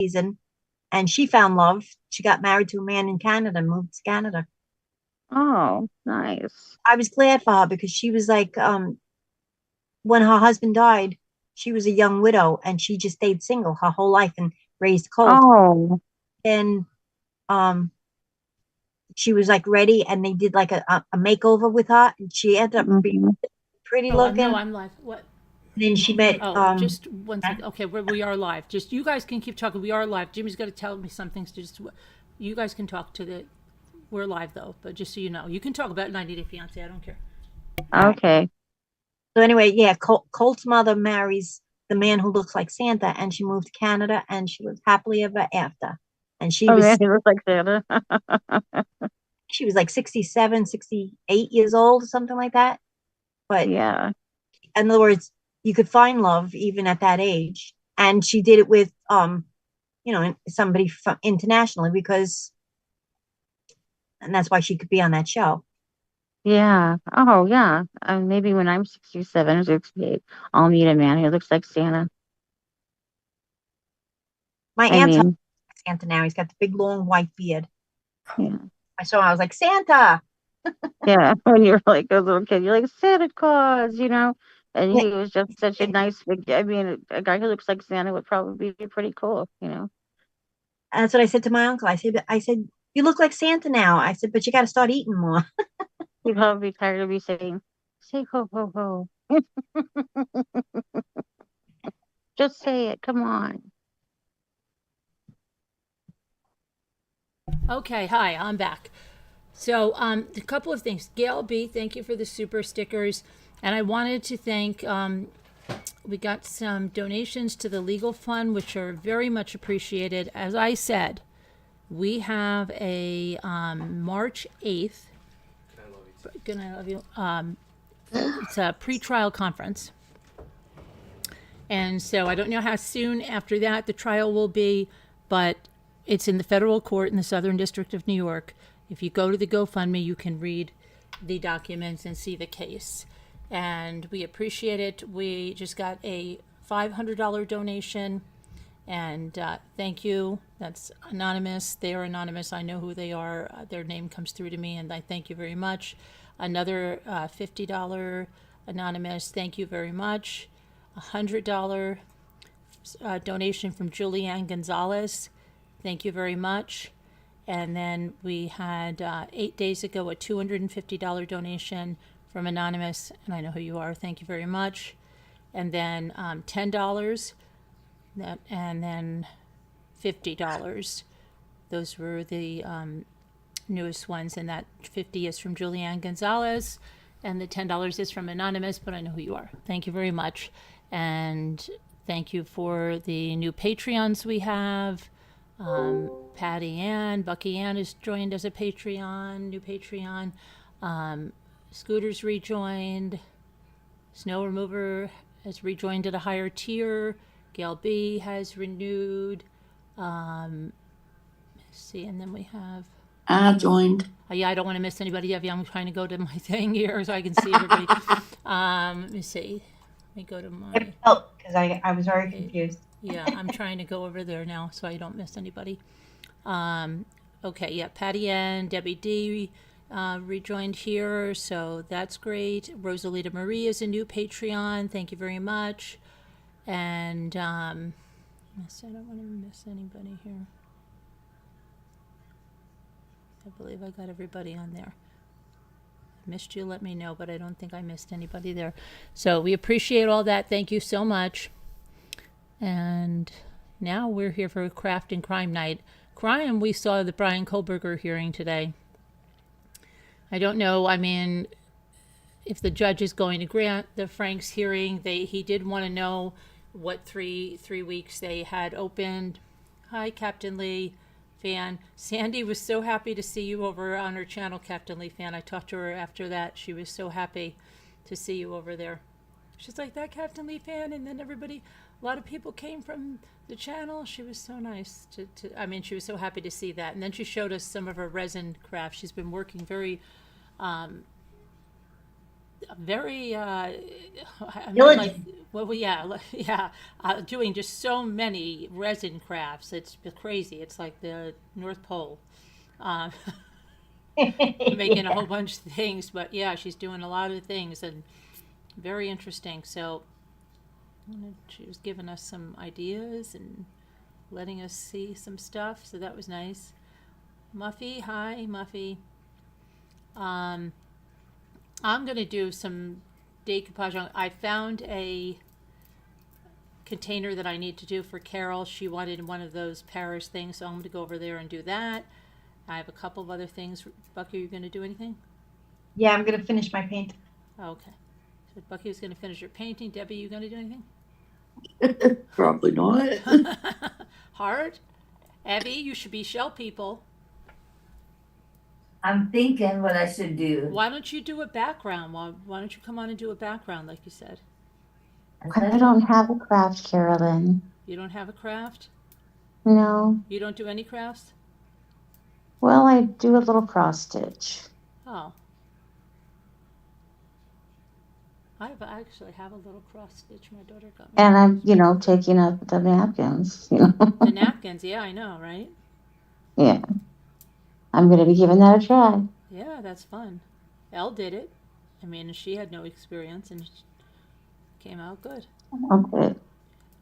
season, and she found love. She got married to a man in Canada and moved to Canada. Oh, nice. I was glad for her because she was like, when her husband died, she was a young widow and she just stayed single her whole life and raised colt. Oh, And um, she was like ready, and they did like a makeover with her, and she ended up being hmm pretty Oh, no, looking. I'm live. What? And then she met Oh, just one second. Okay, we are live. Just you guys can keep talking. We are live. Jimmy's got to tell me some things. Just you guys can talk to the. We're live though, but just so you know, you can talk about 90 Day Fiance. I don't care. all right. okay. So anyway, yeah, Colt's mother marries the man who looks like Santa, and she moved to Canada, and she lived happily ever after. And Oh man, he looks like Santa. she was like 67, 68 years old, or something like that. But Yeah. in other words, you could find love even at that age. And she did it with somebody from internationally, because and that's why she could be on that show. Yeah. Oh, yeah. Maybe when I'm 67 or 68, I'll meet a man who looks like Santa. My I aunt's mean, Santa now. He's got the big long white beard. yeah. I saw him, I was like, Santa. Yeah. When you're like a little kid, you're like Santa Claus, And Yeah. he was just such a nice big, I mean, a guy who looks like Santa would probably be pretty cool. That's what I said to my uncle. I said, you look like Santa now. I said, but you got to start eating more. He'd probably be tired of me saying, say ho, ho, ho. Just say it. Come on. Okay, hi, I'm back. So, a couple of things. Gail B, thank you for the super stickers, and I wanted to thank. We got some donations to the legal fund, which are very much appreciated. As I said, we have a March 8th. Good night, I love you. It's a pre-trial conference. And so I don't know how soon after that the trial will be, but it's in the federal court in the Southern District of New York. If you go to the GoFundMe, you can read the documents and see the case. And we appreciate it. We just got a $500 donation. And thank you. That's anonymous. They are anonymous. I know who they are. Their name comes through to me, and I thank you very much. Another $50 anonymous. Thank you very much. $100 donation from Julianne Gonzalez. Thank you very much. And then we had 8 days ago a $250 donation from Anonymous, and I know who you are. Thank you very much. And then $10, and then $50. Those were the newest ones, and that 50 is from Julianne Gonzalez, and the $10 is from Anonymous, but I know who you are. Thank you very much. And thank you for the new Patreons we have. Patty Ann, Bucky Ann has joined as a Patreon, new Patreon. Scooter's rejoined. Snow Remover has rejoined at a higher tier. Gail B has renewed. Let's see, and then we have. I joined. Yeah, I don't want to miss anybody. Yeah, I'm trying to go to my thing here so I can see everybody. Let me see. Let me go to my. Oh, because I was very confused. Yeah, I'm trying to go over there now so I don't miss anybody. Okay, yeah, Patty Ann, Debbie D rejoined here, so that's great. Rosalita Marie is a new Patreon. Thank you very much. And I don't want to miss anybody here. I believe I got everybody on there. Missed you, let me know, but I don't think I missed anybody there. So we appreciate all that. Thank you so much. And now we're here for Craft and Crime Night. Crime, we saw the Brian Kohlberger hearing today. I don't know, I mean, if the judge is going to grant the Frank's hearing. He did want to know what three weeks they had opened. Hi, Captain Lee fan. Sandy was so happy to see you over on her channel, Captain Lee fan. I talked to her after that. She was so happy to see you over there. She's like, that Captain Lee fan, and then a lot of people came from the channel. She was so nice I mean, she was so happy to see that. And then she showed us some of her resin craft. She's been working very very, I mean, like, Diligent. well, yeah, yeah, doing just so many resin crafts. It's crazy. It's like the North Pole. Um, making a Yeah. whole bunch of things, but yeah, she's doing a lot of things and very interesting. So she was giving us some ideas and letting us see some stuff. So that was nice. Muffy, hi, Muffy. Um, I'm gonna do some decoupage. I found a container that I need to do for Carol. She wanted one of those Paris things, so I'm gonna go over there and do that. I have a couple of other things. Bucky, are you gonna do anything? Yeah, I'm gonna finish my paint. Okay. So Bucky was gonna finish your painting. Debbie, you gonna do anything? Probably not. Hard? Evie, you should be shell people. I'm thinking what I should do. Why don't you do a background? Why don't you come on and do a background like you said? I don't have a craft, Carolyn. You don't have a craft? No. You don't do any crafts? Well, I do a little cross stitch. Oh. I actually have a little cross stitch my daughter got me. And I'm, taking up the napkins, The napkins, yeah, I know, right? Yeah. I'm going to be giving that a try. Yeah, that's fun. Elle did it. I mean, she had no experience and it came out good. Okay.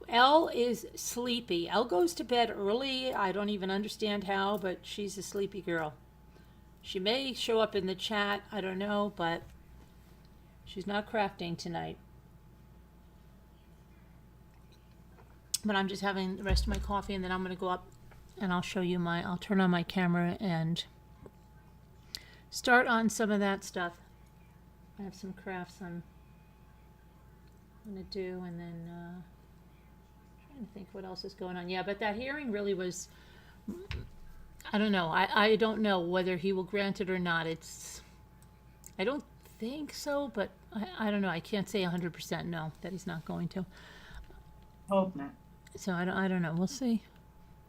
Elle is sleepy. Elle goes to bed early. I don't even understand how, but she's a sleepy girl. She may show up in the chat, I don't know, but she's not crafting tonight. But I'm just having the rest of my coffee and then I'm going to go up and I'll show you I'll turn on my camera and start on some of that stuff. I have some crafts I'm going to do and then trying to think what else is going on. Yeah, but that hearing really was, I don't know. I don't know whether he will grant it or not. I don't think so, but I don't know. I can't say 100% no that he's not going to. Hope not. So I don't know. We'll see.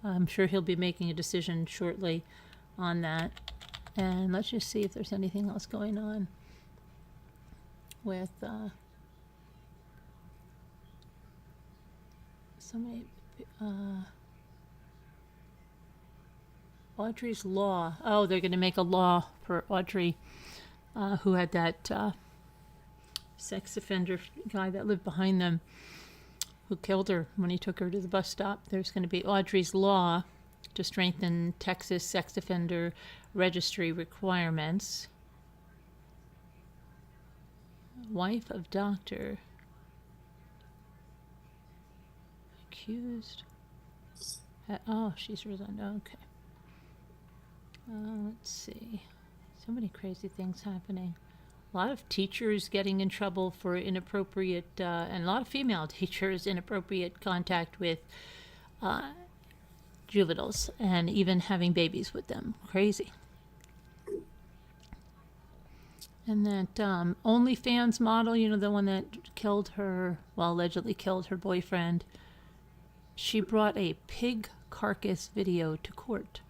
I'm sure he'll be making a decision shortly on that. And let's just see if there's anything else going on with somebody. Audrey's Law. Oh, they're going to make a law for Audrey, who had that sex offender guy that lived behind them, who killed her when he took her to the bus stop. There's going to be Audrey's Law to strengthen Texas sex offender registry requirements. Wife of doctor accused. Oh, she's resigned. Okay. Let's see. So many crazy things happening. A lot of teachers getting in trouble for inappropriate, and a lot of female teachers, inappropriate contact with juveniles and even having babies with them. Crazy. And that OnlyFans model, the one that allegedly killed her boyfriend, she brought a pig carcass video to court.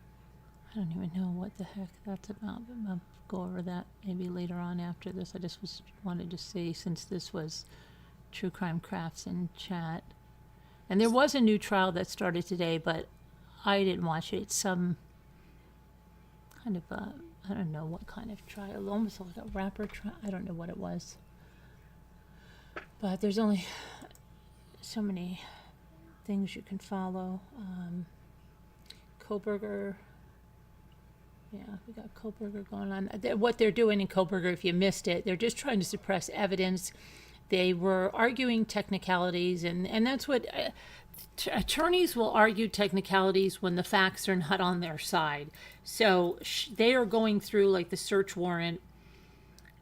I don't even know what the heck that's about, but I'll go over that maybe later on after this. I just wanted to see, since this was True Crime Crafts in chat. And there was a new trial that started today, but I didn't watch it. It's some kind of I don't know what kind of trial, almost like a rapper trial. I don't know what it was. But there's only so many things you can follow. Koberger. Yeah, we got Koberger going on. What they're doing in Koberger, if you missed it, they're just trying to suppress evidence. They were arguing technicalities, and that's what attorneys will argue technicalities when the facts are not on their side. So they are going through like the search warrant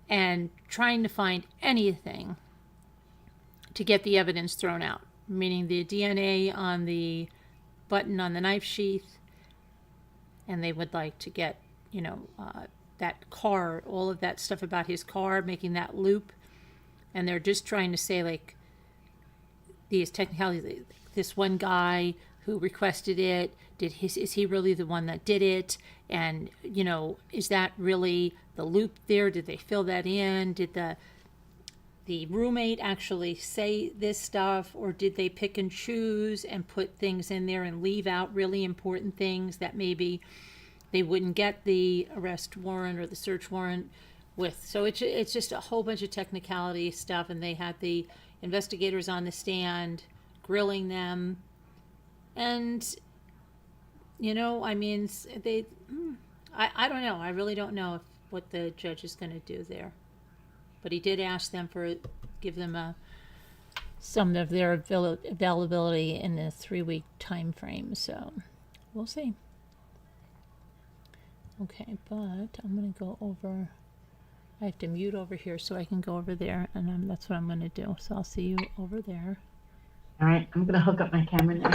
and trying to find anything to get the evidence thrown out, meaning the DNA on the button on the knife sheath. And they would like to get, that car, all of that stuff about his car, making that loop. And they're just trying to say, like, these technicalities, this one guy who requested it, is he really the one that did it? And, is that really the loop there? Did they fill that in? the roommate actually say this stuff, or did they pick and choose and put things in there and leave out really important things that maybe they wouldn't get the arrest warrant or the search warrant with? So it's just a whole bunch of technicality stuff, and they had the investigators on the stand grilling them, and I mean, I don't know. I really don't know what the judge is going to do there. But he did ask them give them some of their availability in a 3-week time frame. So we'll see. Okay, but I'm going to go over. I have to mute over here so I can go over there, and that's what I'm going to do. So I'll see you over there. All right, I'm gonna hook up my camera now.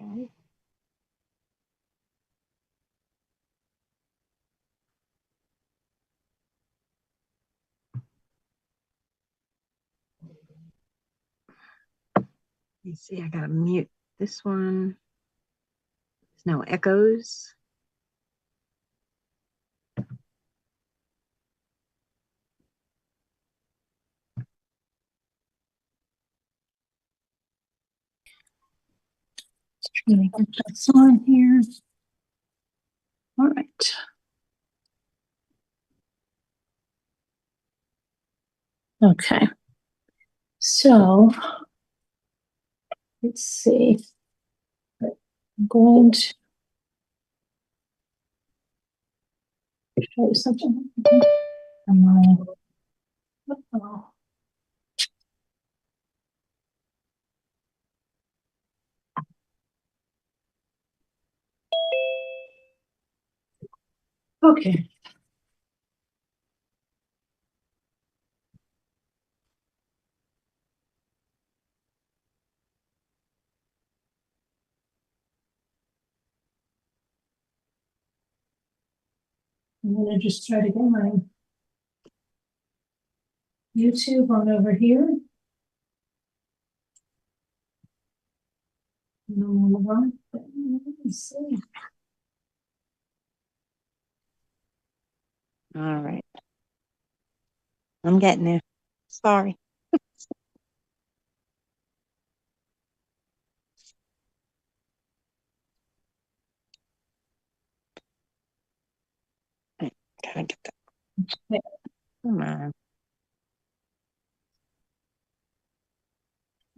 Okay. Let me see, I gotta mute this one. There's no echoes. Let me get this on here. All right. Okay. So let's see. I'm going to show you something. Uh-oh. Okay. I'm gonna just try to get my YouTube on over here. No, wrong thing. Let me see. All right. I'm getting there. Sorry. Gotta get that. Come on.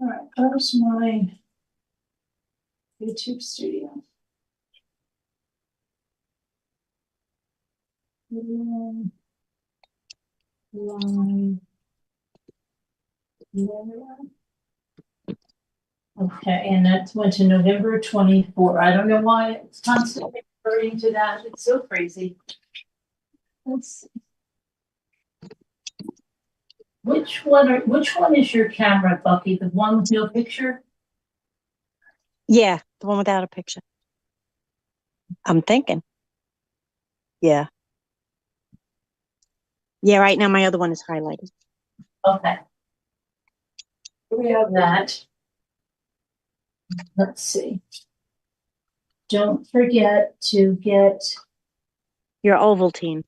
All right, there's my YouTube studio. Line. Okay, and that went to November 24. I don't know why it's constantly referring to that. It's so crazy. Let's see. Which one is your camera, Bucky? The one with no picture? Yeah, the one without a picture. I'm thinking. Yeah. Yeah, right now my other one is highlighted. Okay. We have that. Let's see. Don't forget to get Your Ovaltine.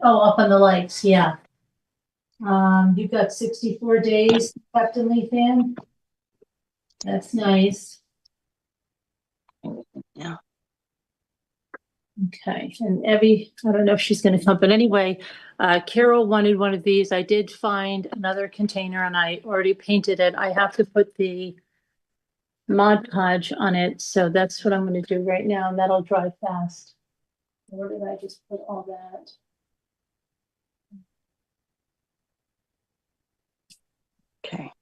up on the lights, yeah. You've got 64 days, Captain Lee fan. That's nice. Yeah. Okay, and Evie, I don't know if she's gonna come, but anyway, Carol wanted one of these. I did find another container and I already painted it. I have to put the Mod Podge on it, so that's what I'm gonna do right now, and that'll dry fast. Where did I just put all that? Okay.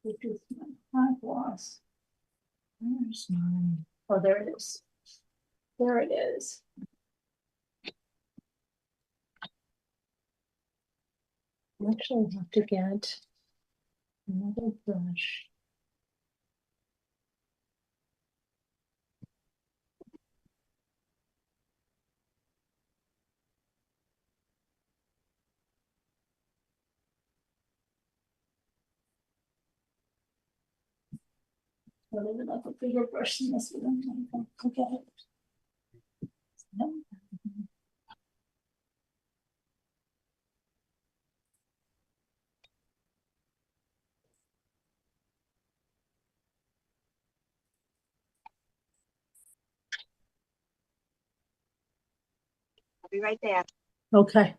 Which is my hot gloss. Where's mine? Oh, there it is. There it is. I actually have to get another brush. I don't even like a bigger brush than this one. Look at it. No. I'll be right there. Okay.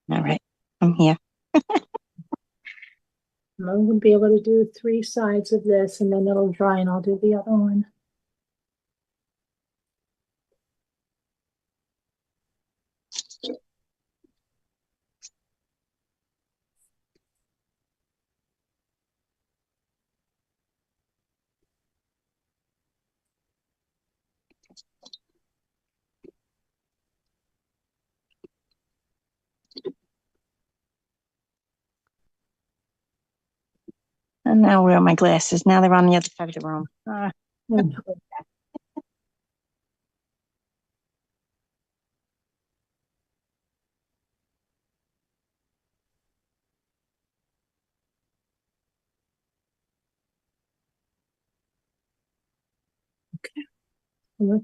All right, I'm here. I'm gonna be able to do 3 sides of this and then it'll dry and I'll do the other one. And now where are my glasses? Now they're on the other side of the room. Let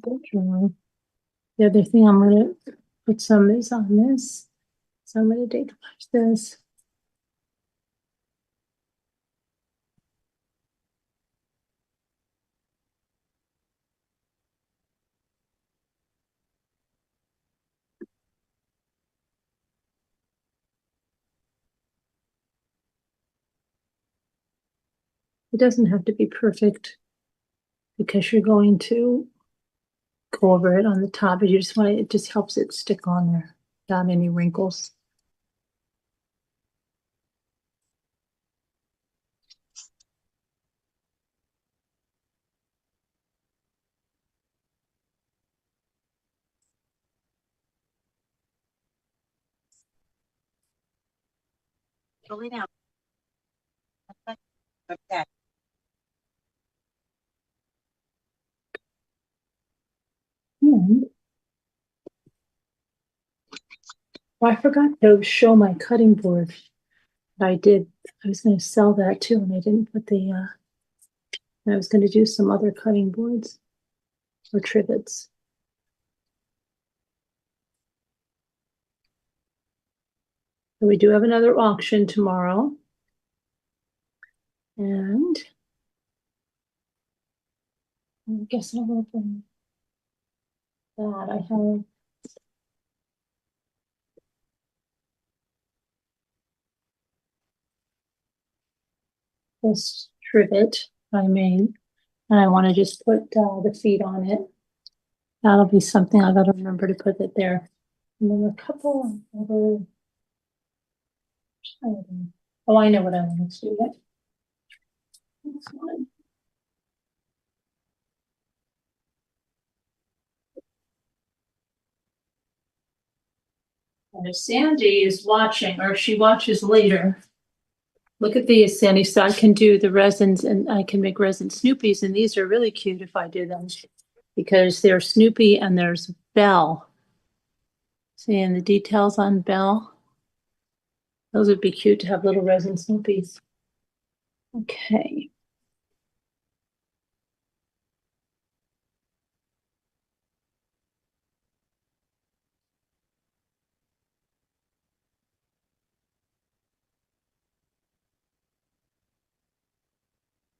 that dry. The other thing I'm gonna put some is on this. So I'm gonna decolor this. It doesn't have to be perfect because you're going to go over it on the top, but you just want it just helps it stick on there without any wrinkles. Slowly down. Okay. And oh, I forgot to show my cutting board. I did. I was going to sell that too, and I didn't put the. I was going to do some other cutting boards or trivets. So we do have another auction tomorrow, and I guess I'll open that. I have this trivet I made, and I want to just put the feet on it. That'll be something I got to remember to put it there. And then a couple of other. Oh, I know what I want to do. This one. And if Sandy is watching, or if she watches later, look at these, Sandy. So I can do the resins and I can make resin Snoopies. And these are really cute if I do them because they're Snoopy and there's Belle. Seeing the details on Belle. Those would be cute to have little resin Snoopies. Okay.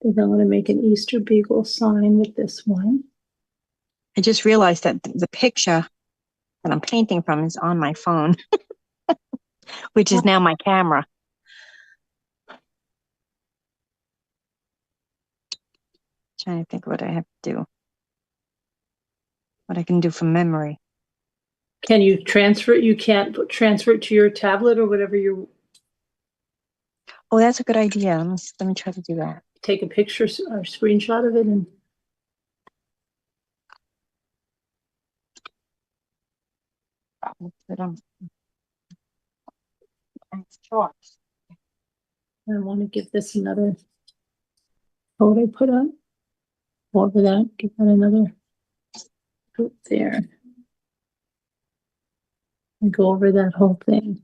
I think I'm going to make an Easter Beagle sign with this one. I just realized that the picture that I'm painting from is on my phone, which is now my camera. Trying to think what I have to do. What I can do from memory. Can you transfer it? You can't transfer it to your tablet or whatever you Oh, that's a good idea. Let me try to do that. take a picture or screenshot of it and Put on. Sure. I want to give this another photo put up. Over that, give that another group there. And go over that whole thing.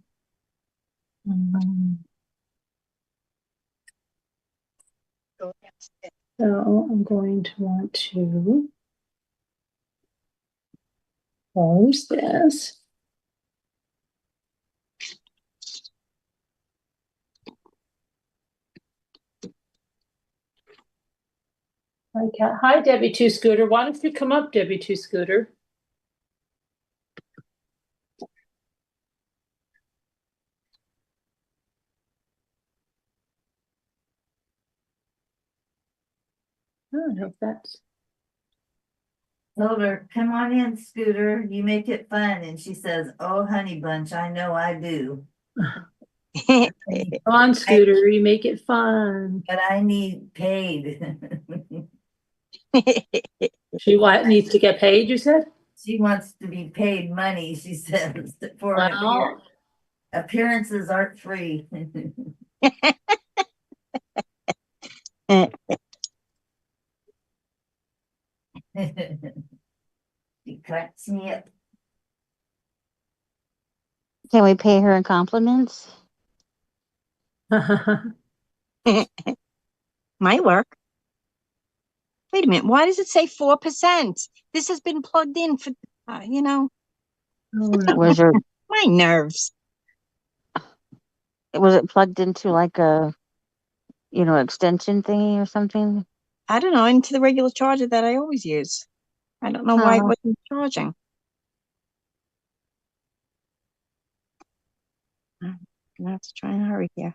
So I'm going to want to close this. Okay. Hi, Debbie Two Scooter. Why don't you come up, Debbie Two Scooter? I don't know if that's Told her, come on in, Scooter, you make it fun. And she says, oh, honey bunch, I know I do. come on, Scooter. You make it fun. But I need paid. She needs to get paid, you said? She wants to be paid money, she says, for an Well, appearances aren't free. She cracks me up. Can we pay her in compliments? Might work. Wait a minute. Why does it say 4%? This has been plugged in for, you know, Was her, my nerves. was it plugged into like a, extension thingy or something? I don't know, into the regular charger that I always use. I don't know why it wasn't charging. I'm gonna have to try and hurry here.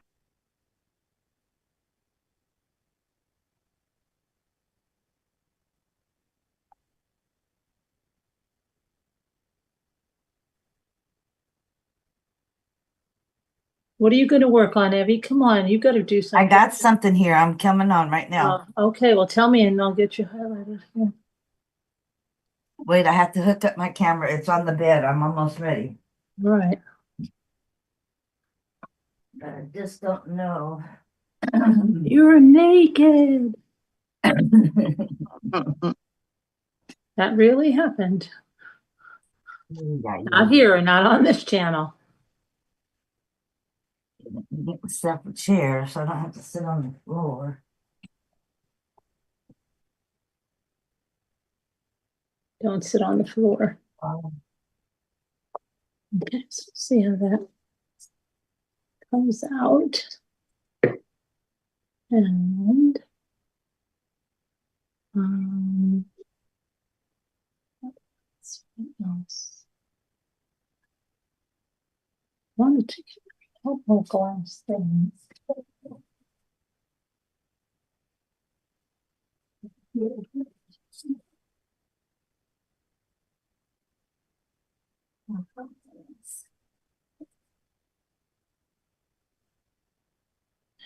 what are you going to work on, Evie? Come on, you got to do I something. got something here. I'm coming on right now. Okay, well, tell me and I'll get you highlighted. Yeah. Wait, I have to hook up my camera. It's on the bed. I'm almost ready. Right. But I just don't know. You're naked. That really happened. Not here, not on this channel. Get myself a chair so I don't have to sit on the floor. Don't sit on the floor. Okay, so see how that comes out. And what else? Wanted to have more glass things.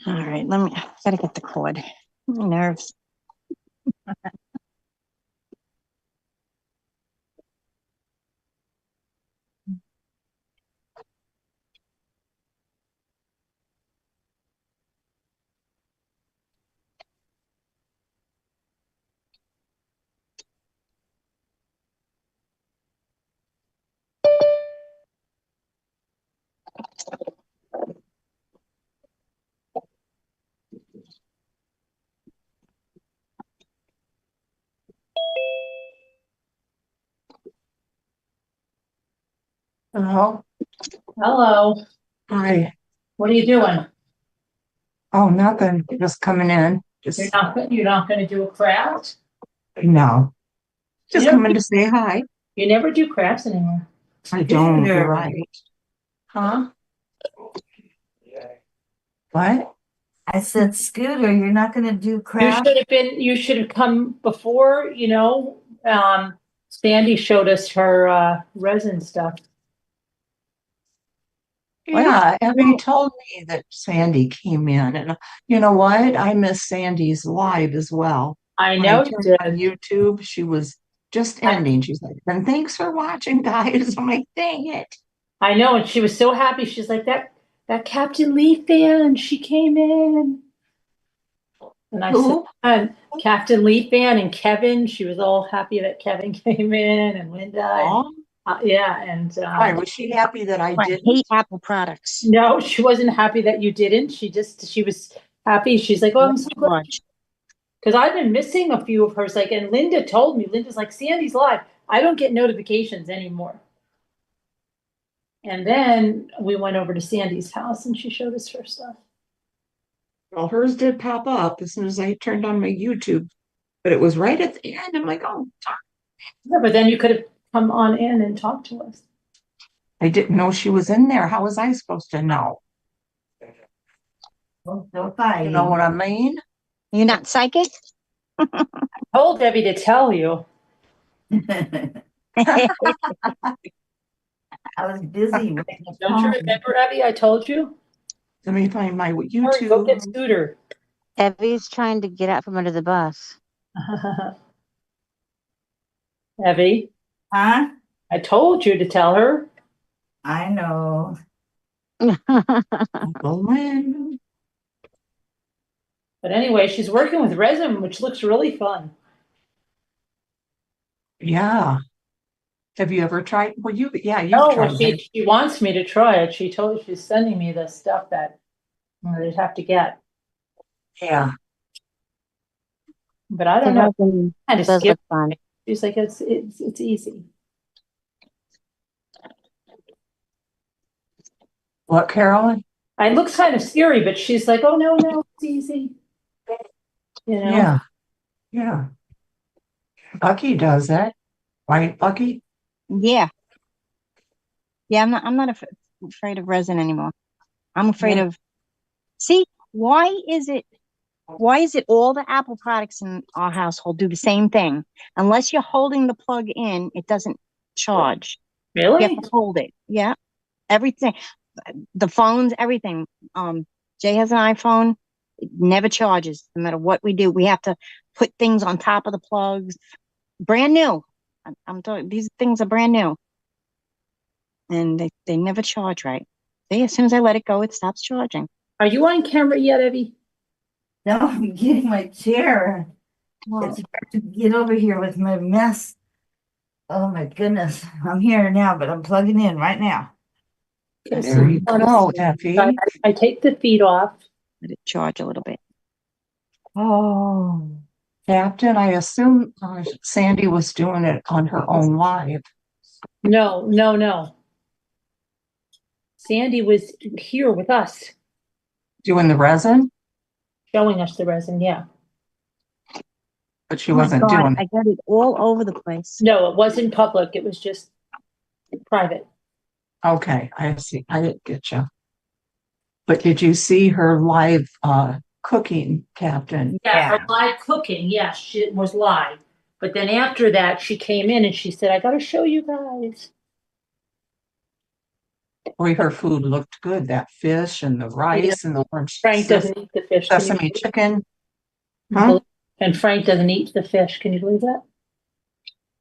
All right, gotta get the cord. My nerves. Hello. Hello. Hi. What are you doing? Oh, nothing. Just coming in. You're not going to do a craft? No. Just You coming to say hi. You never do crafts anymore. I don't. You're You're right. Huh? What? I said, Scooter, you're not gonna do You craft? you should have come before, Sandy showed us her, resin stuff. Yeah, Abby told me that Sandy came in, and you know what? I miss Sandy's live as well. I When I know turned you on did. YouTube, she was just ending. She's like, and thanks for watching, guys. I'm like, dang it. I know, and she was so happy. She's like, that Captain Lee fan, she came in. And I said, Who? Captain Lee fan and Kevin, she was all happy that Kevin came in and Linda and Oh, yeah, and why was she happy that I I didn't? hate Apple products. no, she wasn't happy that you didn't. She was happy. She's like, oh, I'm so glad. Watch. Because I've been missing a few of hers. Like, and Linda told me, Linda's like, Sandy's live. I don't get notifications anymore. And then we went over to Sandy's house and she showed us her stuff. Well, hers did pop up as soon as I turned on my YouTube, but it was right at the end. I'm like, oh, Yeah, but then you could have come on in and talked to us. I didn't know she was in there. How was I supposed to know? Don't fight. You know what I mean? You're not psychic? I told Debbie to tell you. I was busy. writing a Don't you poem. remember, Abby? I told you. Let me find my Hurry, go get YouTube. Scooter. Evie's trying to get out from under the bus. Abby, Huh? I told you to tell her. I know. Uncle Lynn. But anyway, she's working with resin, which looks really fun. Yeah. Have you ever tried? Well, yeah, you've Oh, tried well, that. she wants me to try it. She told she's sending me the stuff that they'd have to get. Yeah. But I The don't know. resin Kind of does skip. look fun. She's like, it's easy. What, Carolyn? I look kind of scary, but she's like, oh no, it's easy. You know? Yeah. Yeah. Bucky does that. Right, Bucky? Yeah. Yeah, afraid of resin anymore. I'm afraid Yeah. of, see, why is it all the Apple products in our household do the same thing? Unless you're holding the plug in, it doesn't charge. You have Really? to hold it. Yeah. Everything. The phones, everything. Jay has an iPhone. It never charges. No matter what we do, we have to put things on top of the plugs. Brand new. I'm talking, these things are brand new. And they never charge right. See, as soon as I let it go, it stops charging. Are you on camera yet, Evie? No, I'm getting my chair. Well, It's hard to get over here with my mess. Oh my goodness. I'm here now, but I'm plugging in right now. There you go, Effie. I take the feet off. let it charge a little bit. Oh, Captain, I assume Sandy was doing it on her own live. No. Sandy was here with us, Doing the resin, showing us the resin. Yeah. but she Oh my wasn't God, doing I it. got it all over the place. No, it wasn't public. It was just private. Okay, I see. I didn't get you. But did you see her live cooking, Captain? Yeah, her live cooking. Yes, she was live. But then after that, she came in and she said, I got to show you guys. Boy, her food looked good. That fish and the rice and the orange Frank doesn't eat the fish. Can you sesame believe it? chicken. Huh? And Frank doesn't eat the fish. Can you believe that?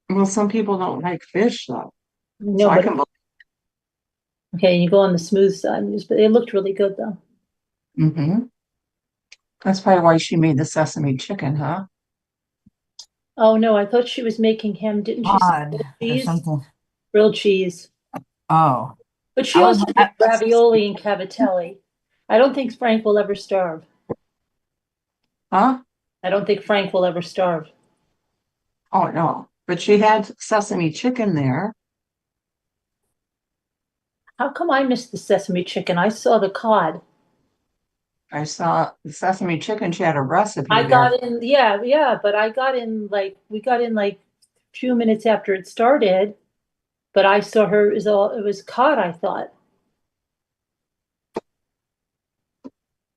Well, some people don't like fish though. No, So I but can okay, you go on the smooth side. But it looked really good though. mm-hmm. That's probably why she made the sesame chicken, huh? Oh no, I thought she was making him. Didn't she say Odd grilled or cheese? something. Grilled cheese. Oh. But she I was- also did ravioli and cavatelli. I don't think Frank will ever starve. Huh? I don't think Frank will ever starve. Oh no. But she had sesame chicken there. How come I missed the sesame chicken? I saw the cod. I saw the sesame chicken. She had a recipe I there. got in, yeah, but I got in like we got in like a few minutes after it started. But I saw her it was cod, I thought.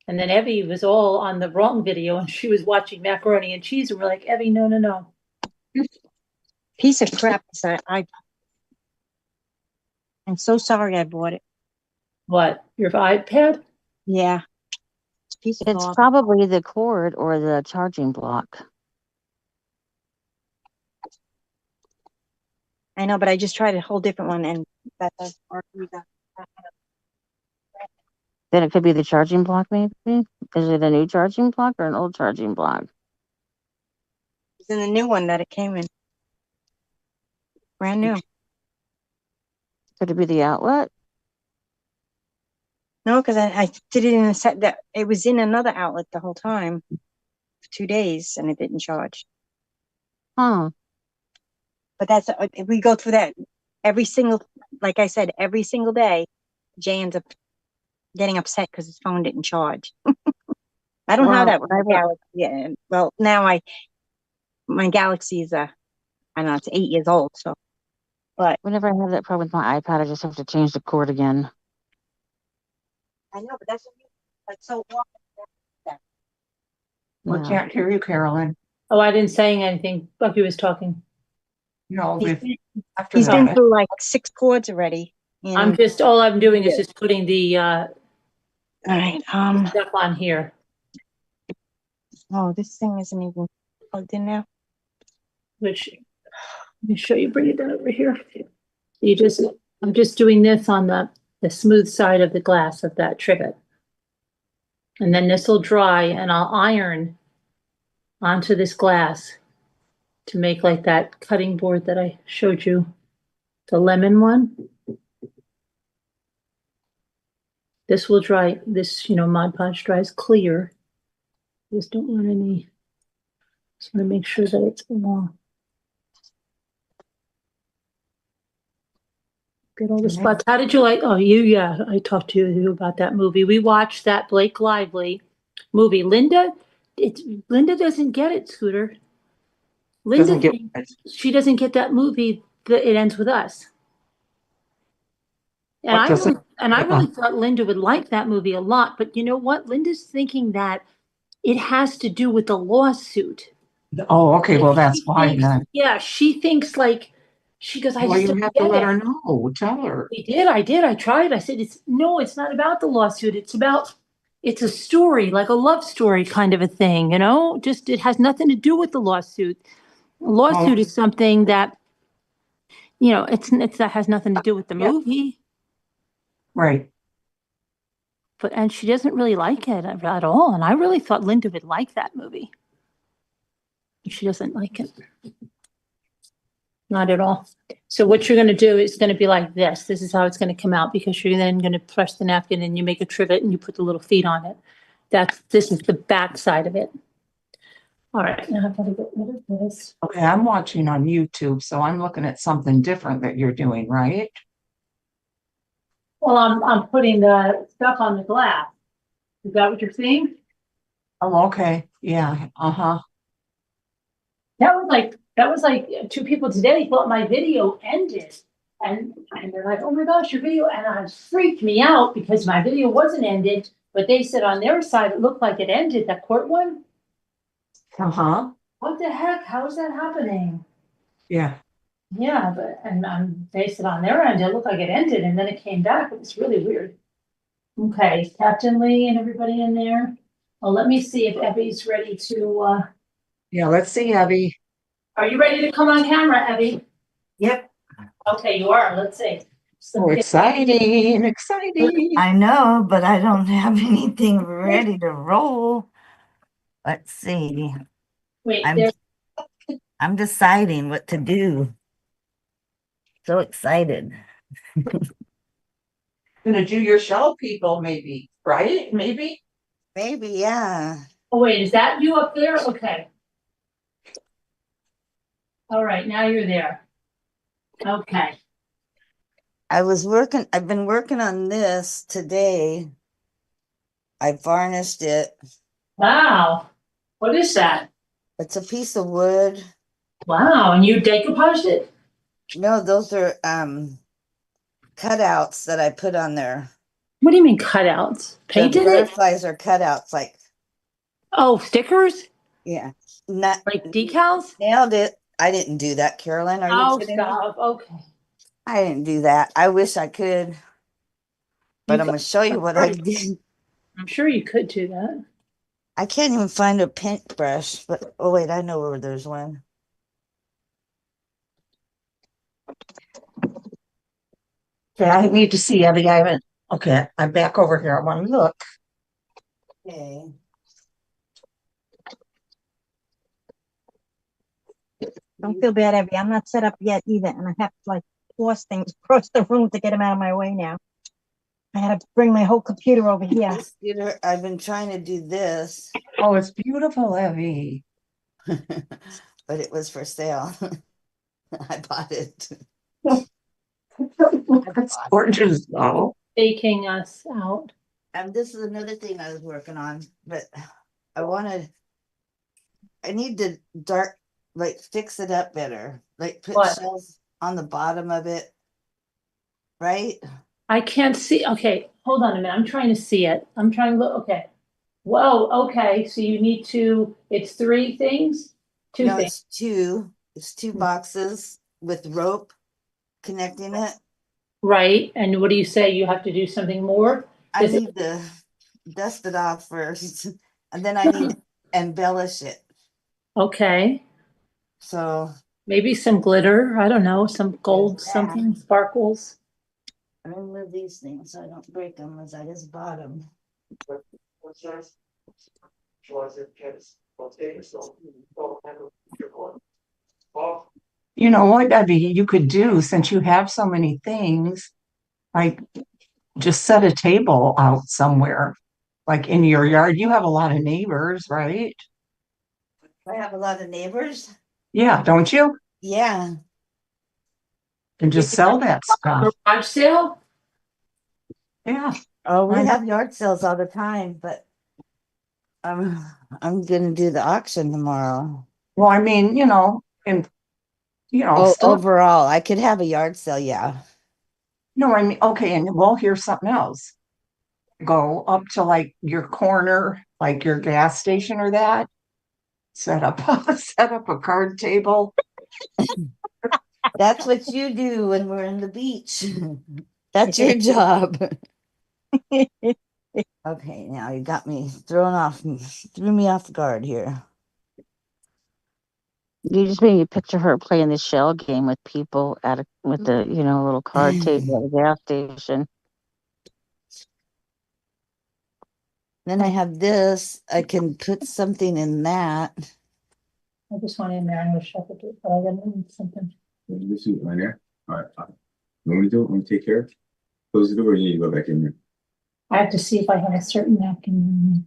And then Evie was all on the wrong video and she was watching macaroni and cheese. And we're like, Evie, no, no, no. Piece of crap. So I'm so sorry I bought it. What? Your iPad? Yeah. It's a piece of It's garbage. probably the cord or the charging block. I know, but I just tried a whole different one and that does work. Then it could be the charging block, maybe. Is it a new charging block or an old charging block? It's in the new one that it came in. Brand new. Could it be the outlet? No, because I did it in a set that it was in another outlet the whole time for 2 days and it didn't charge. Huh. But that's we go through that every single, like I said, every single day. Jay ends up getting upset because his phone didn't charge. I don't have that with my Galaxy. Yeah, well, now my Galaxy is I don't know, it's 8 years old. So, but Whenever I have that problem with my iPad, I just have to change the cord again. I know, but that's like so often. We Yeah. can't hear you, Carolyn. Oh, I didn't say anything. Bucky was talking. No, He's after been that, through like 6 cords already. I'm And just, all I'm doing is just putting the all right. stuff on here. Oh, this thing isn't even plugged in now. Which, let me show you, bring it down over here. You just, I'm just doing this on the smooth side of the glass of that trivet. And then this will dry and I'll iron onto this glass to make like that cutting board that I showed you, the lemon one. This will dry, this, Mod Podge dries clear. Just don't want any, just want to make sure that it's long. Get all the spots. How did you like, yeah, I talked to you about that movie. We watched that Blake Lively movie. Linda doesn't get it, Scooter. Linda, doesn't get she doesn't get that movie, It Ends With Us. And What doesn't- I really thought Linda would like that movie a lot, but you know what? Linda's thinking that it has to do with the lawsuit. Oh, okay. Well, that's She why thinks- then. Yeah, she thinks like, she goes, I Well, just you don't have to get let it. her know. Tell her. I did. I tried. I said, it's not about the lawsuit. It's a story, like a love story kind of a thing, just, it has nothing to do with the lawsuit. A lawsuit is something that, that has nothing to do with the movie. Right. And she doesn't really like it at all. And I really thought Linda would like that movie. She doesn't like it. Not at all. So what you're going to do is going to be like this. This is how it's going to come out, because you're then going to press the napkin and you make a trivet and you put the little feet on it. This is the back side of it. All right, now I've got to get rid of this. Okay, I'm watching on YouTube, so I'm looking at something different that you're doing, right? Well, I'm putting the stuff on the glass. Is that what you're seeing? Oh, okay. Yeah. Uh-huh. That was like 2 people today thought my video ended. And they're like, oh my gosh, your video, and it freaked me out because my video wasn't ended, but they said on their side it looked like it ended, that court one. Uh-huh. What the heck? How is that happening? Yeah. Yeah, but they said on their end it looked like it ended and then it came back. It was really weird. Okay, Captain Lee and everybody in there. Well, let me see if Evie's ready to Yeah, let's see, Abby. are you ready to come on camera, Evie? Yep, Okay, you are. Let's see. So exciting, exciting. I know, but I don't have anything ready to roll. Let's see. Wait, I'm deciding what to do. So excited. Gonna do your show, people, maybe, right? Maybe. Maybe, yeah. oh wait, is that you up there? Okay. All right, now you're there. Okay. I've been working on this today. I varnished it. Wow. What is that? It's a piece of wood. Wow, and you decoupaged it? No, those are cutouts that I put on there. What do you mean cutouts? The Painted it? butterflies are cutouts, like, Oh, stickers? yeah, not Like decals? nailed it. I didn't do that, Carolyn. Are you Oh, kidding me? stop. Okay. I didn't do that. I wish I could, but You I'm gonna show you what I did. I'm sure you could do that. I can't even find a paintbrush, but oh wait, I know where there's one. Okay, I need to see Abby. I haven't. Okay, I'm back over here. I want to look. Okay. Don't feel bad, Abby. I'm not set up yet either, and I have to like force things across the room to get them out of my way now. I had to bring my whole computer over here. This computer, I've been trying to do this, Oh, it's beautiful, Abby. but it was for sale. I bought it. That's gorgeous, though. Faking us out. And this is another thing I was working on, but I need to fix it up better. Like put What? shells on the bottom of it. Right? I can't see. Okay, hold on a minute. I'm trying to see it. I'm trying to look. Okay. Whoa, okay. So you need to, it's three things? Two No, things. it's two boxes with rope connecting it. Right. And what do you say? You have to do something more? I Is it- need to dust it off first, and then I need to embellish it. Okay. So Maybe some glitter. I don't know. Some gold, There's that. something, sparkles. I'm gonna move these things so I don't break them as I just bought them. You know what, Abby, you could do since you have so many things, like just set a table out somewhere, like in your yard. You have a lot of neighbors, right? I have a lot of neighbors. Yeah, don't you? Yeah, And just sell that stuff. Garage sale? Yeah. oh, we Why not? have yard sales all the time, but I'm gonna do the auction tomorrow. Well, I mean, and Oh, still, overall, I could have a yard sale, yeah. no, I mean, okay, and well, here's something else. Go up to like your corner, like your gas station or that. Set up set up a card table. That's what you do when we're in the beach. That's your job. Okay, now you got me threw me off guard here. You just made me picture her playing the shell game with people with the, little card table at a gas station. Then I have this. I can put something in that. I just went in there and was shuffled it, but I didn't something. This is right there. All right. What do we do? Want to take care of? Close the door. You need to go back in there. I have to see if I have a certain napkin.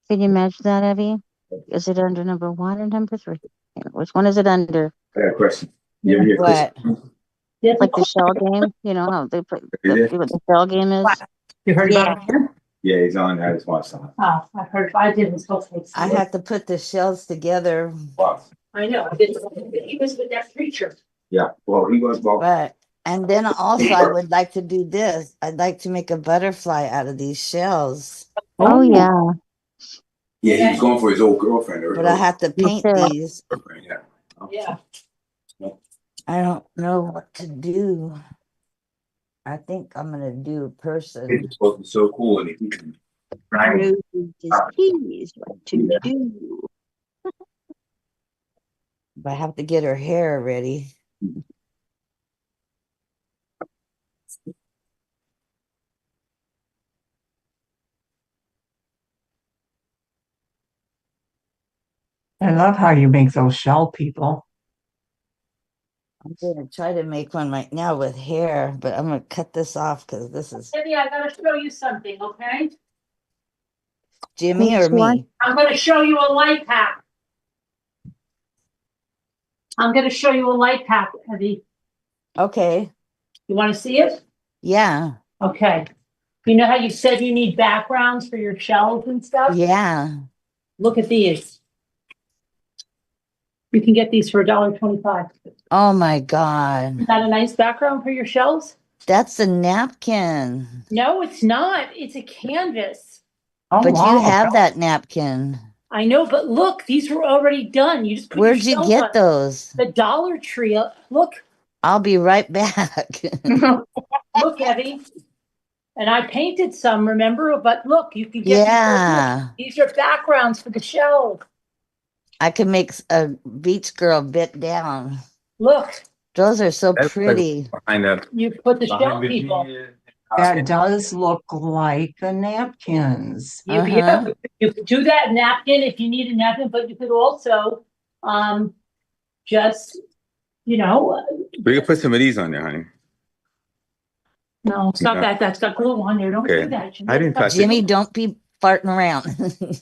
Can you imagine that, Evie? Is it under number 1 or number 3? Which one is it under? I got a question. You ever get What? Yeah, Like the shell game? You know how they put Yeah. what the shell game is? you heard Yeah. about it? Yeah, he's on. I just watched on. Oh, I heard. I didn't supposed to. I have to put the shells together, Wow. I know. I did. He was with that preacher. Yeah. Well, he was. Well, and then also I would like to do this. I'd like to make a butterfly out of these shells, Oh, yeah. yeah, he was going for his old girlfriend. but I have to paint too. these. Girlfriend, yeah. Yeah. I don't know what to do. I think I'm gonna do a person. It's supposed to be so cool, and he can. Right. Keys, what to do? But I have to get her hair ready. I love how you make those shell people. I'm gonna try to make one right now with hair, but I'm gonna cut this off because this is Cindy, I gotta show you something, okay? Jimmy or me. I'm gonna show you a light pack. I'm gonna show you a light pack, Evie. Okay. You wanna see it? Yeah. Okay. You know how you said you need backgrounds for your shells and stuff? Yeah. Look at these. You can get these for $1.25. Oh my God. Is that a nice background for your shells? That's a napkin. No, it's not. It's a canvas. Oh, But you wow. have that napkin. I know, but look, these were already done. You just put your Where'd you shells get on. those? The Dollar Tree. Look, I'll be right back. look, Evie. And I painted some, remember? But look, you can get Yeah. these are backgrounds for the shelf. I can make a beach girl bit down. Look, Those are so That's like pretty. behind the you put the shelf behind the people. That does look like the napkins. Yeah, you could do that napkin if you need a napkin, but you could also just, We can put some of these on there, honey. no, stop No. that. That's got glue on there. Don't Okay. do that. I didn't touch it. Jimmy, don't be farting around.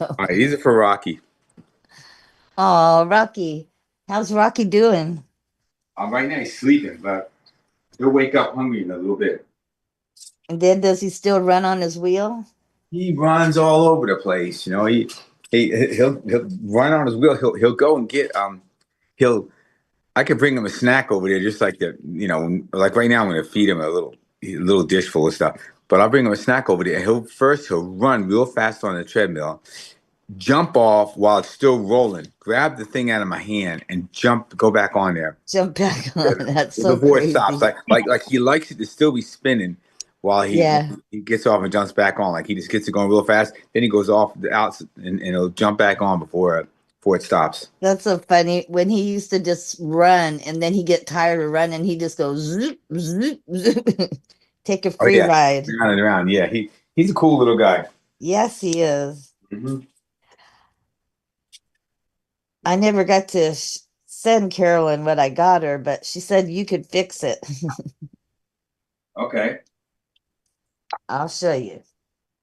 All right, these are for Rocky. Oh, Rocky. How's Rocky doing? Right now he's sleeping, but he'll wake up hungry in a little bit. And then does he still run on his wheel? He runs all over the place. He'll run on his wheel. He'll go and get I could bring him a snack over there, just like like right now I'm gonna feed him a little dish full of stuff. But I'll bring him a snack over there. And he'll run real fast on the treadmill, jump off while it's still rolling, grab the thing out of my hand, and go back on there. Jump back on. That's so Before crazy. it stops, like he likes it to still be spinning while he gets off and jumps back on. Like he just gets it going real fast, then he goes off the outs and he'll jump back on before it stops. That's so funny. When he used to just run and then he get tired of running, he just goes zoop, zoop, zoop. Take a free ride. Round and around. Yeah, he's a cool little guy. Yes, he is. Mm-hmm. I never got to send Carolyn what I got her, but she said you could fix it. Okay. I'll show you.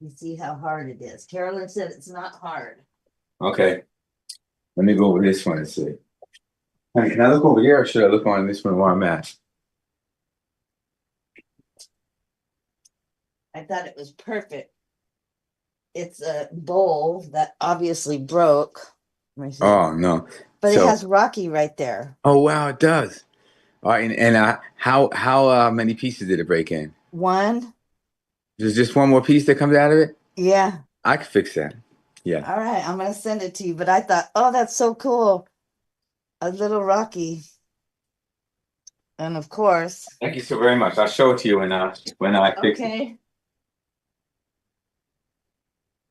You see how hard it is. Carolyn said it's not hard. Okay. Let me go over this one and see. Honey, can I look over here or should I look on this one where I'm at? I thought it was perfect. It's a bowl that obviously broke. Oh no. But it has Rocky right there. Oh wow, it does. All right, and how many pieces did it break in? One. There's just one more piece that comes out of it? Yeah. I could fix that. Yeah. All right, I'm gonna send it to you. But I thought, oh, that's so cool. A little Rocky. And of course. Thank you so very much. I'll show it to you when I fix it. Okay.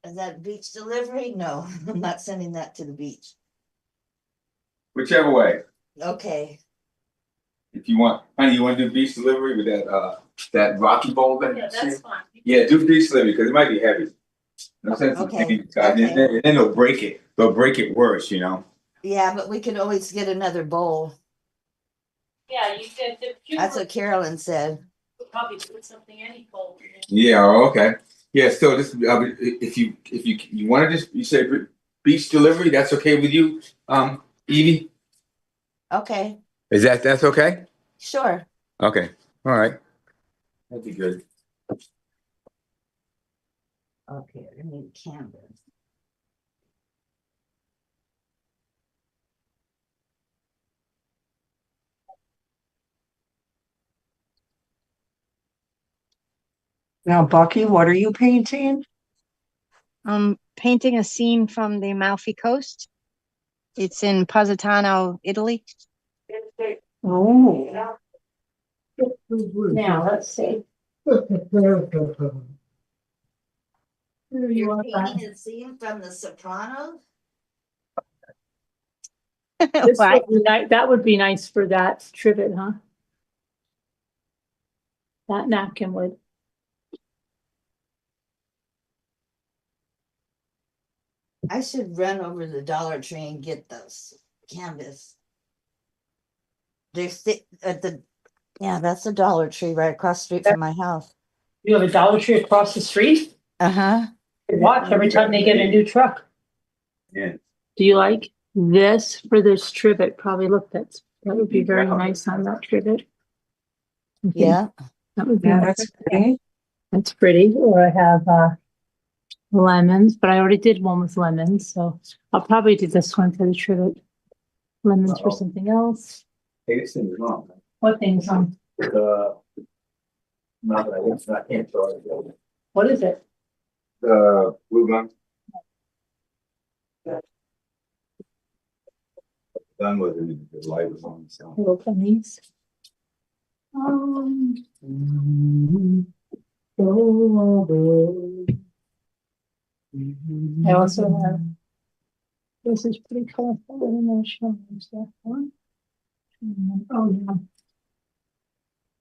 Is that beach delivery? No, I'm not sending that to the beach. Whichever way. Okay. If you want, honey, you want to do beach delivery with that Rocky bowl? Yeah, that's fine. Yeah, do beach delivery because it might be heavy. Okay. And then they'll break it. They'll break it worse, Yeah, but we could always get another bowl. Yeah, you said That's what Carolyn said. probably put something any bowl in. Yeah. Okay. Yeah. Still, this if you want to you say beach delivery, that's okay with you, Evie? Okay. That's okay? Sure. Okay. All right. That'd be good. Okay, I need canvas. Now, Bucky, what are you painting? Painting a scene from the Amalfi Coast. It's in Positano, Italy. Oh, Now, let's see. You're painting a scene from The Sopranos? That would be nice for that trivet, huh? That napkin would. I should run over to the Dollar Tree and get those canvas. They're at that's the Dollar Tree right across the street from my house. You have a Dollar Tree across the street? Uh-huh. Watch every time they get a new truck. Yeah. Do you like this for this trivet? Probably look, that would be very nice on that trivet. Yeah. That would be that's pretty. That's pretty. Or I have lemons, but I already did one with lemons, so I'll probably do this one for the trivet. Lemons for something else. Hey, this thing is wrong. What things on? Not that I guess I can't throw it. What is it? The blue gun. Done with it, the light was on, so. Little pennies. I also have, this is pretty colorful. I don't know which one is that one. Oh, yeah.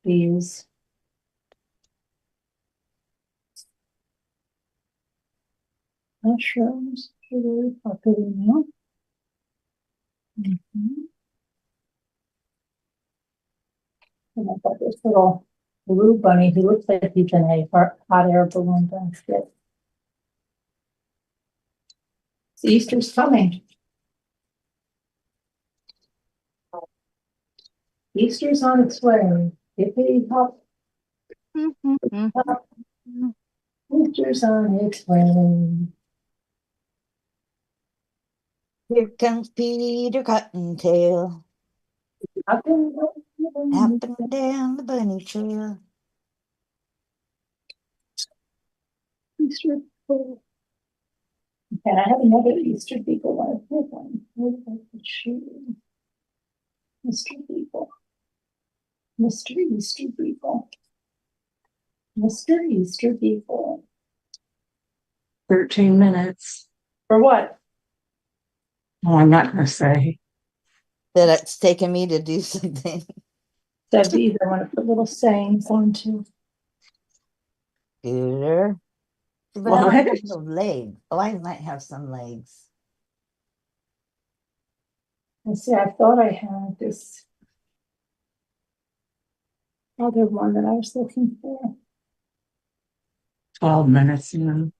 These. Mushrooms, really popular now. And I've got this little blue bunny who looks like he's in a hot air balloon basket. Easter's coming. Easter's on its way. Hippity hop, hop. Easter's on its way. Here comes Peter Cottontail, Up and up and down the bunny trail. Easter. And I have another Easter Beagle one. Big one. What about the shoe? Mr. Beagle. Mr. Easter Beagle. Mr. Easter Beagle. 13 minutes. For what? Oh, I'm not gonna say. That it's taken me to do something. So these I want to put little sayings on too. Scooter. But I don't have no legs. Oh, I might have some legs. And see, I thought I had this other one that I was looking for. 12 minutes, you know.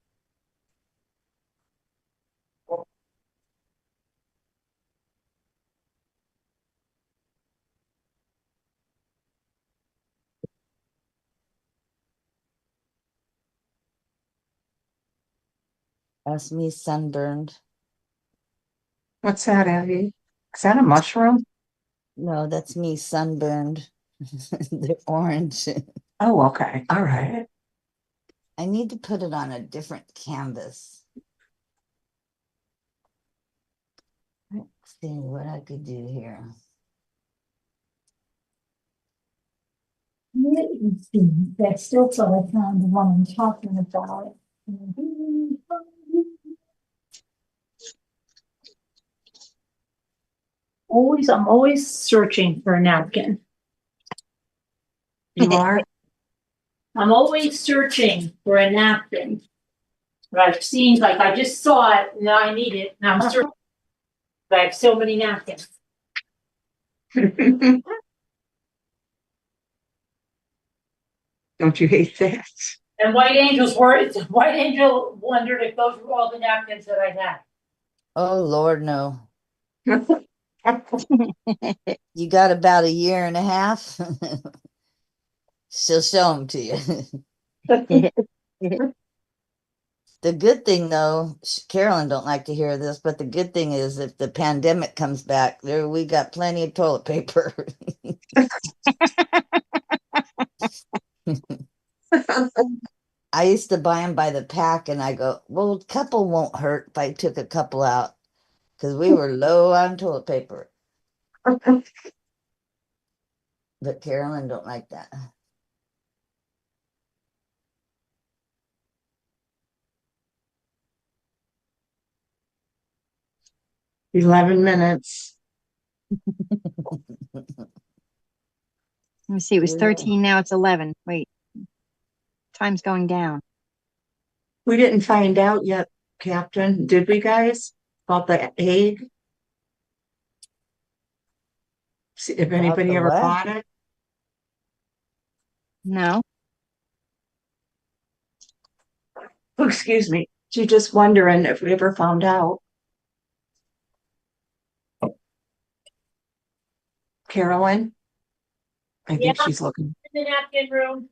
That's me sunburned. What's that, Abby? Is that a mushroom? No, that's me sunburned. They're orange. Oh, okay. All right. I need to put it on a different canvas. Let's see what I could do here. I still feel I found the one I'm talking about. I'm always searching for a napkin. You are? I'm always searching for a napkin. But I've seen, like, I just saw it, now I need it, and I'm searching. But I have so many napkins. Don't you hate that? And White Angel wondered if those were all the napkins that I had. Oh, Lord, no. You got about a year and a half? She'll show them to you. The good thing, though, Carolyn don't like to hear this, but the good thing is if the pandemic comes back, we got plenty of toilet paper. I used to buy them by the pack, and I go, well, a couple won't hurt if I took a couple out, because we were low on toilet paper. But Carolyn don't like that. $11 minutes. Let me see, it was 13, now it's 11. Wait. Time's going down. We didn't find out yet, Captain. Did we, guys? About the egg? See if anybody the ever what? bought it. No. Oh, excuse me. She's just wondering if we ever found out. Carolyn? I think she's looking. In the napkin room.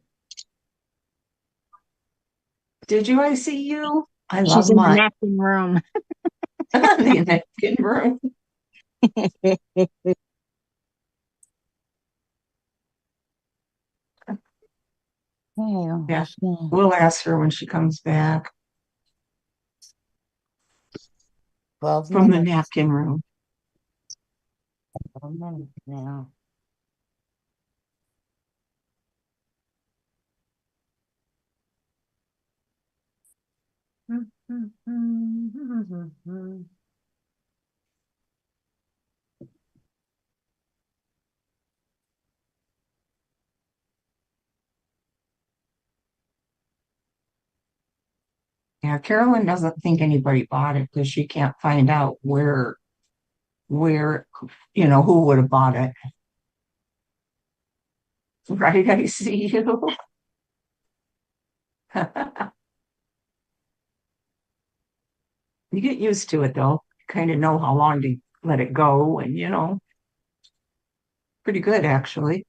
Did you? I see you. I She's love in the mine. napkin room. The napkin room. Okay, Yeah. let's see. We'll ask her when she comes back 12 from the minutes. napkin room. 12 minutes now. Yeah, Carolyn doesn't think anybody bought it because she can't find out where, who would have bought it. Right, I see you. You get used to it though. Kind of know how long to let it go and pretty good actually.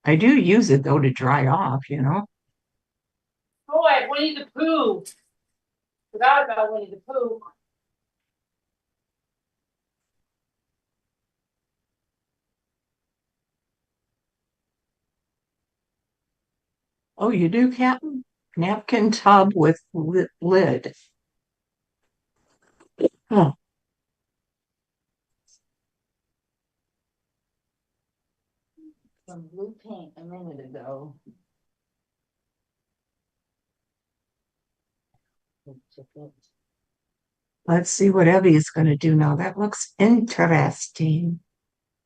I do use it though to dry off. Oh, I have Winnie the Pooh. Forgot about Winnie the Pooh. Oh, you do, Captain? Napkin tub with lid. Oh, Some blue paint a minute ago. let's see what Evie's going to do now. That looks interesting.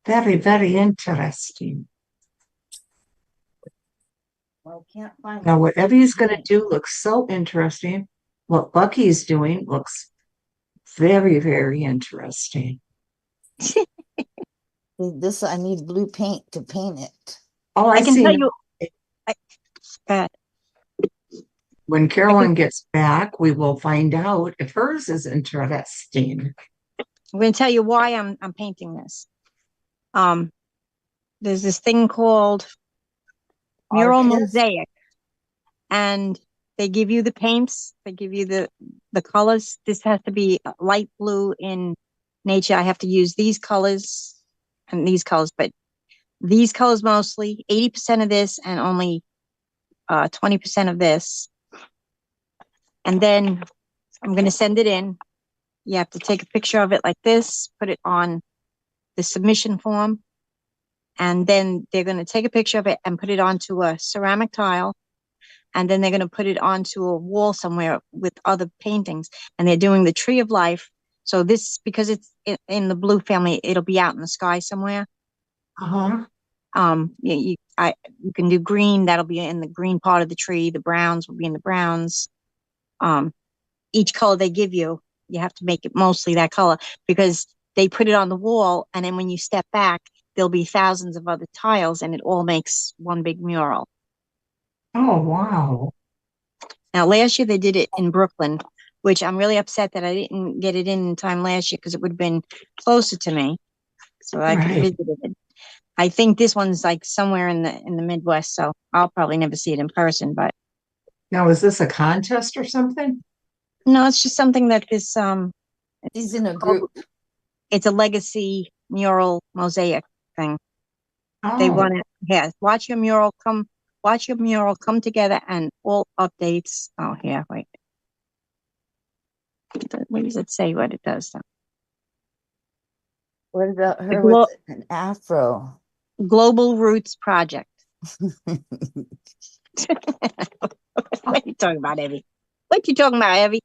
Very, very interesting. Well, can't find Now, what Evie's going to paint. do looks so interesting. What Bucky's doing looks very, very interesting. This, I need blue paint to paint it. Oh, I I can see. tell you, uh, When Carolyn gets back, we will find out if hers is interesting. I'm going to tell you why I'm painting this. There's this thing called mural Artist? mosaic, and they give you the paints, they give you the colors. This has to be light blue in nature. I have to use these colors and these colors, but these colors mostly, 80% of this and only 20% of this. And then I'm going to send it in. You have to take a picture of it like this, put it on the submission form, and then they're going to take a picture of it and put it onto a ceramic tile, and then they're going to put it onto a wall somewhere with other paintings, and they're doing the tree of life. So this, because it's in the blue family, it'll be out in the sky somewhere. Uh-huh. You can do green, that'll be in the green part of the tree. The browns will be in the browns. Each color they give you, you have to make it mostly that color, because they put it on the wall, and then when you step back, there'll be thousands of other tiles, and it all makes one big mural. Oh, wow. Now, last year they did it in Brooklyn, which I'm really upset that I didn't get it in time last year, because it would have been closer to me, so I could have Right. visited it. I think this one's like somewhere in the Midwest, so I'll probably never see it in person. But Now, is this a contest or something? no, it's just something that He's in a called, group. it's a legacy mural mosaic thing. They Oh, want to, yeah, watch your mural come together, and all updates. Oh, yeah, wait. What does it say? What it does? What about The her with an afro? Global Roots Project. What are you talking about, Evie? What you talking about, Evie?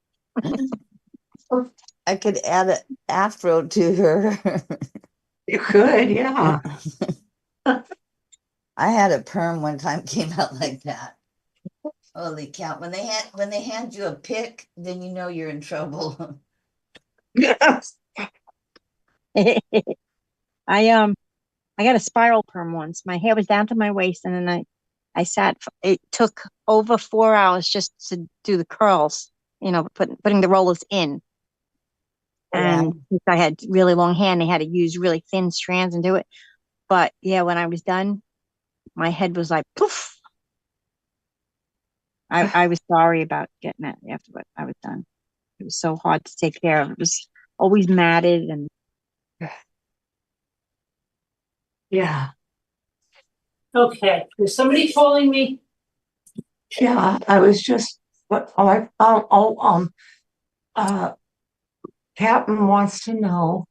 I could add an afro to her. you could, yeah. I had a perm one time, came out like that. Holy cow. When they hand you a pick, then you know you're in trouble. Yes. I got a spiral perm once. My hair was down to my waist, and then I sat. It took over 4 hours just to do the curls. Putting the rollers in. Yeah. And since I had really long hair, and they had to use really thin strands and do it. But yeah, when I was done, my head was like poof. I was sorry about getting that after I was done. It was so hard to take care of. It was always matted, and Yeah. Okay, is somebody calling me? Yeah, I was just, what, Captain wants to know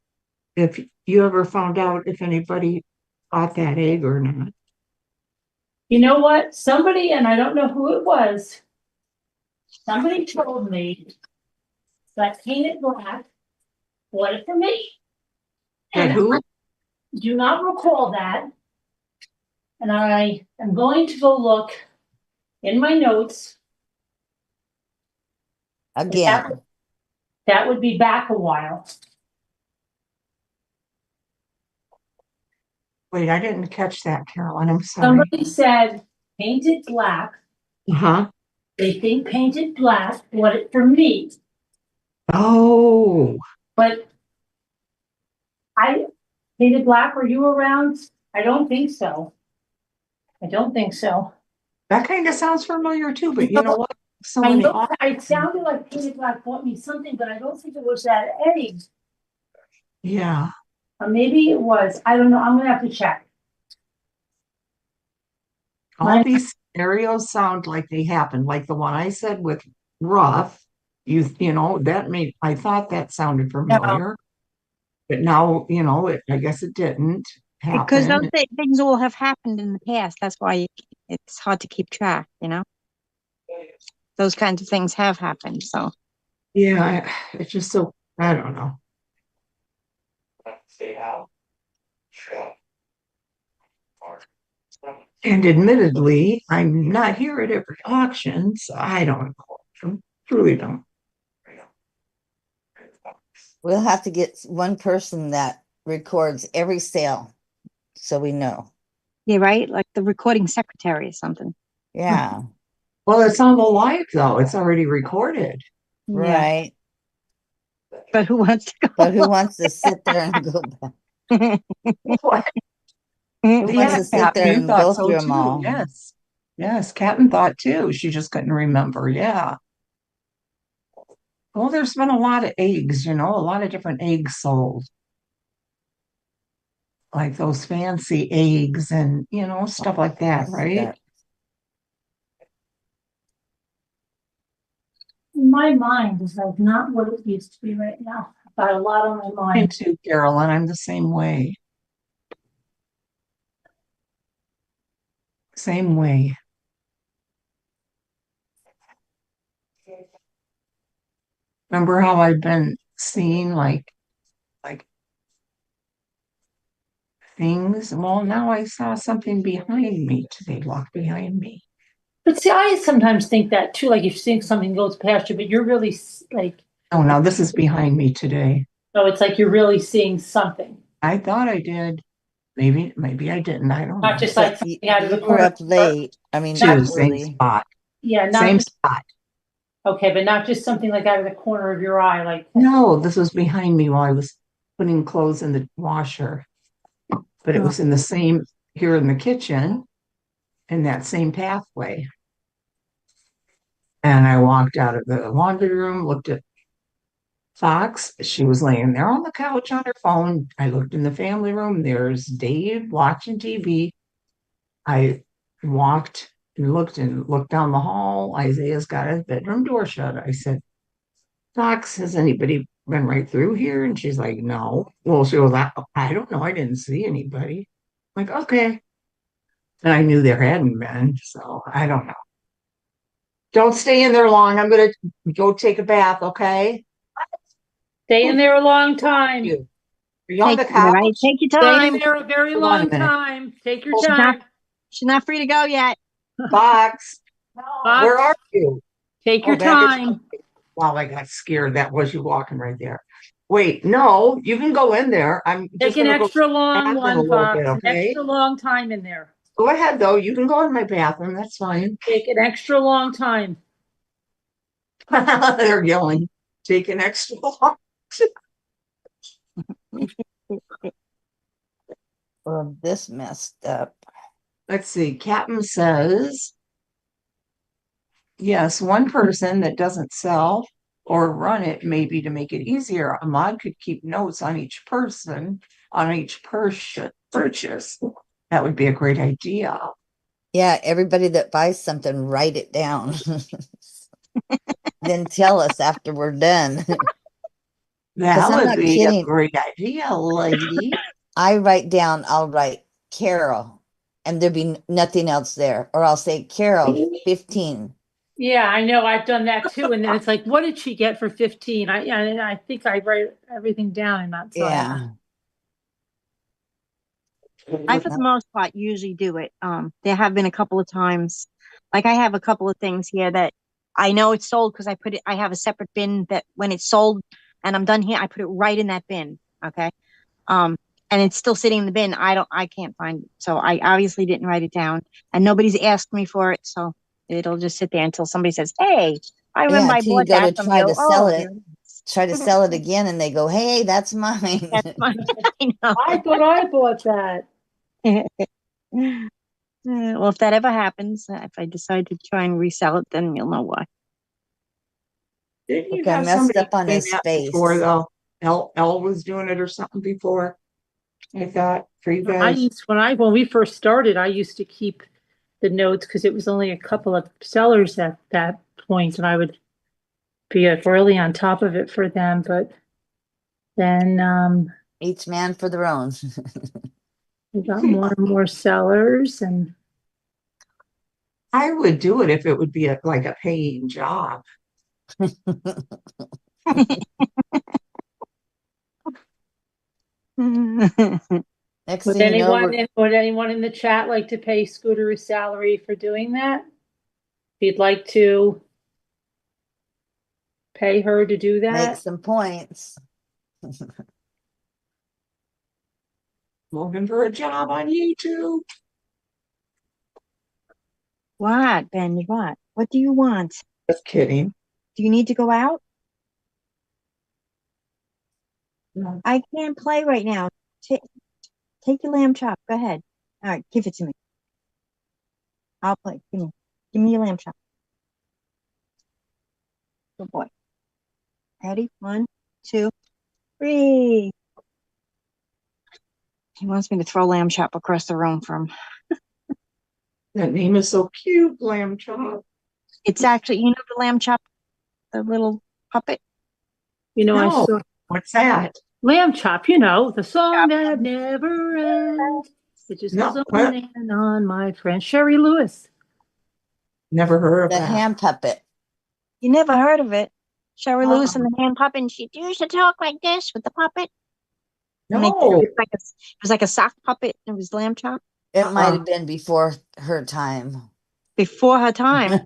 if you ever found out if anybody bought that egg or not. You know what? Somebody, and I don't know who it was, somebody told me that Painted Black bought it for me. That And who? I do not recall that. And I am going to go look in my notes. Again, That would be back a while. Wait, I didn't catch that, Carolyn. I'm sorry. Somebody said Painted Black. Uh-huh. They think Painted Black bought it for me, Oh, but Painted Black, were you around? I don't think so. I don't think so. that kind of sounds familiar too, but you know what? So I many know it sounded like Painted Black bought me something, but I don't think it was that egg. Yeah. Or maybe it was. I don't know. I'm gonna have to check. All these scenarios sound like they happened, like the one I said with rough. You know, I thought that sounded familiar, but now, I guess it didn't Because those happen. things all have happened in the past. That's why it's hard to keep track, you know? Those kinds of things have happened. So, Yeah, it's just so, I don't know. And admittedly, I'm not here at every auction, so I don't know. I truly don't. we'll have to get one person that records every sale so we know. yeah, right? Like the recording secretary or something. Yeah, Well, it's on the live though. It's already recorded. Yeah. right. But who wants to go? But who wants to sit there and go back? What? Who wants Yeah, to sit there Captain and thought go so through them too. all? Yes. Yes, Captain thought too. She just couldn't remember. Yeah. Well, there's been a lot of eggs, a lot of different eggs sold. Like those fancy eggs and, stuff like that, right? My mind is like not what it used to be right now. I've got a lot on my Me mind. too, Carolyn. I'm the same way. Same way. Remember how I've been seeing like things? Well, now I saw something behind me today, walk behind me. But see, I sometimes think that too. Like if you think something goes past you, but you're really like, Oh, now this is behind me today. oh, it's like you're really seeing something, I thought I did. Maybe I didn't. I don't not know. just like But you, something out of the you were corner. up late. I mean, Two, Not, same early. spot. yeah, not Same just, spot. okay, but not just something like out of the corner of your eye, like. No, this was behind me while I was putting clothes in the washer, but it was in the same here in the kitchen in that same pathway. And I walked out of the laundry room, looked at Fox. She was laying there on the couch on her phone. I looked in the family room. There's Dave watching TV. I walked and looked down the hall. Isaiah's got his bedroom door shut. I said, Fox, has anybody been right through here? And she's like, no. Well, she was like, I don't know. I didn't see anybody. I'm like, okay. And I knew there hadn't been. So I don't know. Don't stay in there long. I'm going to go take a bath. Okay. Stay in there a long time. You. Are you on the Take, yeah, right? couch? Take your Stay in time. there a very Hold on a long minute. time. Take your Hold She's time. not free to go yet. Fox, Fox, where are you? take your that is- time. Wow, I got scared. That was you walking right there. Wait, no, you can go in there. I'm just Take an gonna go extra long bathroom a one, little bit, Fox. An okay? extra long time in there. Go ahead though. You can go in my bathroom. That's fine. Take an extra long time. They're yelling. Take an extra long. Well, this messed up. Let's see. Captain says, yes, one person that doesn't sell or run it, maybe to make it easier. A mod could keep notes on each person, on each purchase. That would be a great idea. Yeah, everybody that buys something, write it down. Then tell us after we're done. That I'm would not be kidding. a great idea, lady. I'll write Carol, and there'll be nothing else there. Or I'll say Carol, 15. Yeah, I know. I've done that too. And then it's like, what did she get for 15? I think I write everything down and not so I have. Yeah. I, for the most part, usually do it. There have been a couple of times, like I have a couple of things here that I know it's sold because I have a separate bin that when it's sold and I'm done here, I put it right in that bin. Okay. And it's still sitting in the bin. I can't find it. So I obviously didn't write it down and nobody's asked me for it. So it'll just sit there until somebody says, hey, I remember Yeah, I until you bought go that to from try you. to sell Oh, it. here Try to sell it again, and they go, "Hey, that's mine." that's my, I know. I thought I bought that. Well, if that ever happens, if I decide to try and resell it, then you'll know why. Didn't you Look, I have messed somebody up on doing his that face. before though? L was doing it or something before. I thought for you guys. When we first started, I used to keep the notes because it was only a couple of sellers at that point, and I would be really on top of it for them. But then Each man for their own. we got more and more sellers, and I would do it if it would be like a paying job. Next would thing you know, anyone in the chat like to pay Scooter a salary for doing that? If you'd like to pay her to do make that. some points. Looking for a job on YouTube. What, Ben? What? What do you want? Just kidding. Do you need to go out? No. I can't play right now. Take your lamb chop. Go ahead. All right, give it to me. I'll play. Give me your lamb chop. Good boy. Ready? 1, 2, 3. He wants me to throw lamb chop across the room from. That name is so cute, lamb chop. It's actually, you know, the lamb chop, the little puppet. I No, saw what's that? Lamb Chop, the song that never ends. It just No, goes what? on and on, my friend. Sherry Lewis. Never heard of The that. hand puppet. You never heard of it? Sherry Lewis and Uh-uh. the hand puppet, and she used to talk like this with the puppet. And it No. was like a sock puppet. It was lamb chop It might have been before her time. before her time.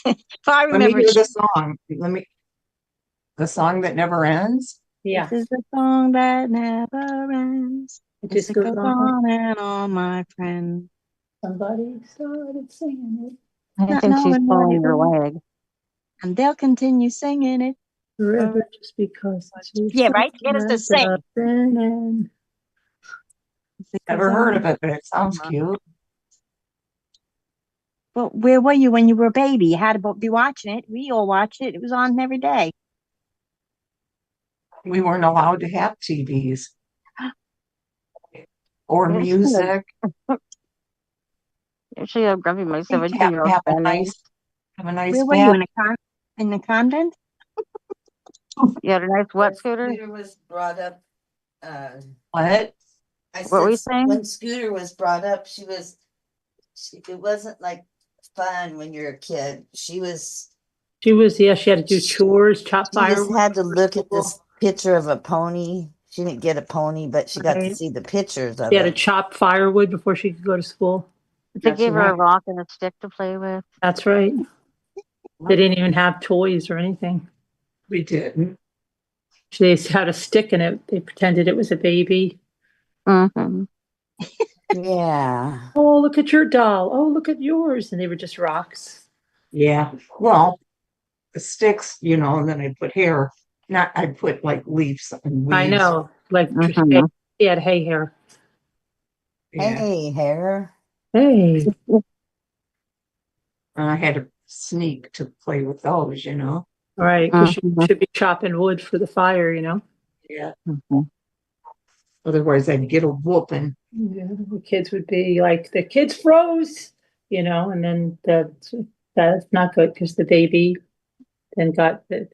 If I Let me remember, hear the song. The song that never ends. Yeah. this is the song that never ends. It Yes, just it goes goes on. on and on, my friend. Somebody started singing it. I Not think she's knowing what pulling it your is. leg. And they'll continue singing it. Forever just because. Yeah, right? Get us to sing. Yes, it Never goes heard on. of it, but it sounds cute. Well, where were you when you were a baby? You had to be watching it. We all watched it. It was on every day. We weren't allowed to have TVs or Yes, music. Actually, I'm grabbing my I think 17-year-old have a Benny. nice Where were you bath. in the convent? You had a nice When what, Scooter? Scooter was brought up, What? I What were you said saying? when Scooter was brought up, it wasn't like fun when you're a kid. She She had to do chores, chop just firewood. had to look at this picture of a pony. She didn't get a pony, but she got to Right. see the pictures of She had to it. chop firewood before she could go to school. They That's gave her a right. rock and a stick to play with. That's right. They didn't even have toys or anything. We didn't. They had a stick in it. They pretended it was a baby. Mm-hmm. Yeah. Oh, look at your doll. Oh, look at yours. And they were just rocks. Yeah. Well, the sticks, and then I put hair. I put like leaves and weeds. I know. Like Mm-hmm. he had hay hair. Yeah. Hey, hair. Hey. And I had to sneak to play with those, All right. Because you Mm-hmm. should be chopping wood for the fire, Yeah. Mm-hmm. Otherwise I'd get a whooping. Yeah, the kids would be like, the kids froze, and then that's not good because the baby then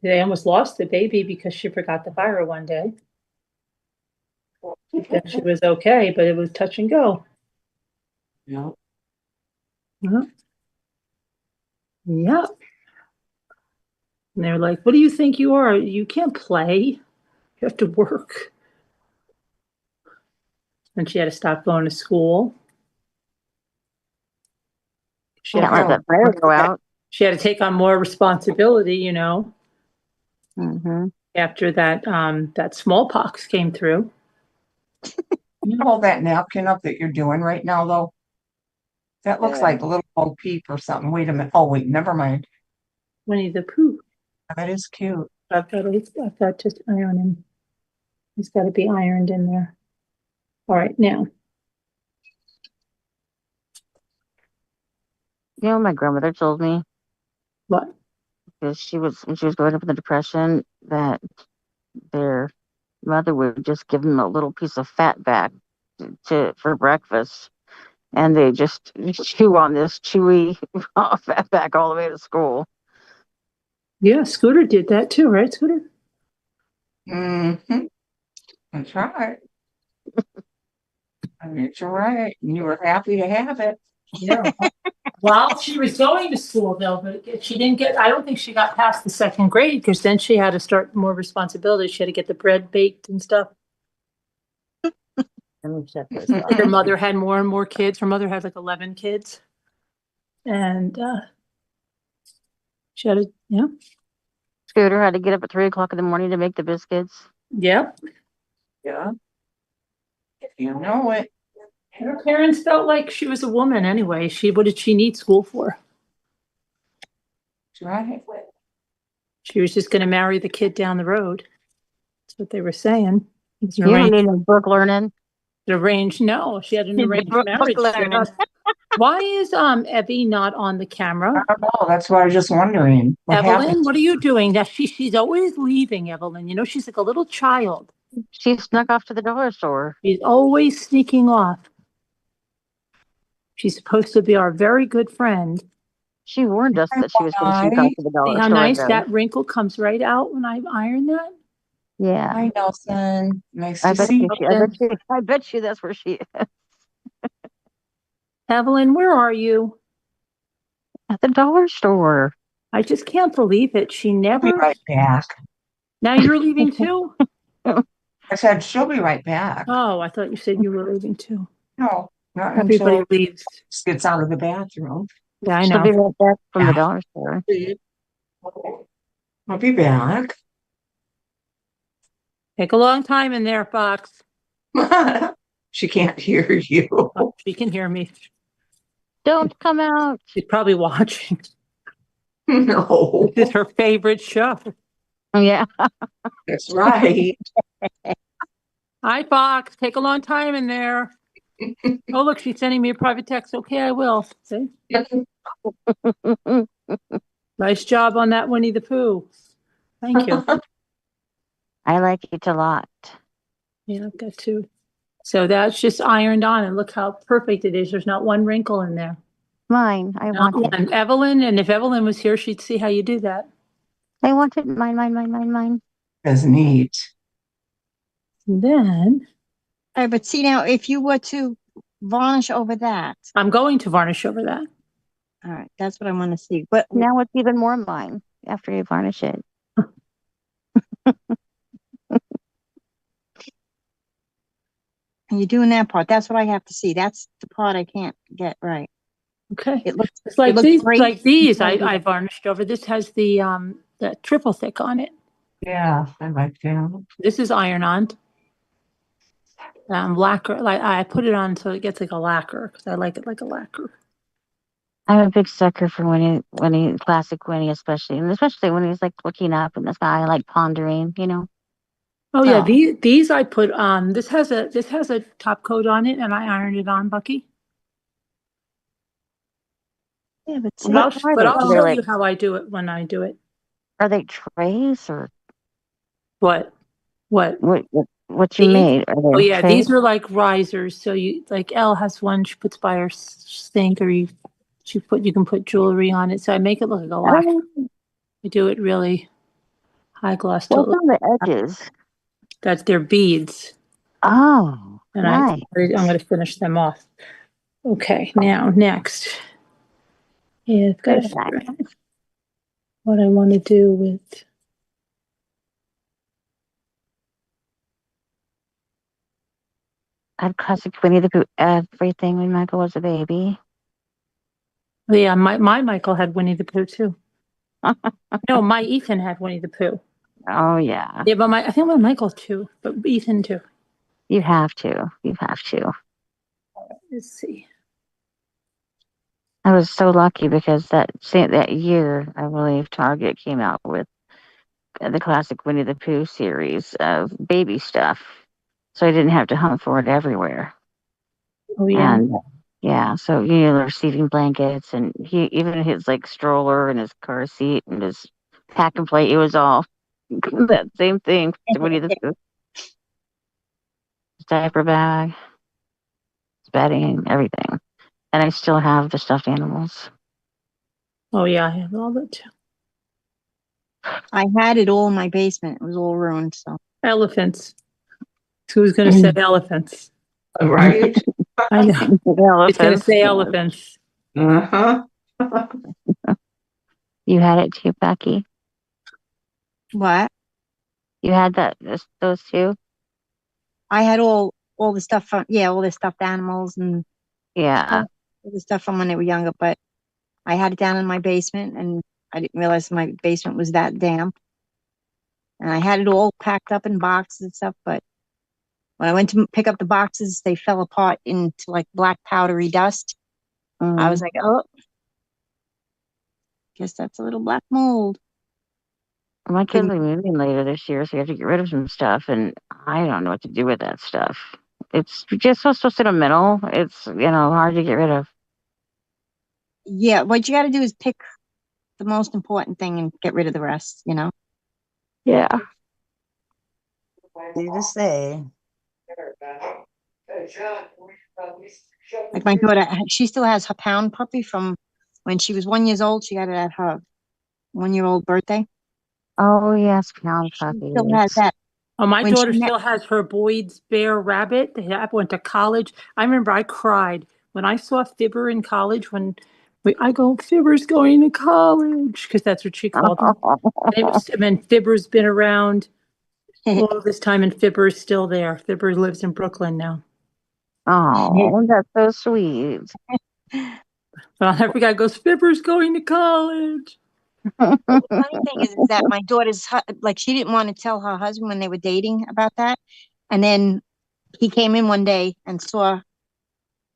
they almost lost the baby because she forgot to fire her one day. Then she was okay, but it was touch and go. Yeah. Uh-huh. Yeah. And they're like, what do you think you are? You can't play. You have to work. And she had to stop going to school. She Can't had let to, that fire go out. she had to take on more responsibility, Mm-hmm. after that smallpox came through. You know that napkin up that you're doing right now, though? That looks like a little Bo Peep or something. Wait a minute. Oh, wait, never mind. Winnie the Pooh. That is cute. I've got just ironing. It's got to be ironed in there. All right, now. You know, my grandmother told me, What? because when she was going up in the depression, that their mother would just give them a little piece of fat back for breakfast, and they just chew on this chewy fat back all the way to school. Yeah, Scooter did that too, right, Scooter? Mm-hmm. That's right. I mean, you're right. You were happy to have it. Yeah. Well, she was going to school though, but she didn't I don't think she got past the second grade because then she had to start more responsibility. She had to get the bread baked and stuff. Her mother had more and more kids. Her mother had like 11 kids. And she had yeah. Scooter had to get up at 3 o'clock in the morning to make the biscuits. Yep. Yeah. You know it. Her parents felt like she was a woman anyway. What did she need school for? That's right. She was just going to marry the kid down the road. That's what they were saying. It was You don't need no book learning. no, she had an arranged marriage. Why is Evie not on the camera? I don't know. That's what I was just wondering. What Evelyn, happened? what are you doing? She's always leaving, Evelyn. She's like a little child. She snuck off to the dollar store. She's always sneaking off. She's supposed to be our very good friend. She warned us that she was going to sneak off to the See dollar how store. nice that wrinkle comes right out when I iron that? Yeah. Hi, Nelson. Nice I to bet see you, you. I bet you that's where she is. Evelyn, where are you? At the dollar store. I just can't believe it. She I'll never. be right back. Now you're leaving too? I said she'll be right back. Oh, I thought you said you were leaving too. No, not Everybody until leaves. she gets out of the bathroom. Yeah, I She'll be know. right back from the dollar store. I'll be back. Take a long time in there, Fox. She can't hear you. Oh, she can hear me. Don't come out. She's probably watching. No, This is her favorite show. Yeah. that's right. Hi, Fox. Take a long time in there. Oh, look, she's sending me a private text. Okay, I will. See? Nice job on that Winnie the Pooh. Thank you. I like it a lot. Yeah, I've got two. So that's just ironed on, and look how perfect it is. There's not one wrinkle in there. Mine. I Not want it. one. Evelyn, and if Evelyn was here, she'd see how you do that. I want it. Mine. That's neat. And then All right, but see now, if you were to varnish over that, I'm going to varnish over that. all right, that's what I want to see. But Now it's even more mine after you varnish it. you're doing that part. That's what I have to see. That's the part I can't get right. Okay. It looks It's like it looks these, great. I varnished over. This has the triple thick on it. Yeah, I like that. This is iron on. Lacquer. Like I put it on so it gets like a lacquer because I like it like a lacquer. I'm a big sucker for classic Winnie, especially when he's like looking up in the sky, like pondering, Oh yeah, Oh. these I put on. This has a top coat on it, and I ironed it on, Bucky. Yeah, but see, But I'll They're show like, you how I do it when I do it. are they trays or What? what what you These? made. Are Oh they yeah, fake? these are like risers. So you like Elle has one she puts by her sink, or you can put jewelry on it. So I make it look like a watch. Oh, I do it really high gloss to what's look. on the edges? That's their beads, Oh, and nice. I'm going to finish them off. Okay, now next, yeah, I've got to Very figure nice. out what I want to do with. I had classic Winnie the Pooh everything when Michael was a baby. Oh, yeah, my Michael had Winnie the Pooh too. No, my Ethan had Winnie the Pooh. Oh yeah, Yeah, but I think my Michael too, but Ethan too. you have to. You have to. Let's see. I was so lucky because that year, I believe Target came out with the classic Winnie the Pooh series of baby stuff, so I didn't have to hunt for it everywhere. Oh yeah. And yeah, so you know, receiving blankets and he even his like stroller and his car seat and his pack and plate, it was all that same thing. Winnie the Pooh, his diaper bag, his bedding, everything. And I still have the stuffed animals. Oh yeah, I have all that too. I had it all in my basement. It was all ruined. So Elephants. Who's going to say elephants? Right? I know. It's going to Elephants. say elephants. Uh-huh. You had it too, Becky. what? You had those two. I had all the stuff from all the stuffed animals and Yeah. all the stuff from when they were younger. But I had it down in my basement, and I didn't realize my basement was that damp. And I had it all packed up in boxes and stuff. But when I went to pick up the boxes, they fell apart into like black powdery dust. I was Mm. like, oh, guess that's a little black mold. My kids Couldn't. are moving later this year, so you have to get rid of some stuff, and I don't know what to do with that stuff. It's just supposed to sentimental. It's hard to get rid of. Yeah, what you got to do is pick the most important thing and get rid of the rest. Yeah. You to say. Like my daughter, she still has her pound puppy from when she was 1 year old. She got it at her 1 year old birthday. Oh yes, pound She still has puppies. that. Oh, my When she daughter met, still has her Boyd's Bear Rabbit. I went to college. I remember I cried when I saw Fibber in college. I go, Fibber's going to college, because that's what she called him. And then Fibber's been around all this time, and Fibber's still there. Fibber lives in Brooklyn now. Oh, that's so sweet. So every guy goes, Fibber's going to college. the funny thing is that my daughter's like she didn't want to tell her husband when they were dating about that, and then he came in one day and saw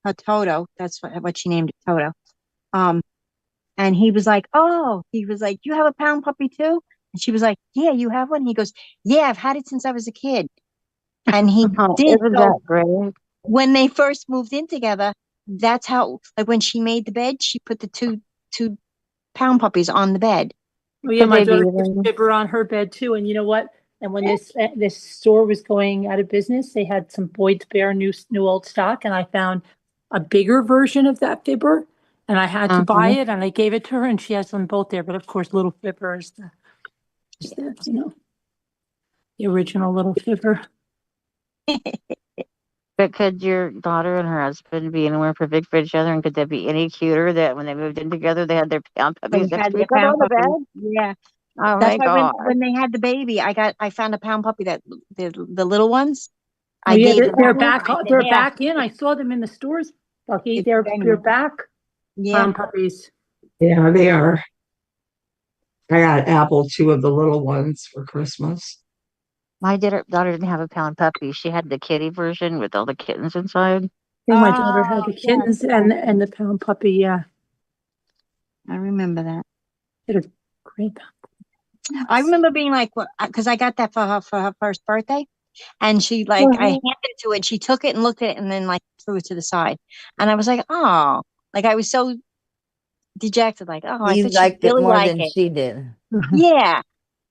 her Toto. That's what she named it, Toto. Um, and he was like, "Oh," he was like, "You have a pound puppy too?" And she was like, "Yeah, you have one." He goes, "Yeah, I've had it since I was a kid." And he Oh, did. isn't So that great? when they first moved in together, that's how, like, when she made the bed, she put the two pound puppies on the bed. Oh yeah, Could my they be daughter put even? Fibber on her bed too. And you know what? And when this store was going out of business, they had some Boyd's Bear new old stock, and I found a bigger version of that Fibber, and I had to buy Mhm. it, and I gave it to her, and she has them both there. But of course, little Fibber is the original little Fibber. But could your daughter and her husband be anywhere perfect for each other? And could that be any cuter that when they moved in together, they had their pound They puppies next had to their each other pound on the puppies. bed? Yeah. Oh That's my why God. when they had the baby, I found a pound puppy that the little ones. Oh I yeah, gave them they're to her. back. I said, They're "Yeah, back in. I saw them in the stores, Bucky. it's They're genuine." back. Yeah. Puppies. Yeah, they are. I got Apple, two of the little ones for Christmas. My daughter didn't have a pound puppy. She had the kitty version with all the kittens inside. I think my daughter had Oh, the yeah, kittens and the pound puppy. Yeah, I remember that. did a great. I remember being like, because I got that for her first birthday, and she like I handed it to her, and she took it and looked at it, and then like threw it to the side, and I was like, oh, like I was so dejected, like, oh, I You thought she'd liked it really more like than it. she did. Yeah.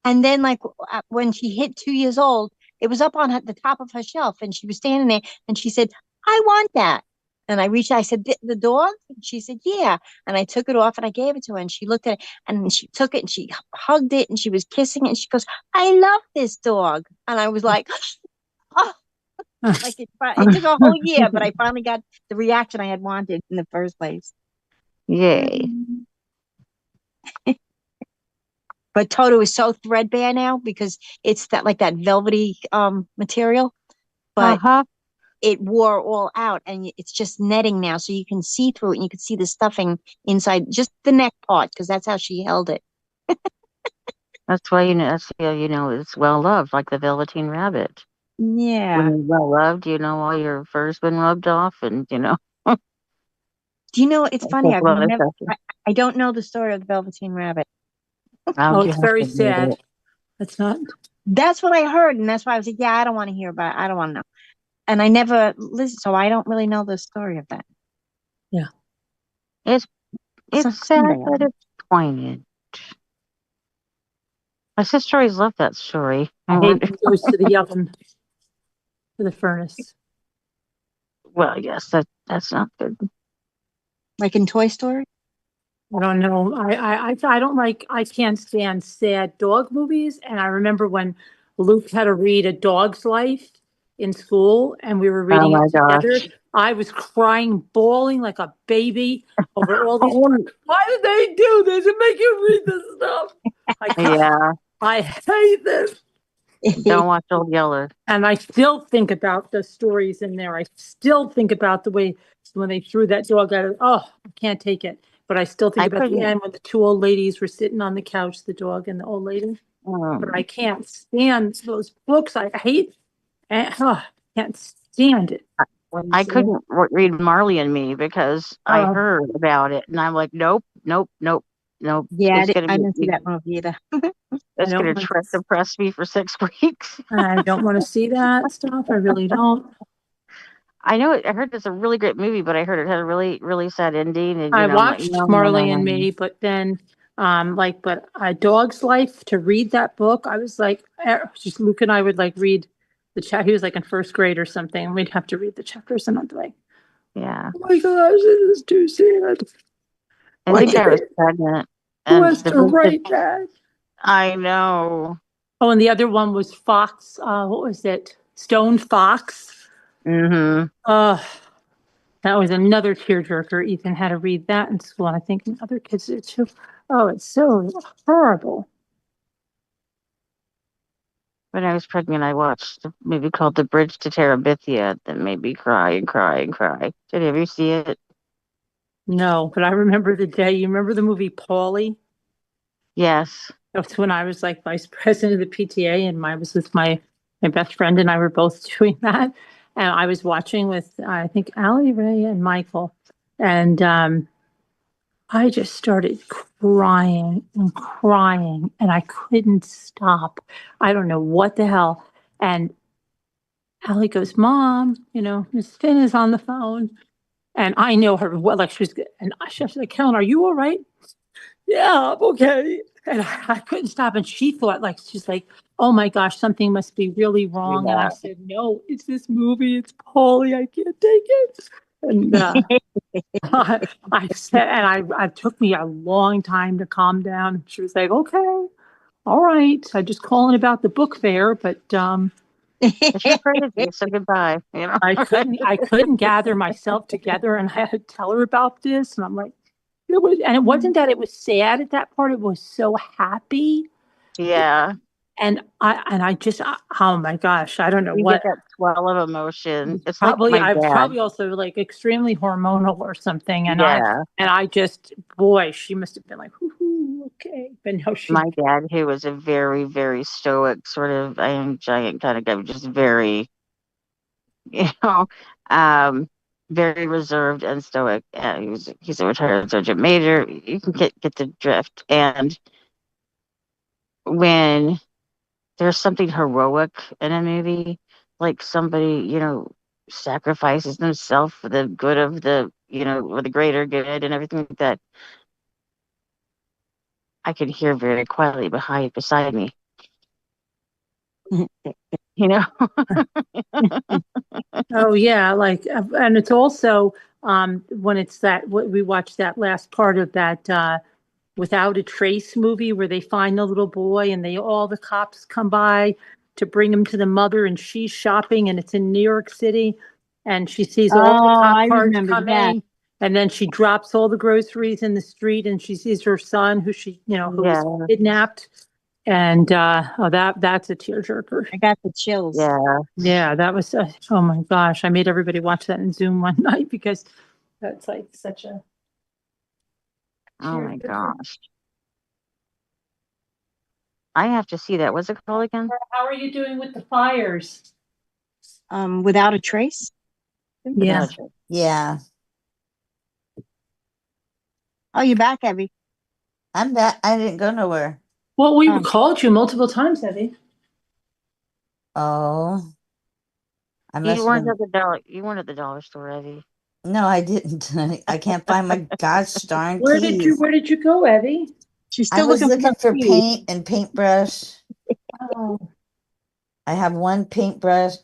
And then like when she hit 2 years old, It was up on the top of her shelf, and she was standing there, and she said, "I want that." And I reached out, I said, "The dog?" And she said, "Yeah." And I took it off and I gave it to her, and she looked at it, and she took it and she hugged it and she was kissing it, and she goes, "I love this dog." And I was like, oh, like it took a whole year, but I finally got the reaction I had wanted in the first place. Yay. But Toto is so threadbare now because it's that like that velvety material, but Uh-huh. it wore all out, and it's just netting now, so you can see through it and you can see the stuffing inside just the neck part because that's how she held it. That's why that's how it's well loved, like the Velveteen Rabbit. When Yeah. you're well loved, all your fur's been rubbed off, and Do you know, it's funny, that's I've what I never, thought. I don't know the story of the Velveteen Rabbit. Oh, Oh, you it's have very to read sad. it. That's not. That's what I heard, and that's why I was like, yeah, I don't want to hear about it. I don't want to know. And I never listened, so I don't really know the story of that. Yeah. It's So it's sad, someday but it's poignant. My sister always loved that story. I hate when it goes to the oven, to the furnace. Well, yes, that's not good. like in Toy Story. I don't know. I don't like, I can't stand sad dog movies. And I remember when Luke had to read A Dog's Life in school and we were Oh reading my it together. gosh. I was crying, bawling like a baby over all these. Oh, Why did they do this and make you read this stuff? I can't, yeah. I hate this. Don't watch Old Yeller. And I still think about the stories in there. I still think about the way when they threw that dog out of, oh, I can't take it. But I still think I about the couldn't. end when the two old ladies were sitting on the couch, the dog and the old lady. But I Um, can't stand those books. I hate, can't stand it. I couldn't read Marley and Me because I Oh, heard about it, and I'm like, nope, nope, nope, nope. Yeah, It's gonna I didn't see be. that movie either. I It's don't gonna want, depress me for 6 weeks. I don't want to see that stuff. I really don't. I know I heard it's a really great movie, but I heard it had a really, really sad ending, and I I'm like, watched no, no, no, Marley no, and no. Me, but then, but A Dog's Life, to read that book, I was like, just Luke and I would like read the chat. He was like in first grade or something, and we'd have to read the chapters, and I'd be like, Yeah. oh my gosh, this is too sad. I Why think did I was they? pregnant, Who and has to write that? I know. Oh, and the other one was Fox. What was it? Stone Fox. Mm-hmm. Uh, that was another tearjerker. Ethan had to read that in school, and I think other kids did too. Oh, it's so horrible. When I was pregnant, I watched a movie called The Bridge to Terabithia that made me cry and cry and cry. Did you ever see it? No, but I remember the day. You remember the movie Paulie? Yes. That's when I was like vice president of the PTA, and I was with my best friend, and I were both doing that. And I was watching with I think Allie, Ray, and Michael, and I just started crying and crying, and I couldn't stop. I don't know what the hell. And Allie goes, "Mom, Miss Finn is on the phone." And I know her well, like she was like, "Helen, are you all right?" "Yeah, I'm okay." And I couldn't stop. And she thought, like, she's like, "Oh my gosh, something must be really wrong." And I Yeah. said, "No, it's this movie. It's Paulie. I can't take it." And I said, and I took me a long time to calm down. She was like, "Okay, all right." I just calling about the book fair, but If you're crazy, so goodbye. I couldn't gather myself together, and I had to tell her about this. And I'm like, it wasn't that it was sad at that part. It was so happy. Yeah. And I just, oh my gosh, I don't know You get what. that swell of emotion. It's like Probably, my I was dad. probably also like extremely hormonal or something. And I, Yeah. and I just, boy, she must have been like, "Hoo-hoo, okay." But no, she, My dad, who was a very, very stoic sort of, I am giant kind of guy, just very, you know, um, very reserved and stoic. He's a retired sergeant major. You can get the drift. And when there's something heroic in a movie, like somebody, sacrifices themselves for the good of or the greater good and everything like that, I could hear very quietly beside me. you know? Oh, yeah, like, and it's also, when it's that, we watched that last part of that, Without a Trace movie where they find the little boy and all the cops come by to bring him to the mother and she's shopping and it's in New York City and she sees all the Oh, cop I cars remember that. coming and then she drops all the groceries in the street and she sees her son who who was Yeah, kidnapped. And, oh, that's a tearjerker. I got the chills. yeah. Yeah, that was, oh my gosh, I made everybody watch that in Zoom one night because that's like such a Oh my tearjerker. gosh. I have to see that. What's it called again? How are you doing with the fires? Without a trace. Yeah. Without you. Yeah, Oh, you're back, Abby. I'm back. I didn't go nowhere. Well, we Oh. called you multiple times, Evie. Oh, I You must have weren't been. at the dollar. You weren't at the dollar store, Evie. No, I didn't. I can't find my gosh darn keys. Where did you go, Evie? She's I still was looking for looking those for keys. paint and paintbrush. Oh, I have one paintbrush.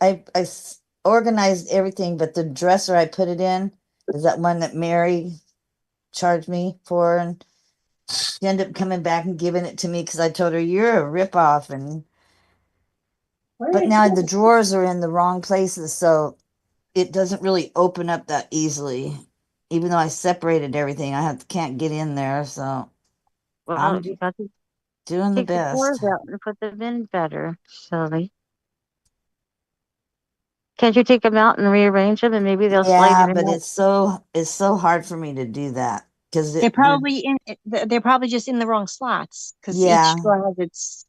Organized everything, but the dresser I put it in is that one that Mary charged me for, and she ended up coming back and giving it to me because I told her you're a ripoff. And where but did now you the go? drawers are in the wrong places, so it doesn't really open up that easily. Even though I separated everything, can't get in there. So Well, I'm you got to doing the take the drawers best. out and put them in better, silly. Can't you take them out and rearrange them and maybe they'll slide Yeah, in and but out? it's so hard for me to do that because They're probably they're probably just in the wrong slots because each yeah. drawer has its.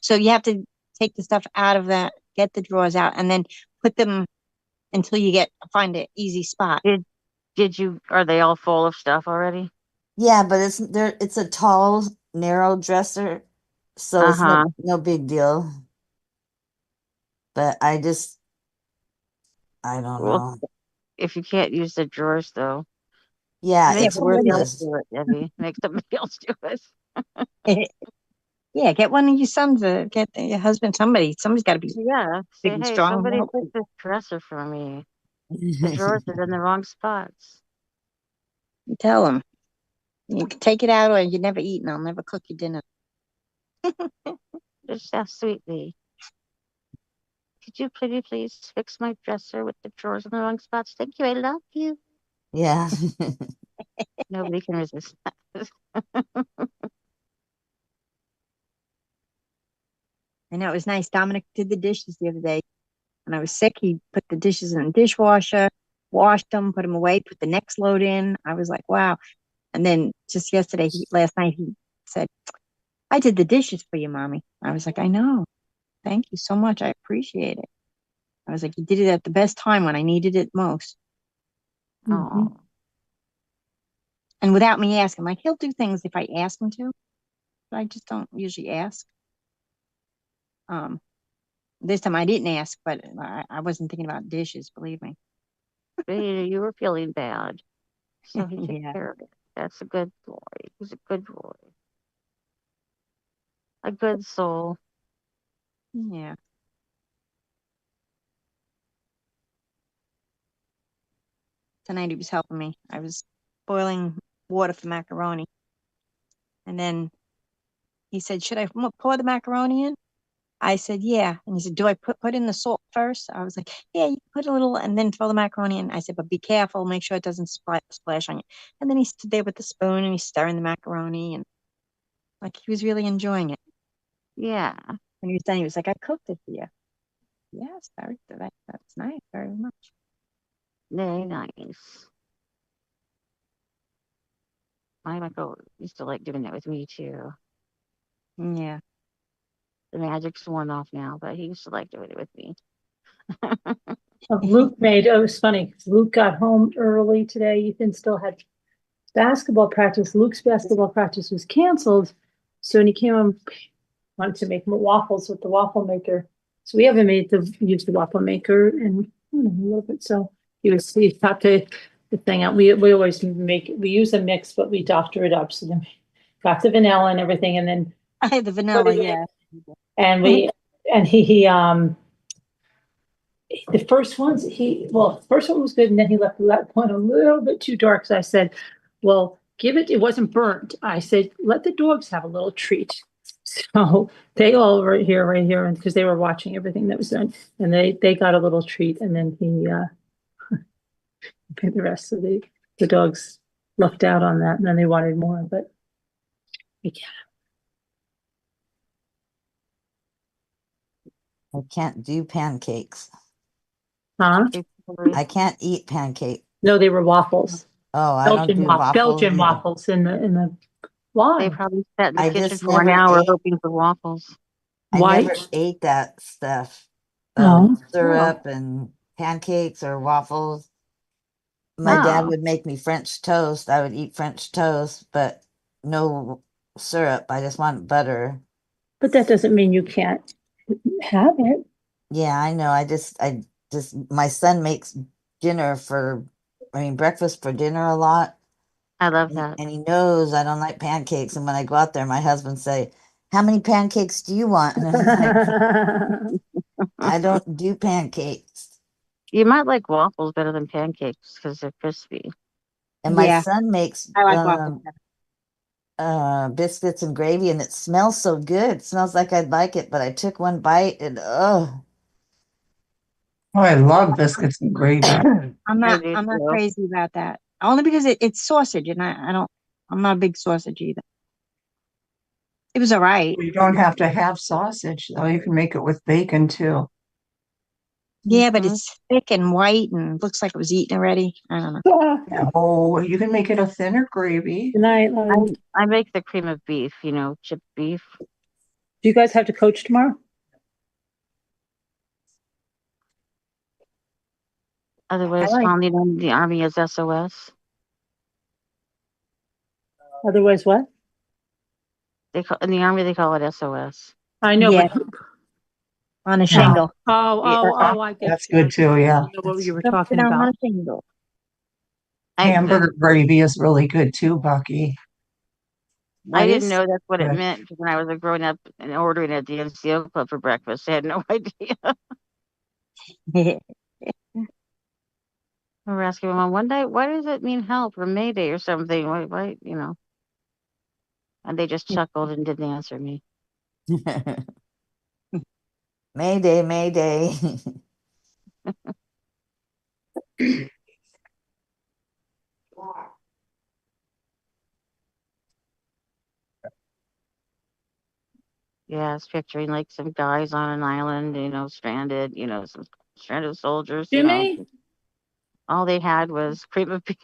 So you have to take the stuff out of that, get the drawers out, and then put them until you find an easy spot. Did you, are they all full of stuff already? Yeah, but it's a tall, narrow dresser, so it's Uh-huh. no big deal. But I don't Well, know. if you can't use the drawers though, Yeah, Yeah, make it's put one somebody else worthless. do it, Debbie. Make somebody else do it. Yeah, get one of your sons to get your husband. Somebody's got to be Yeah. big Say, and hey, strong to somebody help fix you. this dresser for me. The drawers are in the wrong spots. You tell them you can take it out, or you never eat, and I'll never cook you dinner. Just ask sweetly. Could you pretty please fix my dresser with the drawers in the wrong spots? Thank you. I love you. Yeah. Nobody can resist that. I know it was nice. Dominic did the dishes the other day. When I was sick, he put the dishes in the dishwasher, washed them, put them away, put the next load in. I was like, wow. And then just last night, he said, I did the dishes for you, mommy. I was like, I know. Thank you so much. I appreciate it. I was like, you did it at the best time when I needed it most. Oh, And without me asking, like he'll do things if I ask him to, but I just don't usually ask. Um, this time I didn't ask, but I wasn't thinking about dishes, believe me. baby, you were feeling bad. So he took Yeah. care of it. That's a good boy. He's a good boy. A good soul. Yeah. Tonight he was helping me. I was boiling water for macaroni. And then he said, should I pour the macaroni in? I said, yeah. And he said, do I put in the salt first? I was like, yeah, you put a little and then throw the macaroni in. I said, but be careful, make sure it doesn't splash on you. And then he stood there with the spoon and he's stirring the macaroni and like he was really enjoying it. Yeah. When he was done, he was like, I cooked it for you. Yes, that's nice, very much. Very nice. My Michael used to like doing that with me too. Yeah. The magic's worn off now, but he used to like doing it with me. It was funny, 'cause Luke got home early today. Ethan still had basketball practice. Luke's basketball practice was canceled. So when he came home, wanted to make waffles with the waffle maker. So we haven't used the waffle maker in a little bit. So he thought the thing out. We always we use a mix, but we doctor it up. So then we got the vanilla and everything, and then I had the put vanilla, it in. yeah. And he the first ones, the first one was good, and then he left that one a little bit too dark. So I said, well, it wasn't burnt. I said, let the dogs have a little treat. So they all right here, and because they were watching everything that was done, and they got a little treat, and then he the rest of the dogs lucked out on that, and then they wanted more, but we can't. I can't do pancakes. Huh? I can't eat pancakes. No, they were waffles. Oh, I don't do waffles. Belgian either. waffles in the why? They probably sat in the I kitchen just for an never hour ate- hoping for waffles. I Why? never ate that stuff. Oh. Syrup and pancakes or waffles. My Oh. dad would make me French toast. I would eat French toast, but no syrup. I just want butter. But that doesn't mean you can't have it. Yeah, I know. My son makes breakfast for dinner a lot. I love that. And he knows I don't like pancakes. And when I go out there, my husband say, "How many pancakes do you want?" And I'm like, I don't do pancakes. You might like waffles better than pancakes because they're crispy. And my Yeah. son makes I like waffles biscuits and gravy, and it smells so good. It smells like I'd like it, but I took one bite and Oh, I love biscuits and gravy. I'm I not do I'm not too. crazy about that. Only because it's sausage and I'm not a big sausage either. It was all right. You don't have to have sausage, though. You can make it with bacon too. Yeah, but Mhm. it's thick and white and looks like it was eaten already. I don't know. Oh, you can make it a thinner gravy. Good night, Lily. Do I make the cream of beef, chipped beef. you guys have to coach tomorrow? Otherwise, like- founding in the Army as SOS. Otherwise, what? In the Army they call it SOS. I know, Yeah. but On a shingle. I get That's you. good too, yeah. I know what you were Something talking on about. a shingle. Hamburger gravy is really good too, Bucky. I What didn't is? know that's what it Good. meant when I was growing up and ordering at the NCO club for breakfast. I had no idea. We were asking my mom one day, why does it mean help or Mayday or something? Why, And they just chuckled and didn't answer me. Mayday, Mayday. Yeah, it's picturing like some guys on an island, stranded, some stranded soldiers, Jimmy? All they had was cream of beef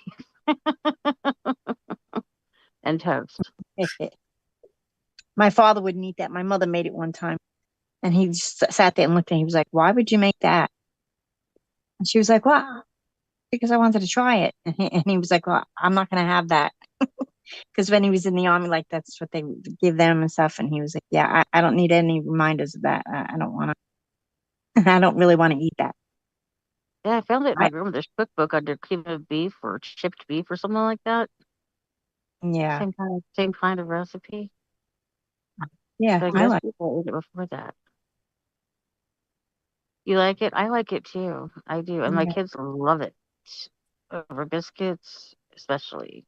and toast. My father wouldn't eat that. My mother made it one time. And he just sat there and looked at me. He was like, "Why would you make that?" And she was like, "Well, because I wanted to try it." And he was like, "Well, I'm not going to have that." Because when he was in the army, like that's what they would give them and stuff. And he was like, "Yeah, I don't need any reminders of that. I don't want to, I don't really want to eat that." Yeah, I found it in my I, grandmother's cookbook under cream of beef or chipped beef or something like that. yeah. Same kind of recipe. Yeah. But I I guess like people ate it before that. You like it? I like it too. I do. And my yeah. kids love it. Over biscuits, especially.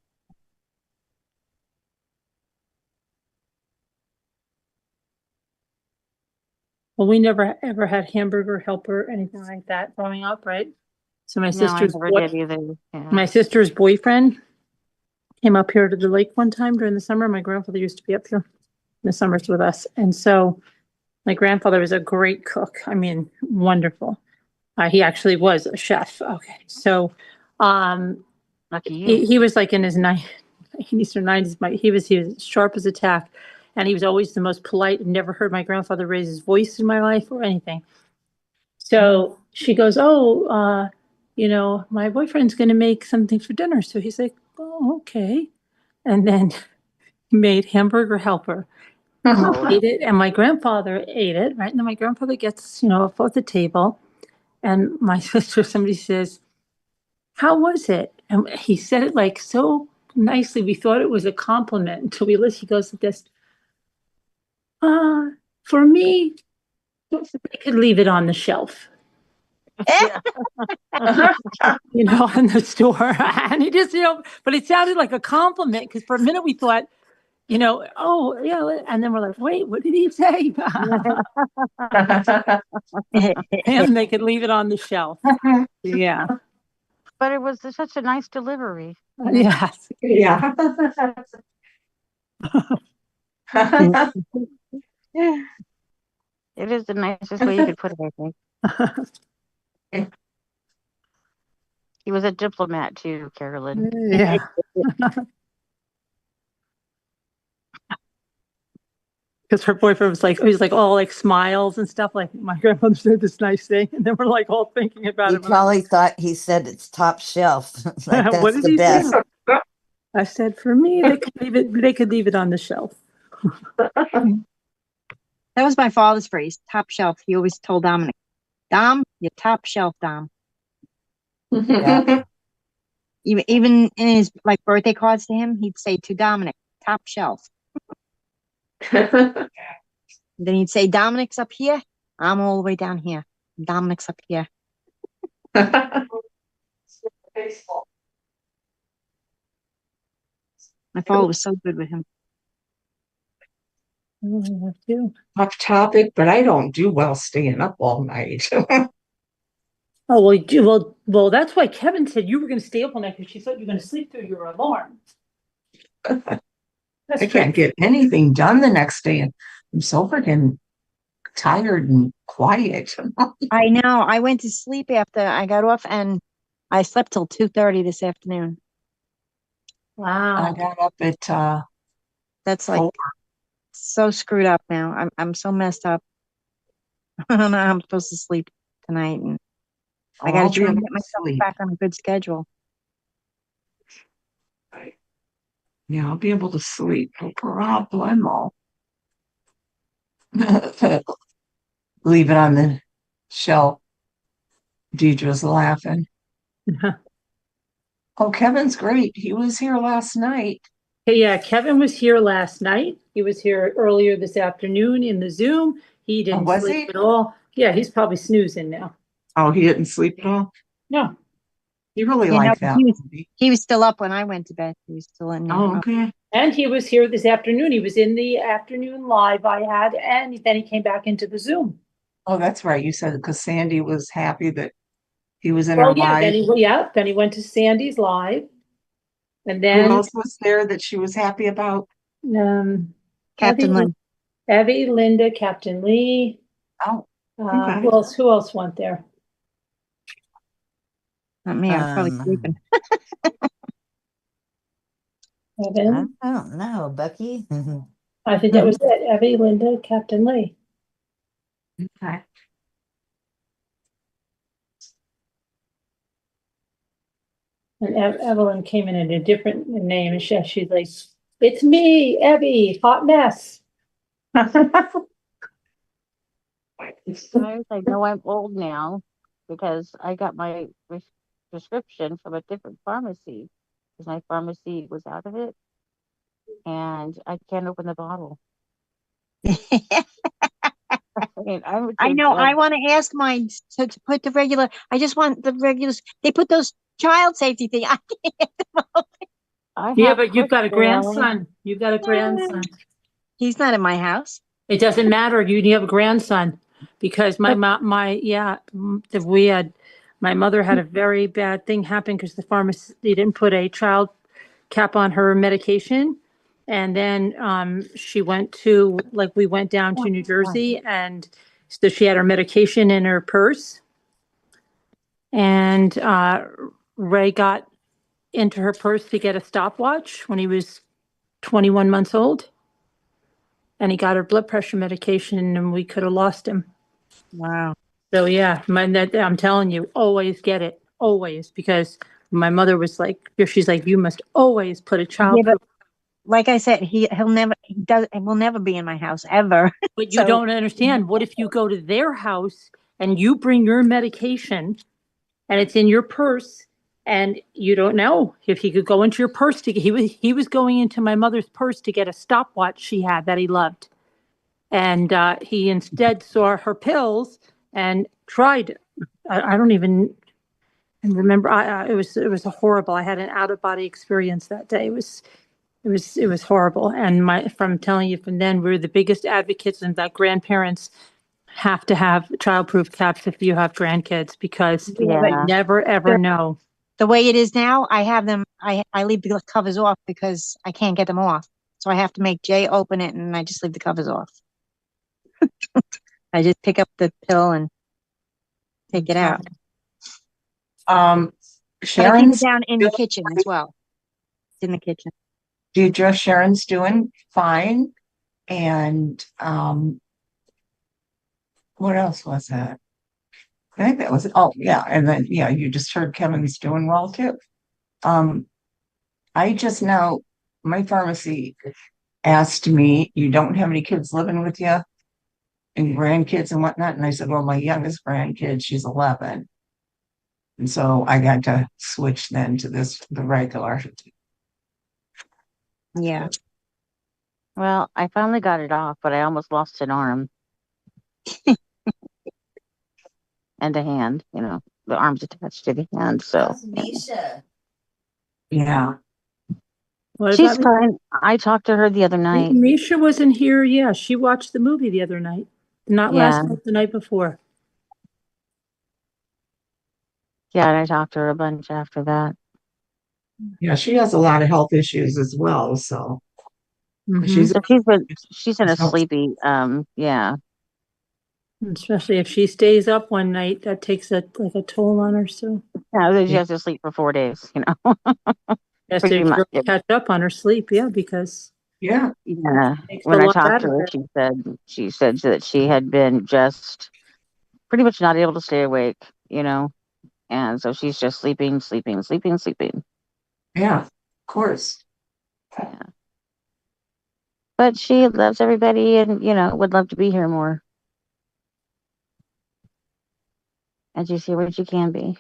Well, we never ever had hamburger helper or anything like that growing up, right? So No, I never did either. Yeah. my sister's boyfriend came up here to the lake one time during the summer. My grandfather used to be up here in the summers with us. And so my grandfather was a great cook. I mean, wonderful. He actually was a chef. Okay. So Lucky you. he was like in his 80s or 90s. He was sharp as a tack. And he was always the most polite. Never heard my grandfather raise his voice in my life or anything. So she goes, "Oh, my boyfriend's going to make something for dinner." So he's like, "Oh, okay." And then he made hamburger helper. Oh. Ate it, and my grandfather ate it, right? And then my grandfather gets, up at the table, and my somebody says, "How was it?" And he said it like so nicely. We thought it was a compliment until we listened. He goes like this, for me, they could leave it on the shelf. you know, in the store. And he just, you know, but it sounded like a compliment because for a minute we thought, you know, oh, yeah. And then we're like, wait, what did he say? And they could leave it on the shelf. Yeah. But it was such a nice delivery. Yes. Yeah. It is the nicest way you could put it, I think. He was a diplomat too, Carolyn. Yeah. Because her boyfriend was like, he was like all like smiles and stuff. Like my grandmother said this nice thing, and then we're like all thinking about He it. probably thought he said it's top shelf. Like What that's did the he say? best. I said, for me, they could leave it. They could leave it on the shelf. That was my father's phrase, top shelf. He always told Dominic, Dom, you're top shelf, Dom. Yeah. Even in his like birthday cards to him, he'd say to Dominic, top shelf. Then he'd say, Dominic's up here. I'm all the way down here. Dominic's up here. My father was so good with him. Off topic, but I don't do well staying up all night. Oh, well, that's why Kevin said you were going to stay up all night because she thought you were going to sleep through your alarm. I can't get anything done the next day, and I'm so freaking tired and quiet. I know. I went to sleep after I got off and I slept till 2:30 this afternoon. I Wow. got up at That's like 4. so screwed up now. I'm so messed up. I don't know how I'm supposed to sleep tonight, and I got I'll to try be and able get to myself sleep. back on a good schedule. Yeah, I'll be able to sleep. No problemo. Leave it on the shelf. Deidre's laughing. Oh, Kevin's great. He was here last night. Hey, yeah, Kevin was here last night. He was here earlier this afternoon in the Zoom. He didn't was sleep he? at all. Yeah, he's probably snoozing now. Oh, he didn't sleep at all? No. He really You know, liked that movie. he was still up when I went to bed. He was still in there. Oh, okay. And he was here this afternoon. He was in the afternoon live I had, and then he came back into the Zoom. Oh, that's right. You said because Sandy was happy that he was in Oh, our yeah, live. then he went to Sandy's live. And Who then else was there that she was happy about? Captain Lynn. Evie, Linda, Captain Lee. Oh, okay. Who else went there? Not me. I was probably sleeping. Evan. I don't know, Becky. I think that was it. Evie, Linda, Captain Lee. Okay. And Evelyn came in at a different name, and she's like, "It's me, Evie, hot mess." Guys, I know I'm old now because I got my prescription from a different pharmacy because my pharmacy was out of it, and I can't open the bottle. I know. I want to ask mine to put the regular. I just want the regulars. They put those child safety thing. I can't. Yeah, but you've got a grandson. You've got a grandson. He's not in my house. It doesn't matter. You have a grandson because my mother had a very bad thing happen because the pharmacy didn't put a child cap on her medication. And then we went down to New Jersey, and so she had her medication in her purse. And Ray got into her purse to get a stopwatch when he was 21 months old. And he got her blood pressure medication, and we could have lost him. Wow. So yeah, I'm telling you, always get it, always, because my mother was like, she's like, you must always put a child. Yeah, but like I said, he will never be in my house ever. But you don't understand. What if you go to their house and you bring your medication, and it's in your purse, and you don't know if he could go into your purse he was going into my mother's purse to get a stopwatch she had that he loved. And he instead saw her pills and tried I don't even remember. It was horrible. I had an out of body experience that day. It was horrible. And from telling you from then, we're the biggest advocates and that grandparents have to have child-proof caps if you have grandkids because Yeah, you but never ever know. the way it is now, I have them, I leave the covers off because I can't get them off. So I have to make Jay open it and I just leave the covers off. I just pick up the pill and take it out. Um, But I keep it Sharon's, down in the kitchen as well. It's in the kitchen. Deidre, Sharon's doing fine. And, what else was that? I think that was, oh, yeah. And then, yeah, you just heard Kevin's doing well too. I just now, my pharmacy asked me, you don't have any kids living with you and grandkids and whatnot? And I said, well, my youngest grandkid, she's 11. And so I got to switch then to the regular. Yeah. Well, I finally got it off, but I almost lost an arm and a hand. You know, the arm's attached to the hand. So How's Misha? Yeah. What she's about fine. I talked to her the other night. Misha wasn't here. Yeah, she watched the movie the other night. Not last Yeah. night, the night before. Yeah, and I talked to her a bunch after that. Yeah, she has a lot of health issues as well. So Mhm. she's So she's in a sleepy, yeah. Especially if she stays up one night, that takes a toll on her. So Yeah, she has to sleep for 4 days, you know. has Pretty to much. really catch up on her sleep. Yeah, because yeah. Yeah. it takes a When I lot talked out to of her, her. she said that she had been just pretty much not able to stay awake, you know. And so she's just sleeping, sleeping, sleeping, sleeping. Yeah, of course. Yeah. But she loves everybody and, you know, would love to be here more. And she's here when she can be.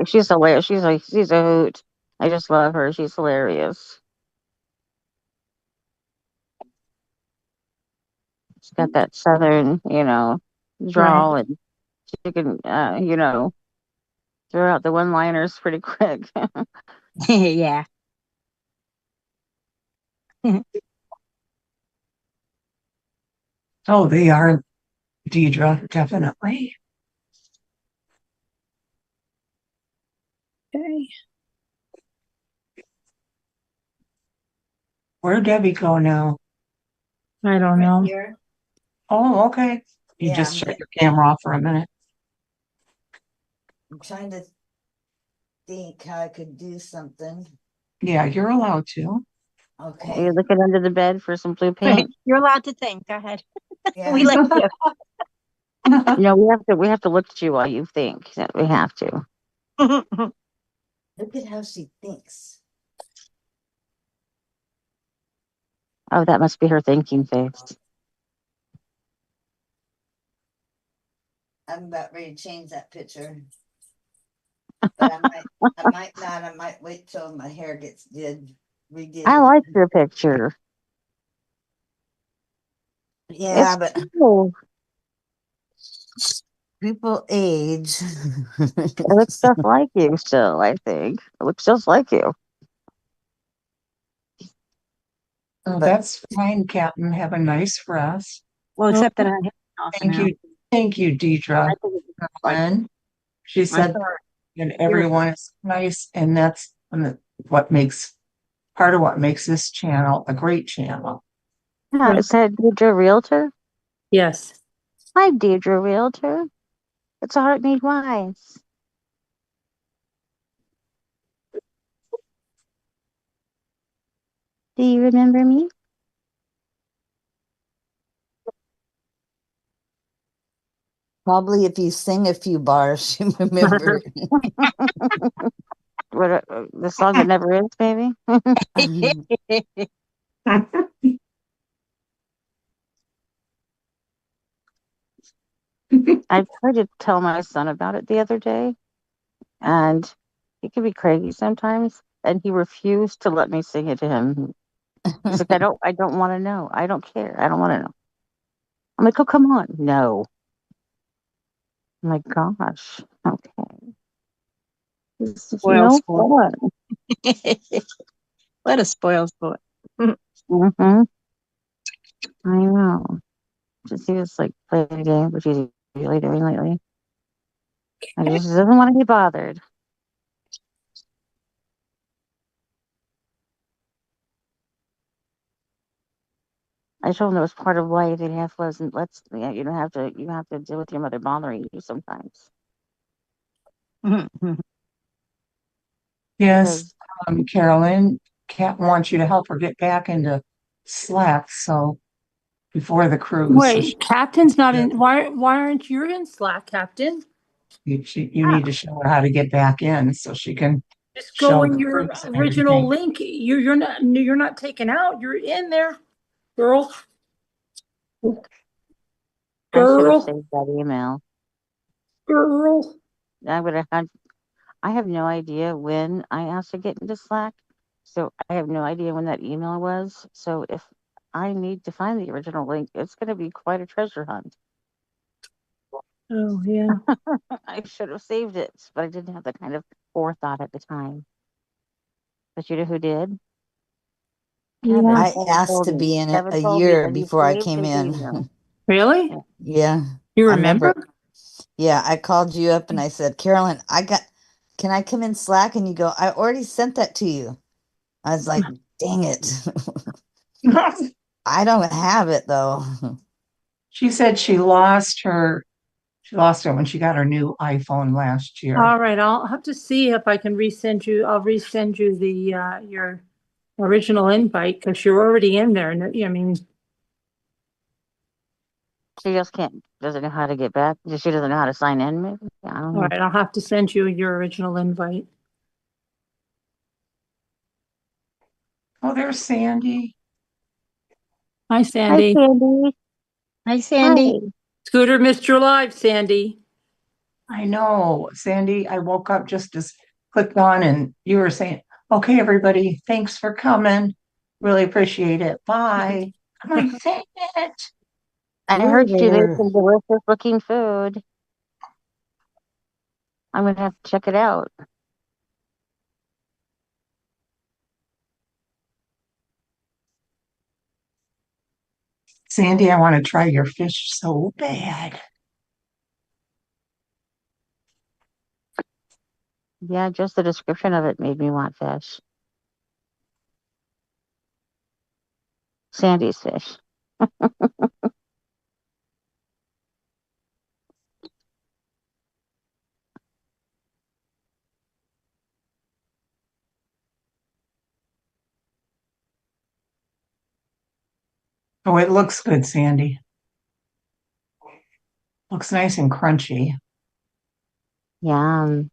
She's hilarious. She's a hoot. I just love her. She's hilarious. She's got that southern, you know, drawl, and she can, you know, throw out the one-liners pretty quick. Yeah. Oh, they are, Deidre, definitely. Okay. Where'd Debbie go now? I don't know. Here? Oh, okay. You Yeah, just shut your camera off for a minute. I'm trying to think how I could do something. Yeah, you're allowed to. Okay. You're looking under the bed for some blue paint. You're allowed to think. Go ahead. Yeah. We let you. No, we have to look at you while you think. We have to. Look at how she thinks. Oh, that must be her thinking face. I'm about ready to change that picture. But I might not. I might wait till my hair gets redid. I like your picture. Yeah, It's but cool. people age. It looks just like you still, I think. It looks just like you. Oh, But- that's fine, Captain. Have a nice rest. Well, except that I have Thank you, Deidre. Glenn. She said, and everyone is nice, and that's what makes part of what makes this channel a great channel. Yeah, is that Deidre Realtor? Yes. Hi, Deidre Realtor. It's a heart need wise. Do you remember me? Probably if you sing a few bars, you remember. What the song that never ends, baby? I tried to tell my son about it the other day, and he can be crazy sometimes, and he refused to let me sing it to him. He's like, I don't want to know. I don't care. I don't want to know. I'm like, oh, come on. No. I'm like, gosh. Okay. This is Spoil no sport. fun. Let us spoil sport. Mm-hmm. I know. Just he was like playing a game, which he's usually doing lately. I just doesn't want to be bothered. I told him that was part of why you didn't have pleasant. You don't have to. You have to deal with your mother bothering you sometimes. Yes, Because Carolyn, Kat wants you to help her get back into Slack. So before the cruise, so Wait, Captain's not in. Why aren't you in Slack, Captain? you need to show her how to get back in so she can Just go show in the your groups and original everything. link. You're not taken out. You're in there, girl. I should have Girl. saved that email. Girl. I would have had. I have no idea when I asked to get into Slack, so I have no idea when that email was. So if I need to find the original link, it's going to be quite a treasure hunt. Oh yeah. I should have saved it, but I didn't have that kind of forethought at the time. But you know who did? Yeah. Kevin. I asked to be in it Kevin a told me, year and he before I saved came his in. email. Really? Yeah. Yeah, You I remember? remember. Yeah, I called you up and I said, Carolyn, can I come in Slack? And you go, I already sent that to you. I was like, dang it. I don't have it though. She said she lost it when she got her new iPhone last year. All right. I'll have to see if I can resend you. I'll resend you the your original invite because you're already in there. And I mean, She just doesn't know how to get back. She doesn't know how to sign in, maybe. I don't all know. right. I'll have to send you your original invite. Oh, there's Sandy. Hi, Hi, Sandy. Sandy. Hi, Hi. Sandy. Scooter missed your live, Sandy. I know, Sandy. I woke up just as clicked on and you were saying, okay, everybody, thanks for coming. Really appreciate it. Bye. I'm like, dang it. I You're heard she made there. some delicious looking food. I'm gonna have to check it out. Sandy, I want to try your fish so bad. Yeah, just the description of it made me want fish. Sandy's fish. Oh, it looks good, Sandy. Looks nice and crunchy. Yum.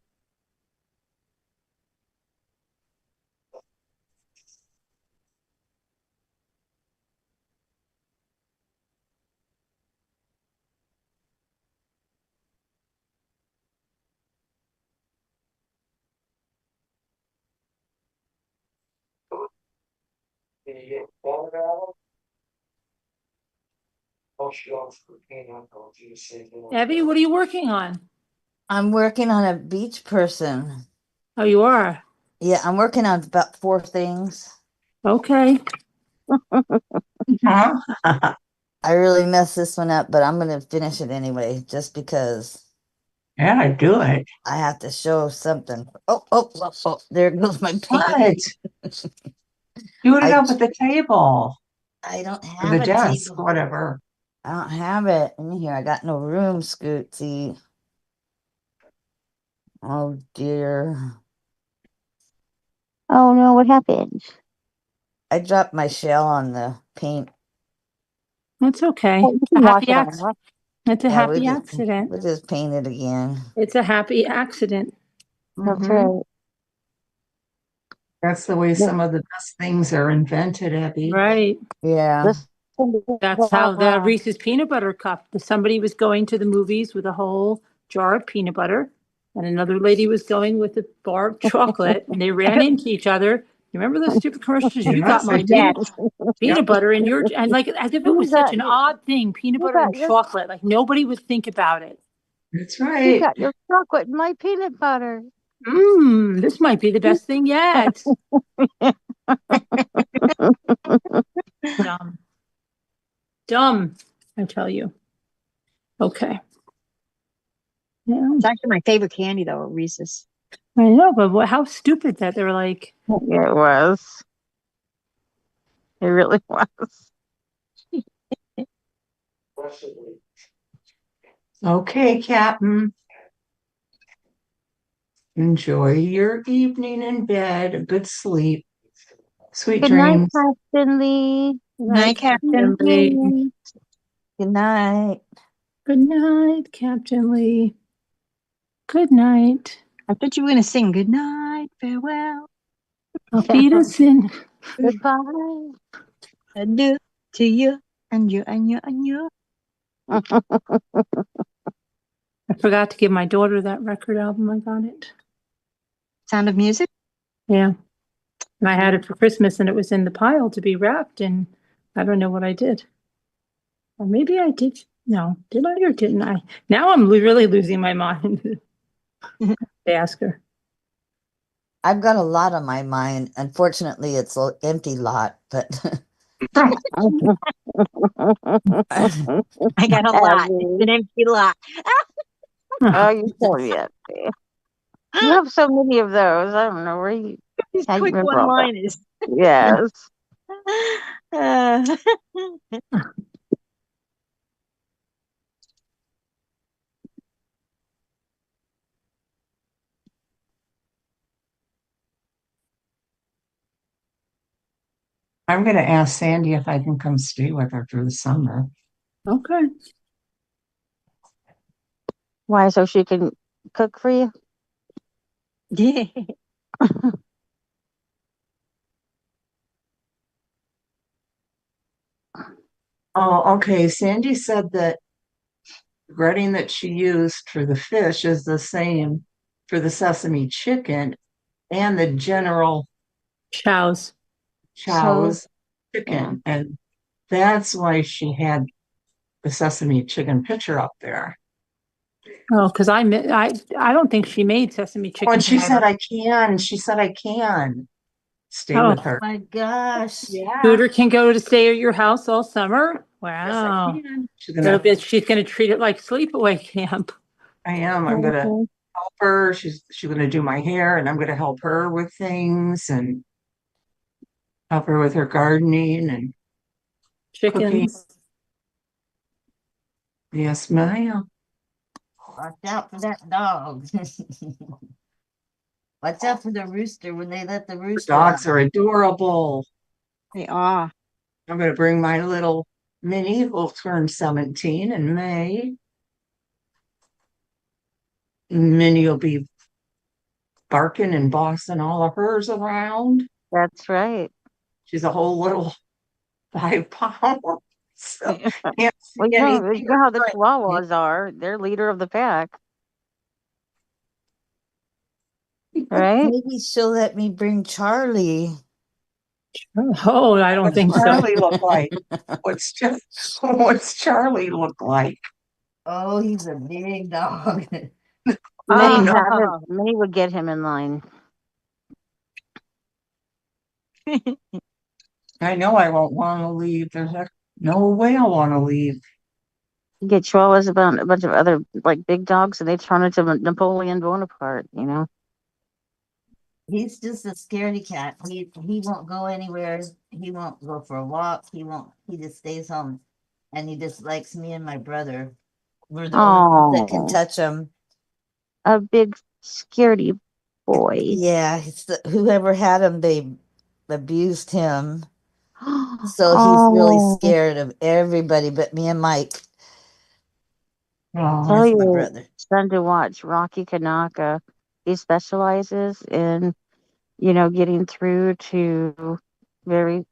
Evie, what are you working on? I'm working on a beach person. Oh, you are. Yeah, I'm working on about 4 things. Okay. Huh? I really messed this one up, but I'm gonna finish it anyway, just because Yeah, do it. I have to show something. Oh, there goes my What? paint. Do it I up at the table I don't or have the a desk, table. whatever. I don't have it in here. I got no room, Scootsy. Oh dear. Oh no, what happened? I dropped my shell on the paint. That's okay. Well, you A can wash happy it accident. off. It's a Yeah, happy accident. we'll just paint it again. It's a happy accident. That's Hmm. right. That's the way This, some of the best things are invented, Abby. Right. Yeah. this That's how the Reese's peanut butter cup. Somebody was going to the movies with a whole jar of peanut butter, and another lady was going with a bar of chocolate, and they ran into each other. You remember those stupid commercials? You got Yes, I my did. peanut butter in your, and like as if it was such an odd thing, peanut you butter got and your- chocolate. Like nobody would think about it. That's You right. got your chocolate and my peanut butter. This might be the best thing yet. Dumb. Dumb, I tell you. Okay. Yeah, It's actually my favorite candy though, Reese's. I know, but how stupid that they were like, Yeah, it was. It really was. Okay, Captain. Enjoy your evening in bed. A good sleep. Sweet Good night, dreams. Captain Lee. Night, Captain. Lee. Good night. Good night, Captain Lee. Good night. I thought you were gonna sing good night, farewell, Auf Wiedersehen. Goodbye. adieu to you and you and you and you. I forgot to give my daughter that record album. I got it. Sound of Music. Yeah. And I had it for Christmas and it was in the pile to be wrapped, and I don't know what I did. Or maybe I did. No, did I or didn't I? Now I'm really losing my mind. Ask her. I've got a lot on my mind. Unfortunately, it's an empty lot, but I got a lot. It's an empty lot. Oh, you told me that. You have so many of those. I don't know where you. These How you quick remember all that? one-liners. Yes. Uh, I'm going to ask Sandy if I can come stay with her for the summer. Okay. Why? So she can cook for you? yeah. Oh, okay. Sandy said that breading that she used for the fish is the same for the sesame chicken and the General Chows. Chow's yeah. chicken. And that's why she had the sesame chicken picture up there. Oh, because I don't think she made sesame Oh, chicken. and she said together. I can. She said I can stay Oh, with her. my gosh. Yeah. Scooter can go to stay at your house all summer. Yes, I Wow. can. She's Little gonna bit. She's gonna treat it like sleepaway camp. I am. I'm gonna Okay. help her. She's gonna do my hair and I'm gonna help her with things and help her with her gardening and cooking. Chickens. Yes, ma'am. Watch out for that dog. Watch out for the rooster when they let the rooster Dogs out. are adorable. They are. I'm gonna bring my little Minnie who'll turn 17 in May. Minnie will be barking and bossing all of hers around. That's right. She's a whole little 5 pounds. So can't see Well, anything you know how the behind me. Chihuahuas are. They're leader of the pack, right? Maybe she'll let me bring Charlie. Oh, I don't What's think so. Charlie look like? What's Charlie look like? Oh, he's a big dog. Oh no, Many would get him in line. I know I won't want to leave. No way I want to leave. You get Chihuahuas about a bunch of other like big dogs, and they turn into Napoleon Bonaparte. You know. He's just a scaredy cat. He won't go anywhere. He won't go for a walk. He just stays home. And he just likes me and my brother. We're the only ones that can Oh, touch him. a big scaredy boy. Yeah, whoever had him, they abused him. So he's really Oh, scared of everybody but me and Mike. Oh, tell That's my your brother. son to watch Rocky Kanaka. He specializes in, getting through to very,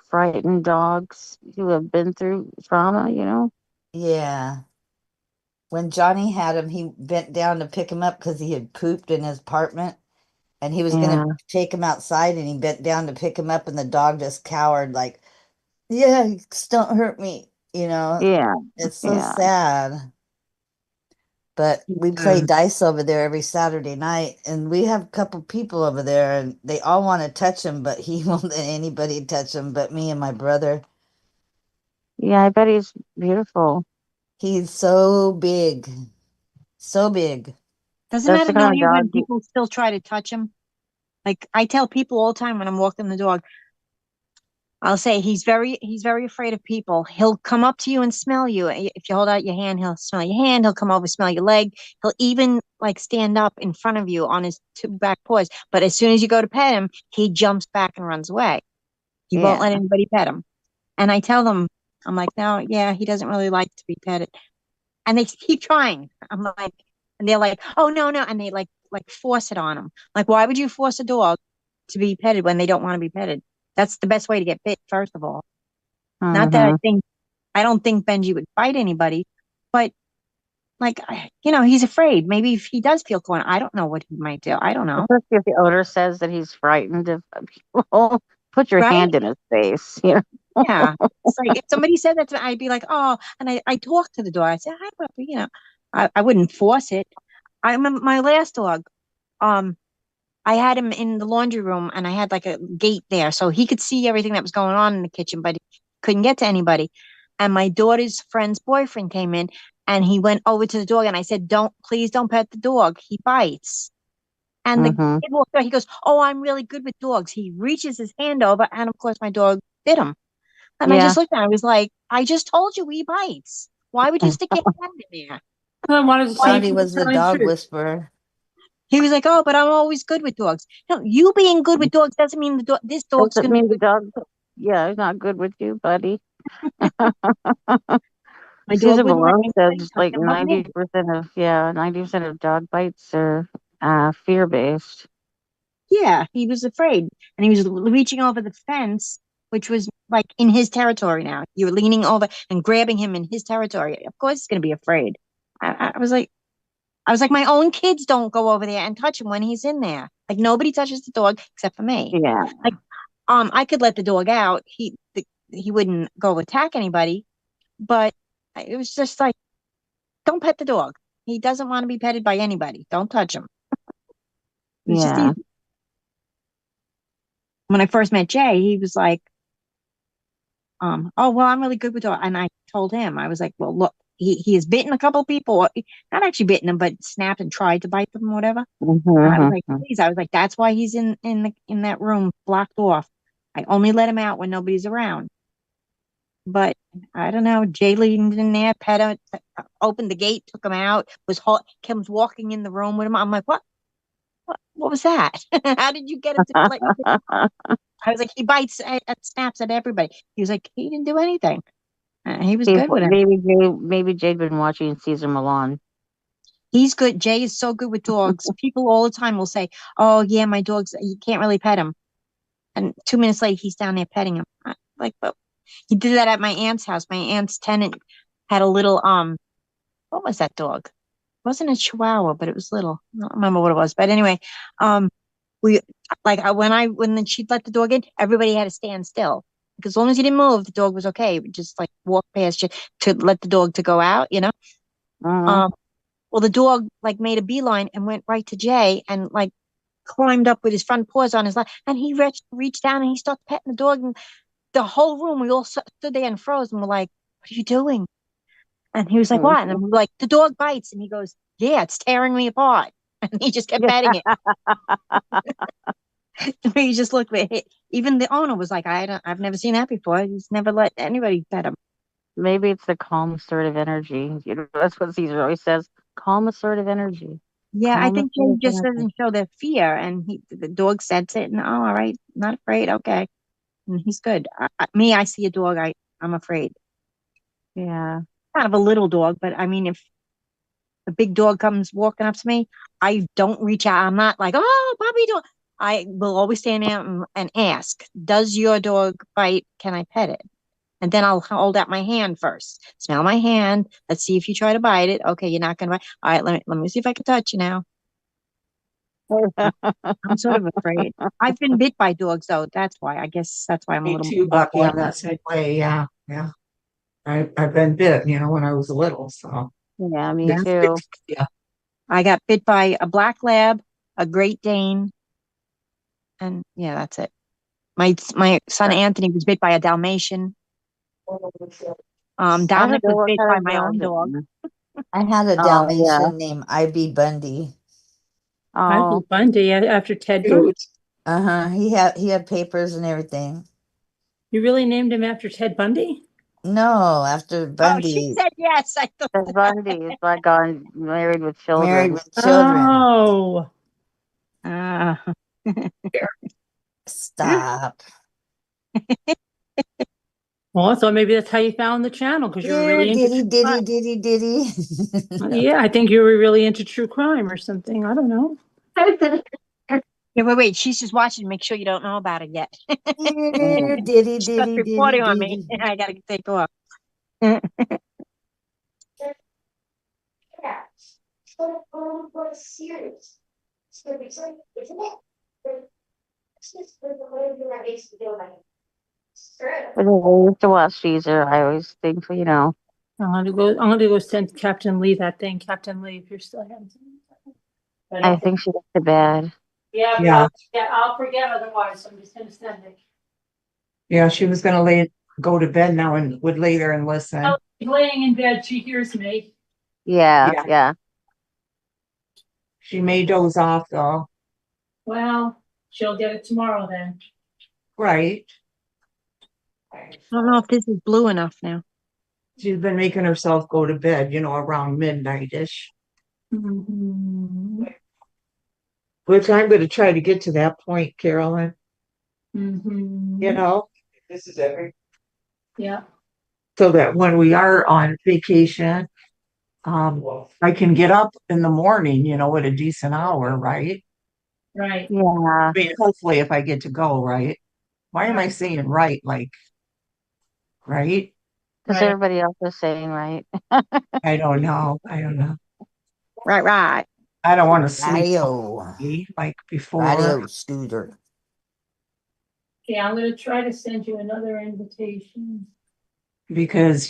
frightened dogs who have been through trauma. Yeah. When Johnny had him, he bent down to pick him up because he had pooped in his apartment and he was going Yeah, to take him outside and he bent down to pick him up and the dog just cowered like, yeah, just don't hurt me. yeah, It's so yeah. sad. But we play Mm. dice over there every Saturday night, and we have a couple people over there, and they all want to touch him, but he won't let anybody touch him but me and my brother. Yeah, I bet he's beautiful. He's so big, so big. Doesn't That's that the annoy kind of you when dog you, people still try to touch him? Like I tell people all the time when I'm walking the dog, I'll say he's very afraid of people. He'll come up to you and smell you. If you hold out your hand, he'll smell your hand. He'll come over, smell your leg. He'll even like stand up in front of you on his two back paws. But as soon as you go to pet him, he jumps back and runs away. He won't yeah. let anybody pet him. And I tell them, I'm like, no, yeah, he doesn't really like to be petted. And they keep trying. I'm like, and they're like, oh no, no, and they like force it on him. Like, why would you force a dog to be petted when they don't want to be petted? That's the best way to get bit, first of all. Not that Mm-hmm. I don't think Benji would bite anybody, but like, he's afraid. Maybe if he does feel cornered, I don't know what he might do. I don't know. Especially if the owner says that he's frightened of people, put your Right? hand in his face. You know. Yeah. It's like if somebody said that to me, I'd be like, oh, and I talk to the dog. I say, hi, puppy, I wouldn't force it. I remember my last dog. Um, I had him in the laundry room and I had like a gate there so he could see everything that was going on in the kitchen, but he couldn't get to anybody. And my daughter's friend's boyfriend came in and he went over to the dog and I said, please don't pet the dog. He bites. And the Mm-hmm. kid walked out. He goes, oh, I'm really good with dogs. He reaches his hand over and of course my dog bit him. And I Yeah. just looked at him. I was like, I just told you he bites. Why would you stick your hand in there? I wanted to see Why? if Thought he you were was the telling the dog truth. whisperer. He was like, oh, but I'm always good with dogs. No, you being good with dogs doesn't mean this dog's Doesn't going to be mean the good. dog. Yeah, he's not good with you, buddy. My dog Susan wouldn't let Malone anybody says touch like him but me. 90% of dog bites are fear based. Yeah, he was afraid. And he was reaching over the fence, which was like in his territory now. You're leaning over and grabbing him in his territory. Of course he's going to be afraid. I was like, my own kids don't go over there and touch him when he's in there. Like nobody touches the dog except for me. Yeah, Like, I could let the dog out. He wouldn't go attack anybody, but it was just like, don't pet the dog. He doesn't want to be petted by anybody. Don't touch him. It's just yeah. easy. When I first met Jay, he was like, oh well, I'm really good with dog. And I told him, I was like, well, look, he has bitten a couple of people, not actually bitten them, but snapped and tried to bite them, or whatever. And I was like, Mm-hmm. please, I was like, that's why he's in that room blocked off. I only let him out when nobody's around. But I don't know. Jay leaned in there, pet him, opened the gate, took him out, comes walking in the room with him. I'm like, what? What was that? How did you get him to let you? I was like, he bites at snaps at everybody. He was like, he didn't do anything. He was good with him. Maybe Jade been watching Caesar Milan. He's good. Jay is so good with dogs. People all the time will say, oh, yeah, my dog's, you can't really pet him. And 2 minutes later, he's down there petting him. Like, but he did that at my aunt's house. My aunt's tenant had a little, what was that dog? It wasn't a Chihuahua, but it was little. I don't remember what it was. But anyway, um, we like when she'd let the dog in, everybody had to stand still because as long as he didn't move, the dog was okay. We just like walk past you to let the dog to go out. Mm-hmm. Um, well, the dog like made a beeline and went right to Jay and like climbed up with his front paws on his lap, and he reached down and he started petting the dog, and the whole room we all stood there and froze and were like, "What are you doing?" And he was like, "What?" And I'm like, "The dog bites," and he goes, "Yeah, it's tearing me apart," and he just kept Yeah. petting it. He just looked at it. Even the owner was like, I've never seen that before. He's never let anybody pet him. Maybe it's the calm, assertive energy. That's what Caesar always says. Calm, assertive energy. Yeah, I Calm, think Jay assertive just energy. doesn't show their fear, and the dog sense it, and oh, all right, not afraid, okay, and he's good. I see a dog, I'm afraid. Yeah. Kind of a little dog, but I mean, if a big dog comes walking up to me, I don't reach out. I'm not like, oh, puppy dog. I will always stand there and ask, does your dog bite? Can I pet it? And then I'll hold out my hand first. Smell my hand. Let's see if you try to bite it. Okay, you're not gonna bite. All right, let me see if I can touch you now. I'm sort of afraid. I've been bit by dogs though. That's why. I guess that's why I'm a Me little too, more Bucky, on that same way. Yeah, yeah. I've been bit, when I was little. So Yeah, me yeah. too. yeah. I got bit by a black lab, a Great Dane, and yeah, that's it. My son Anthony was bit by a Dalmatian. I don't Dominic know was what bit kind by of my own dog dog. it is. I had a Oh, yeah. Dalmatian named IB Bundy. Ivy Oh, Bundy after Ted Bundy. Cute. Uh-huh. He had papers and everything. You really named him after Ted Bundy? No, after Oh, she Bundy said yes. I thought Ted Bundy is like on Married with married Children. with children. Oh, uh, Stop. well, I thought maybe that's how you found the channel because you were Here, really into diddy, true diddy, crime. diddy, diddy. Yeah, I think you were really into true crime or something. I don't know. yeah, wait. She's just watching to make sure you don't know about it yet. Here, diddy, She starts diddy, diddy, reporting on me. diddy. I gotta take off. But I used to watch Caesar. I always think, I'm gonna go send Captain Lee that thing. Captain Lee, if you're still here. I I don't think. think she went to bed. Yeah, but Yeah. I'll forget otherwise. So I'm just gonna send it. Yeah, she was gonna go to bed now and would lay there and listen. Oh, she's laying in bed. She hears me. Yeah, Yeah. yeah. She may doze off though. Well, she'll get it tomorrow then. Right. I don't know if this is blue enough now. She's been making herself go to bed, around midnight-ish. Mm-hmm. Which I'm gonna try to get to that point, Carolyn. Mm-hmm. You know, this is every Yeah. so that when we are on vacation, I can get up in the morning, at a decent hour, right? Right. Yeah. I mean, hopefully if I get to go, right? Why am I saying right? Like, right? Because Right. everybody else is saying right. I don't know. I don't know. Right, right. I don't want to sleep Radio. like before Radio scooter. Okay, I'm gonna try to send you another invitation. because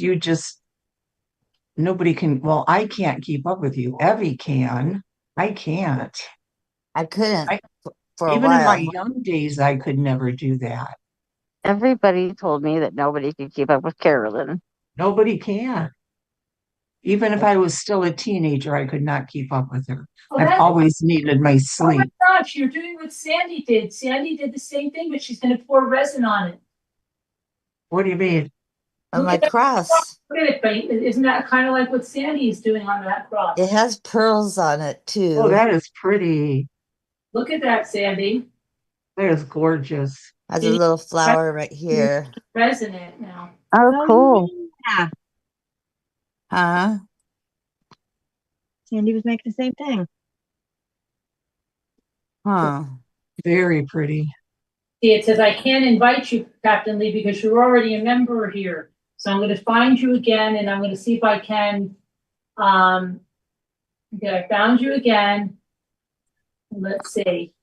nobody can, well, I can't keep up with you. Evie can. I can't. I couldn't I, for a even in my while. young days, I could never do that. Everybody told me that nobody could keep up with Carolyn. Nobody can. Even if I was still a teenager, I could not keep up with her. Oh, I've always needed my oh my sleep. gosh, you're doing what Sandy did. Sandy did the same thing, but she's gonna pour resin on it. What do you mean? On Look my at that. cross, Look at it, but isn't that kind of like what Sandy is doing on that cross? it has pearls on it Oh, too. that is pretty. Look at that, Sandy. That is gorgeous. Has a little flower right here. Resin it now. Oh, Oh, cool. yeah. Huh? Sandy was making the same thing. Huh. Very pretty. See, it says I can't invite you, Captain Lee, because you're already a member here. So I'm gonna find you again and I'm gonna see if I can, okay, I found you again. Let's see.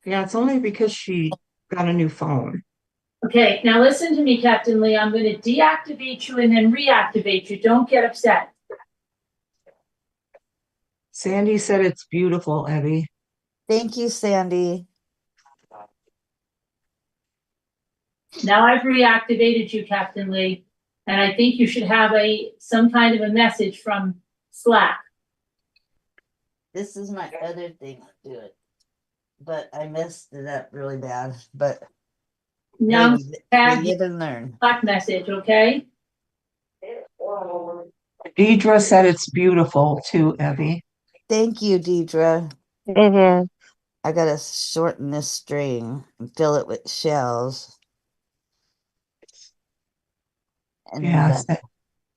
Yeah, it's only because she got a new phone. Okay, now listen to me, Captain Lee. I'm gonna deactivate you and then reactivate you. Don't get upset. Sandy said it's beautiful, Evie. Thank you, Sandy. Now I've reactivated you, Captain Lee, and I think you should have some kind of a message from Slack. This is my other thing to do it. But I messed it up really bad. But Now we tag live and learn. Slack message, okay? Deidre said it's beautiful too, Evie. Thank you, Deidre. It is. I gotta shorten this string and fill it with shells. And Yeah,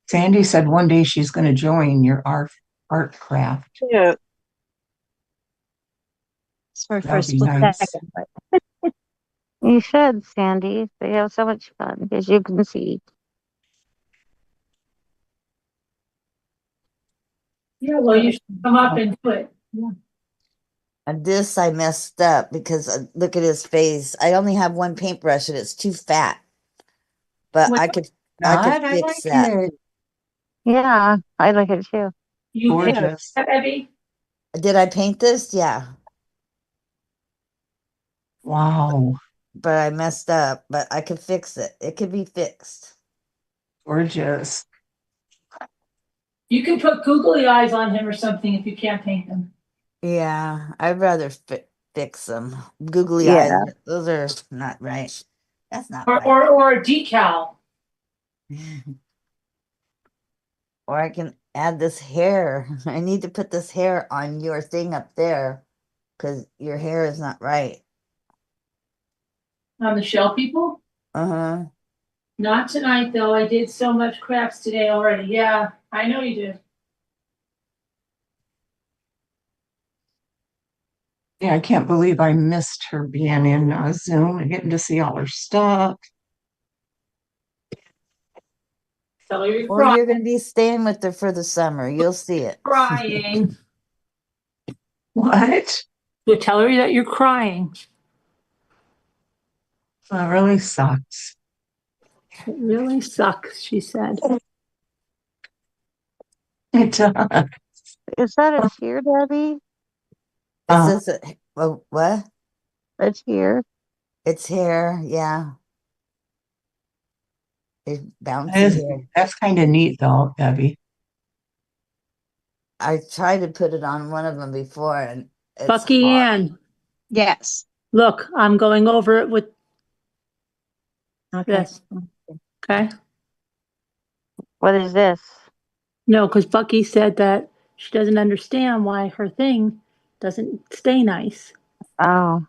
Sandy said one day she's going to join your art craft. Yeah. for a That'd be split nice. second, but You should, Sandy. They have so much fun, as you can see. Yeah, well, you should come up and do it. And this I messed up because look at his face. I only have one paintbrush and it's too fat. But What- I could God, I fix like that. it. Yeah, I like it too. You can, Gorgeous. Abby? Did I paint this? Yeah. Wow, But I messed up. But I could fix it. It could be fixed. gorgeous. You can put googly eyes on him or something if you can't paint them. Yeah, I'd rather fix them. Googly Yeah. eyes. Those are not right. That's not Or, right. or a decal. Or I can add this hair. I need to put this hair on your thing up there because your hair is not right. On the shell people? Uh-huh. Not tonight, though. I did so much crafts today already. Yeah, I know you did. Yeah, I can't believe I missed her being in Zoom and getting to see all her stuff. Tell her you're Well, you're going to be staying with her for the summer. You'll see it. crying. What? You tell her that you're crying. That really sucks. It really sucks, she said. It does. Is that a tear, Debbie? It says, what? A tear? It's hair. Yeah. It's bouncy hair. That's kind of neat, though, Debbie. I tried to put it on one of them before and it's Bucky hard. Ann, yes. look, I'm going over it with Okay. this. Okay? What is this? No, because Bucky said that she doesn't understand why her thing doesn't stay nice. Oh,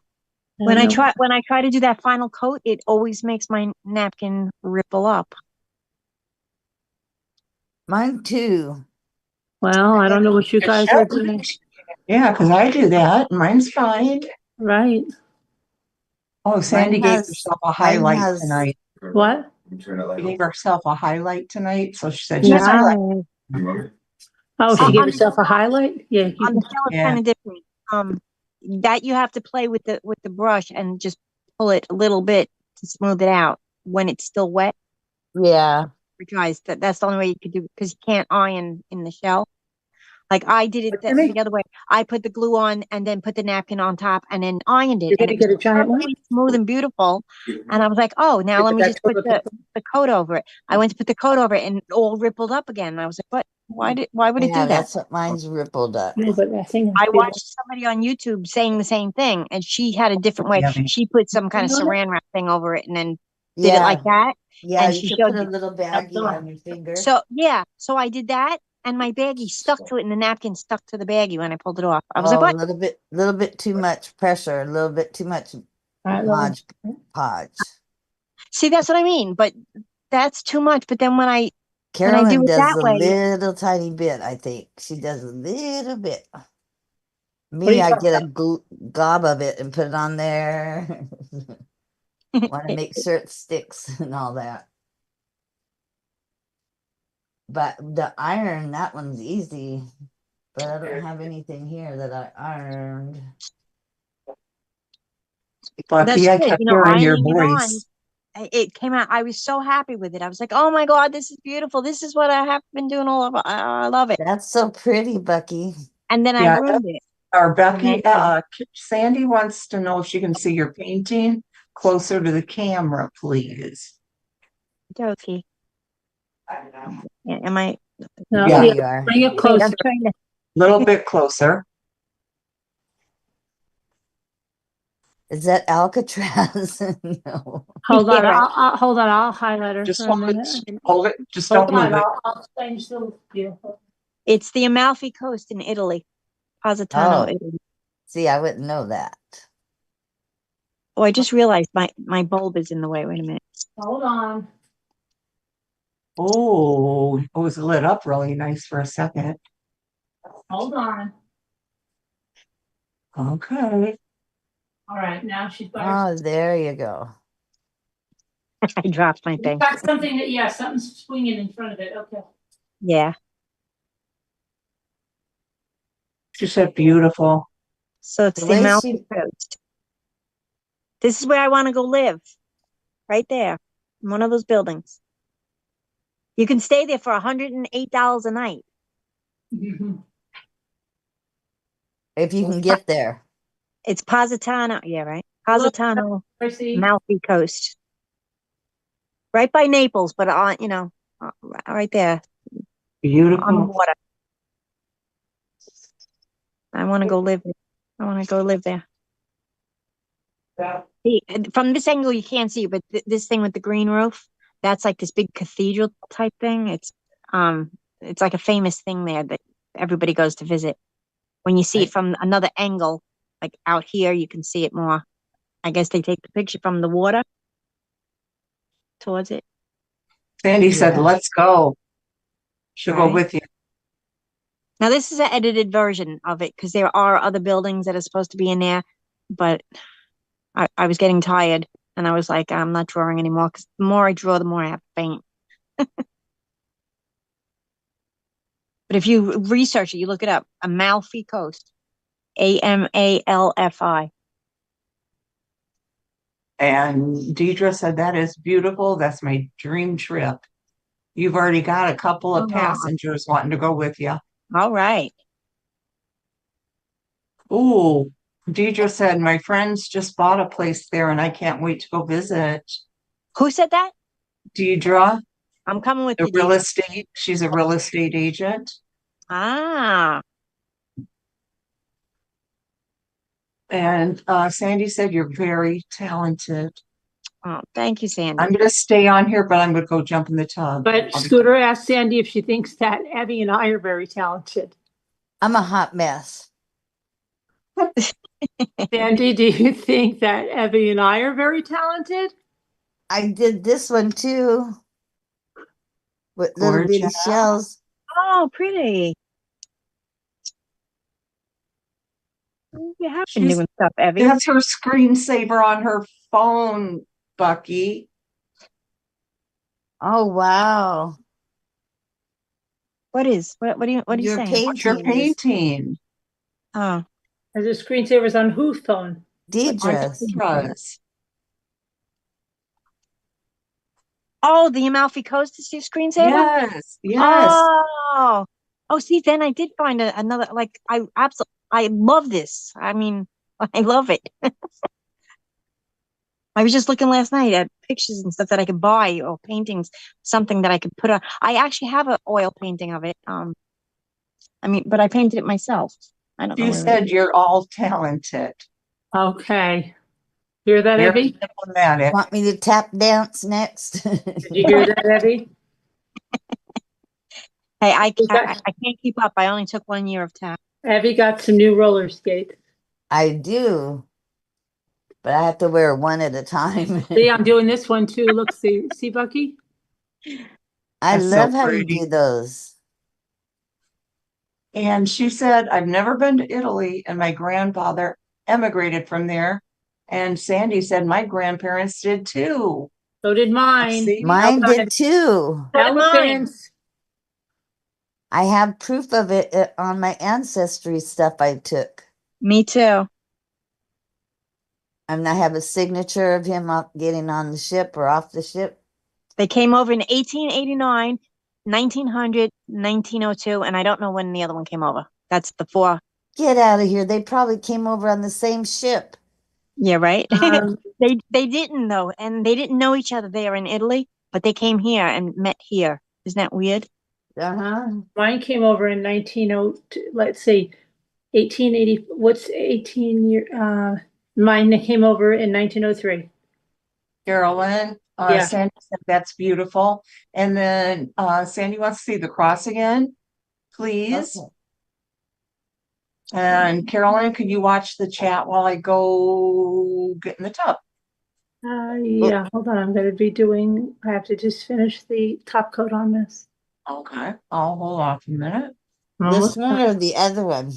When I don't know. try to do that final coat, it always makes my napkin ripple up. Mine too. Well, I don't know what you guys are doing. Yeah, because I do that. Mine's fine. Right. Oh, Sandy Mine gave has- herself a mine highlight has- tonight. What? She gave herself a highlight tonight, so she said she's nice. Oh, she On- gave herself a highlight? Yeah. you On the can- shell, it's Yeah. kind of different. That you have to play with the brush and just pull it a little bit to smooth it out when it's still wet. Yeah. It dries. That's the only way you could do it because you can't iron in the shell. Like I did it the other way. I put the glue on and then put the napkin on top and then ironed it. You're And gonna it get was a giant one? perfectly smooth and beautiful. And I was like, oh, now let me just put the coat over it. I went to put the coat over it and it all rippled up again. And I was like, what? Why would it Yeah, do that? that's what mine's rippled up. No, but I think I watched somebody on YouTube saying the same thing, and she had a different way. Yeah, She put some kind of You know saran wrap thing over it and then did it Yeah. like that. Yeah, and you she could showed put a me. little baggie on your finger. So yeah, so I did that, and my baggie stuck to it, and the napkin stuck to the baggie when I pulled it off. I was like, a what? little bit too much pressure, a little bit too much Mod Podge. See, that's what I mean. But that's too much. But then when I do Carolyn it does that a way, little tiny bit, I think. She does a little bit. are Me, you I talking get a gob of it and put it on there. Want to make sure it sticks and all that. But the iron, that one's easy. But I don't have anything here that I ironed. Bucky, I good. kept You know, hearing your ironing it on, voice. it came out. I was so happy with it. I was like, oh my God, this is beautiful. This is what I have been doing all over. I love it. That's so pretty, Bucky. And then I Yeah. ruined it. Our Becky, then- Sandy wants to know if she can see your painting closer to the camera, please. Okay. Yeah, am I? No, Yeah. yeah, You are. bring it Wait, closer. I'm trying to. Little bit closer. Is that Alcatraz? No. Hold Yeah, on, right. hold on, I'll highlight her Just for a hold it. minute. Hold it. Just Hold don't move on, it. I'll change the beautiful. It's the Amalfi Coast in Italy, Positano, Oh. Italy. See, I wouldn't know that. Oh, I just realized my bulb is in the way. Wait a minute. Hold on. Oh, it was lit up really nice for a second. Hold on. Okay. All right, now she's by herself. Oh, there you go. I dropped my You thing. got something that, yeah, something's swinging in front of it. Okay. Yeah. She said beautiful. So it's The the way Amalfi she, Coast. This is where I want to go live. Right there. In one of those buildings. You can stay there for $108 a night. if you can get there. It's Positano. Yeah, right. Hello, Positano, Tracy. Amalfi Coast. Right by Naples, but on, right there on the Beautiful. water. I want to go live there. I want to go live there. See, from this angle, you can't see, but this thing with the green roof, that's like this big cathedral type thing. It's like a famous thing there that everybody goes to visit. When you see it from another angle, like out here, you can see it more. I guess they take the picture from the water towards it. Sandy said, Yeah. let's go. She'll go Right. with you. Now, this is an edited version of it because there are other buildings that are supposed to be in there, but I was getting tired and I was like, I'm not drawing anymore because the more I draw, the more I have to paint. But if you research it, you look it up, Amalfi Coast, Amalfi. And Deidre said, that is beautiful. That's my dream trip. You've already got a couple of Oh, passengers wanting to go with you. all right. Ooh, Deidre said, my friends just bought a place there and I can't wait to go visit. Who said that? Deidre, I'm coming with the you, real Deidre. estate, she's a real estate agent. Ah, And Sandy said, you're very talented. oh, thank you, Sandy. I'm going to stay on here, but I'm going to go jump in the tub. But Scooter asked Sandy if she thinks that Abby and I are very talented. I'm a hot mess. Sandy, do you think that Abby and I are very talented? I did this one too with little bitty Gorgeous. shells. Oh, pretty. You have been She's- doing stuff, Evie. That's her screensaver on her phone, Bucky. Oh wow. What are you Your saying? What's your painting is painting? Oh, As a screensaver's on whose phone? Deidre's. Deidre's. oh, the Amalfi Coast is your screensaver? Yes, yes. Oh, see, then I did find another, like, I love this. I mean, I love it. I was just looking last night at pictures and stuff that I could buy or paintings, something that I could put on. I actually have an oil painting of it. I mean, but I painted it myself. I don't know You where it said is. you're all talented. Okay. Hear that, Very Abby? diplomatic. Want me to tap dance next? Did you hear that, Abby? Hey, Is that- I can't keep up. I only took 1 year of tap. Abby got some new roller skates. I do, but I have to wear one at a time. See, I'm doing this one too. Look, see, Bucky? I That's so love how you pretty. do those. And she said, I've never been to Italy, and my grandfather emigrated from there. And Sandy said, my grandparents did too. So did mine. See? Mine did Elephants. too. So did mine. Elephants. I have proof of it on my ancestry stuff I took. Me too. And I have a signature of him getting on the ship or off the ship. They came over in 1889, 1900, 1902, and I don't know when the other one came over. That's the four. Get out of here. They probably came over on the same ship. Yeah, right. Um, They didn't though, and they didn't know each other there in Italy, but they came here and met here. Isn't that weird? Uh-huh. Mine came over in 1902. Let's see, 1880. What's 18 year? Mine came over in 1903. Carolyn, Yeah. Sandy said, that's beautiful. And then Sandy wants to see the cross again, please. Okay. And Carolyn, can you watch the chat while I go get in the tub? Yeah, hold on. I'm going to be doing, I have to just finish the top coat on this. Okay, I'll hold off a minute. I'm This almost one done. or the other one?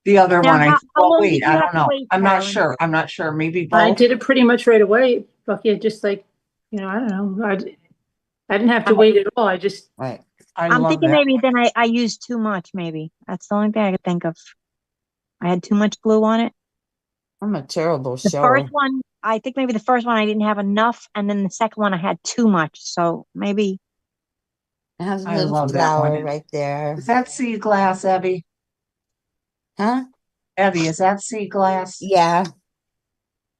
The other Now, one, how well, long wait, did you I have don't to know. wait, I'm not Carolyn? sure. I'm not sure. Maybe I both. did it pretty much right away. Bucky, just like, I don't know. I didn't have to wait at all. I just, Right. I I'm love thinking that. maybe then I used too much, maybe. That's the only thing I could think of. I had too much glue on it. I'm a terrible The first shower. one, I think maybe the first one I didn't have enough, and then the second one I had too much. So maybe It has a I little love that one. flower right there. Is that sea glass, Abby? Huh? Abby, is that sea glass? Yeah.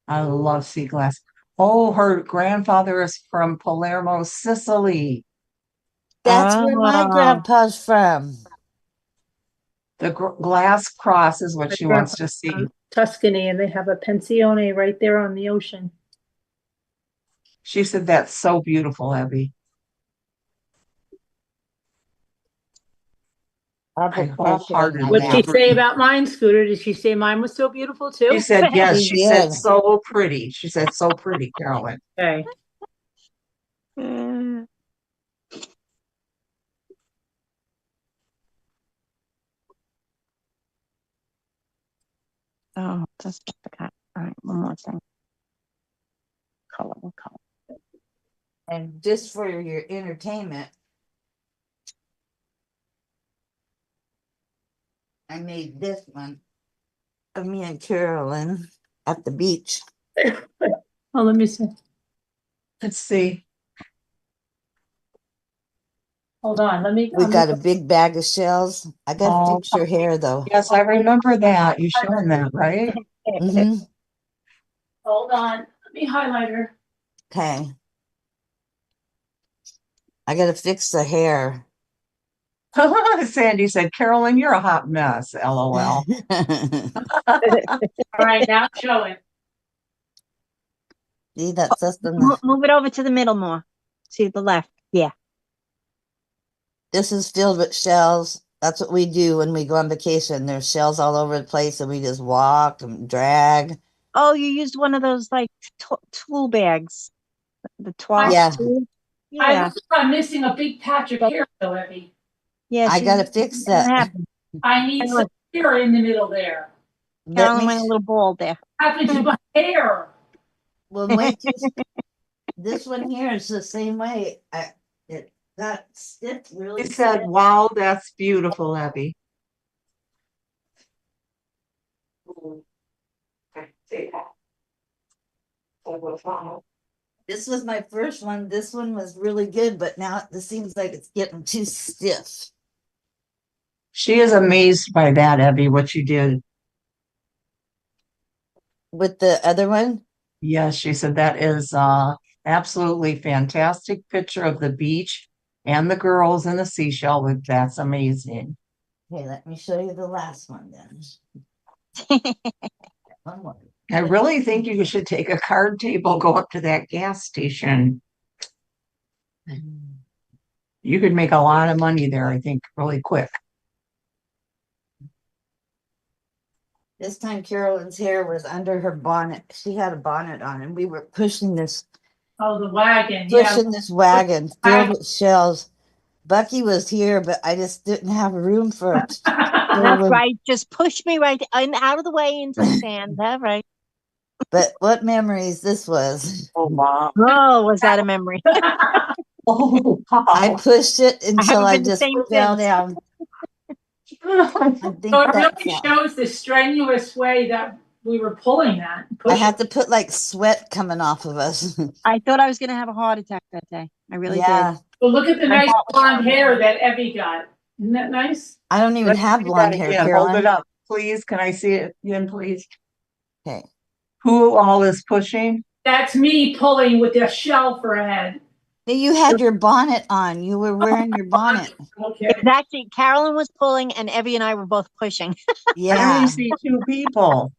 I love sea glass. Oh, her grandfather is from Palermo, Sicily. That's where my oh, grandpa's from. The glass cross is what my she wants to grandpa's see. from Tuscany, and they have a pensione right there on the ocean. She said that's so beautiful, Abby. I'll I just place it on my What'd she wholeheartedly lap. say agree. about mine, Scooter? Did she say mine was so beautiful She too? said, yes, She she said did. so pretty. She said so pretty, Carolyn. Okay. Mm. Oh, just forgot. All right, one more thing. Color, what color? And just for your entertainment, I made this one of me and Carolyn at the beach. Oh, let me see. Let's see. Hold on. Let me. We got a big bag of shells. I gotta Oh, fix your hair though. yes, I remember that. You showing that, right? Mm-hmm. Hold on. Let me highlight her. Okay. I gotta fix the hair. Sandy said, Carolyn, you're a hot mess. LOL. All right, now showing. See, that's just on the, Move it over to the middle more. See the left. Yeah. this is filled with shells. That's what we do when we go on vacation. There's shells all over the place and we just walk and drag. Oh, you used one of those like tool bags, the 12 Yeah. tool. I Yeah, look, I'm missing a big patch of hair though, Evie. yeah. I She gotta fix what that. happened? I need some hair in the middle there. Let Carolyn me, went a little bald there. What happened to my hair? well, wait, this one here is the same way. It got stiff really She said, stiff. wow, that's beautiful, Abby. This was my first one. This one was really good, but now it seems like it's getting too stiff. She is amazed by that, Abby, what you did. With the other one, Yes, she said that is absolutely fantastic picture of the beach and the girls and the seashell. That's amazing. okay, let me show you the last one then. One more. I really think you should take a card table, go up to that gas station. You could make a lot of money there, I think, really quick. This time Carolyn's hair was under her bonnet. She had a bonnet on and we were pushing this Oh, the wagon. Yeah. pushing this wagon filled with shells. Bucky was here, but I just didn't have room for it. That's right. Just push me right out of the way into the sand. That right. But what memories this was. Oh, Mom. Oh, was that a memory? Oh, I wow. pushed it I until haven't I been the just same fell since. down. I think So it that's really shows the strenuous way that we were pulling that. I had to put like sweat coming off of us. I thought I was going to have a heart attack that day. I really did. Yeah, Well, look at the My nice heart was blonde pounding. hair that Evie got. Isn't that nice? I don't even Let's have see blonde that hair, again. Hold it Carolyn. up, please. Can I see it again, please? Okay. Who all is pushing? That's me pulling with the shell for a head. You had your bonnet on. You were wearing your bonnet. Okay. It was actually Carolyn was pulling and Evie and I were both pushing. I Yeah, only see two people.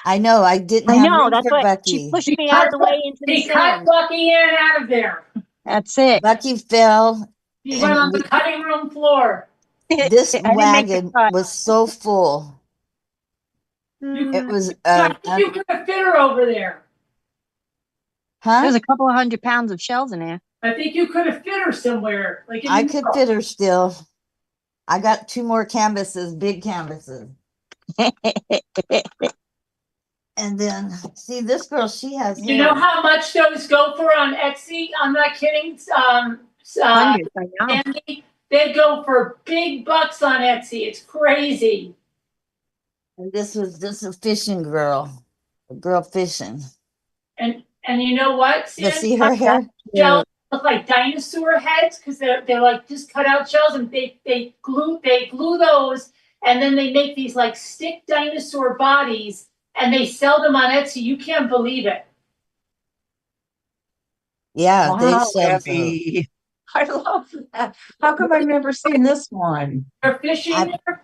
I know. I didn't I have know. room That's for what she Bucky. pushed me out of the way into the He cut sand. Bucky in out of there. That's it. Bucky fell, He went on and the cutting room floor. this I didn't make the wagon cut. was so full. It was, I think you could have fit her over there. huh? There's a couple of 100 pounds of shells in there. I think you could have fit her somewhere. Like in I the could middle. fit her still. I got two more canvases, big canvases. And then see this girl, she has You know hair. how much those go for on Etsy? I'm not kidding. Hundreds, I know. Sandy, they go for big bucks on Etsy. It's crazy. And this is a fishing girl, a girl fishing. And you know what, But Sandy? see her hair? Shells look like dinosaur heads because they're like just cut out shells, and they glue those, and then they make these like stick dinosaur bodies, and they sell them on Etsy. You can't believe it. Yeah, they Wow, sell those. Abby. I love that. How come I've never seen this one? They're fishing there.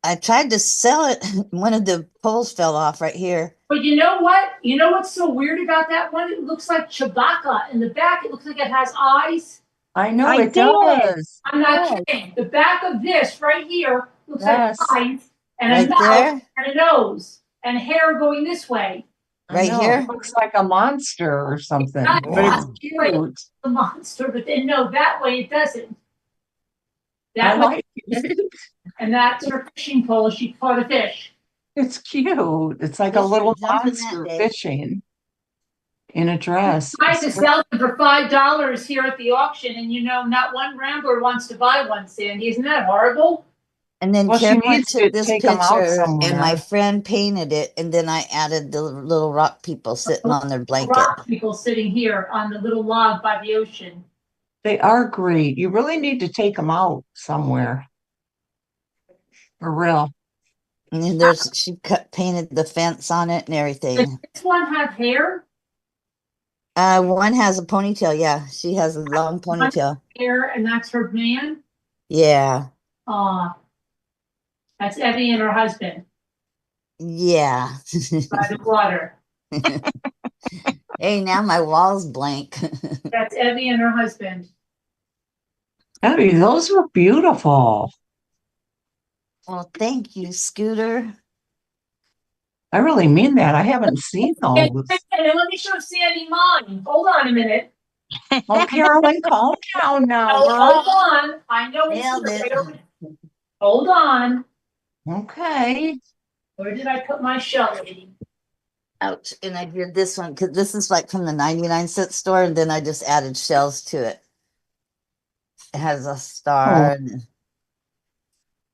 I tried to sell it. One of the poles fell off right here. But you know what? You know what's so weird about that one? It looks like Chewbacca. In the back, it looks like it has eyes. I know I it did. does. I'm not Yes. kidding. The back of this right here looks Yes. like eyes and Right a mouth there? and a nose and hair going this way. I Right know. here? It looks like a monster or something, Not but it's Yeah. cute. the monster, but then no, that way it doesn't. I That way, like it. and that's her fishing pole. She caught a fish. It's cute. It's like a Fish were little jumping that monster day. fishing in a dress. Tried to sell them for $5 here at the auction, and you know, not one Rambler wants to buy one, Sandy. Isn't that horrible? And then Well, she Caroline needs took to this take 'em out picture and my somewhere. friend painted it, and then I added the little rock people sitting on their blanket. Rock people sitting here on the little log by the ocean. They are great. You really need to take them out somewhere. For real. And then there's she painted the fence on it and Does everything. this one have hair? One has a ponytail, yeah. She has a long ponytail. Hair, and that's her man? Yeah. That's Evie and her husband Yeah. by the water. Hey, now my wall's blank. That's Evie and her husband. Abby, those were beautiful. Well, thank you, Scooter. I really mean that. I haven't seen And those. let me show Sandy mine. Hold on a minute. Oh, Carolyn, calm down now, Oh, hold girl. on. I know it's Nailed here. it. Hold on. Okay. Where did I put my shell, lady? Ouch. And I did this one because this is like from the 99-cent store, and then I just added shells to it. It has a star. And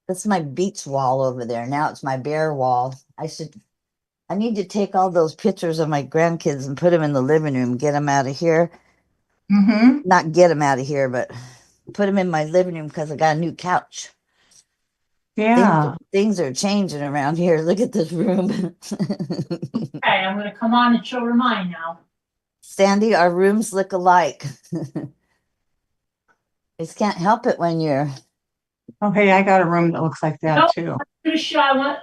that's my beach wall over there. Now it's my bear wall. I need to take all those pictures of my grandkids and put them in the living room, get them out of here. Mm-hmm. Not get them out of here, but put them in my living room because I got a new couch. Yeah. Things are changing around here. Look at this room. Okay, I'm going to come on and show her mine now. Sandy, our rooms look alike. Just can't help it when you're. Okay, I got a room that looks like that Nope. too. I'm going to show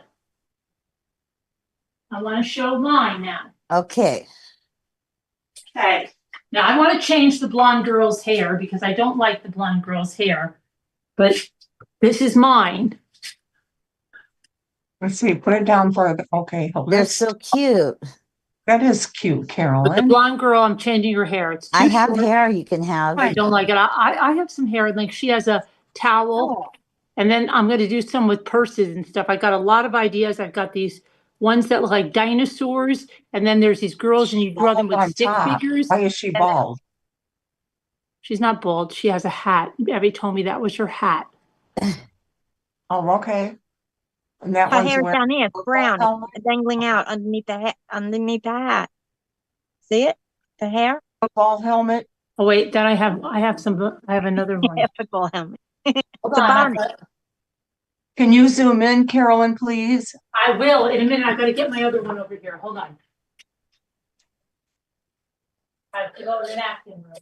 I want to show mine now. Okay. Okay. Now I want to change the blonde girl's hair because I don't like the blonde girl's hair. But this is mine. Let's see, put it down further. Okay, hold They're this. so cute. That is cute, But the Carolyn. blonde girl, I'm changing her hair. It's too I have short. hair you can have. I don't like it. I have some hair. Like she has a towel. And then I'm going to do some with purses and stuff. I got a lot of ideas. I've got these ones that look like dinosaurs. And then there's these girls and you draw them with On stick top. figures. Why is she bald? She's not bald. She has a hat. Evie told me that was her hat. Oh, okay. And that Her one's hair's wearing down there, it's a brown, helmet? it's dangling out underneath the hat. Underneath the hat. See it? The hair? Football helmet. Oh wait, then I have another one. Yeah, football helmet. Hold It's a on, bonnet. Can you zoom in, Carolyn, please? I will in a minute. I gotta get my other one over here. Hold on. I have to go to the napkin room.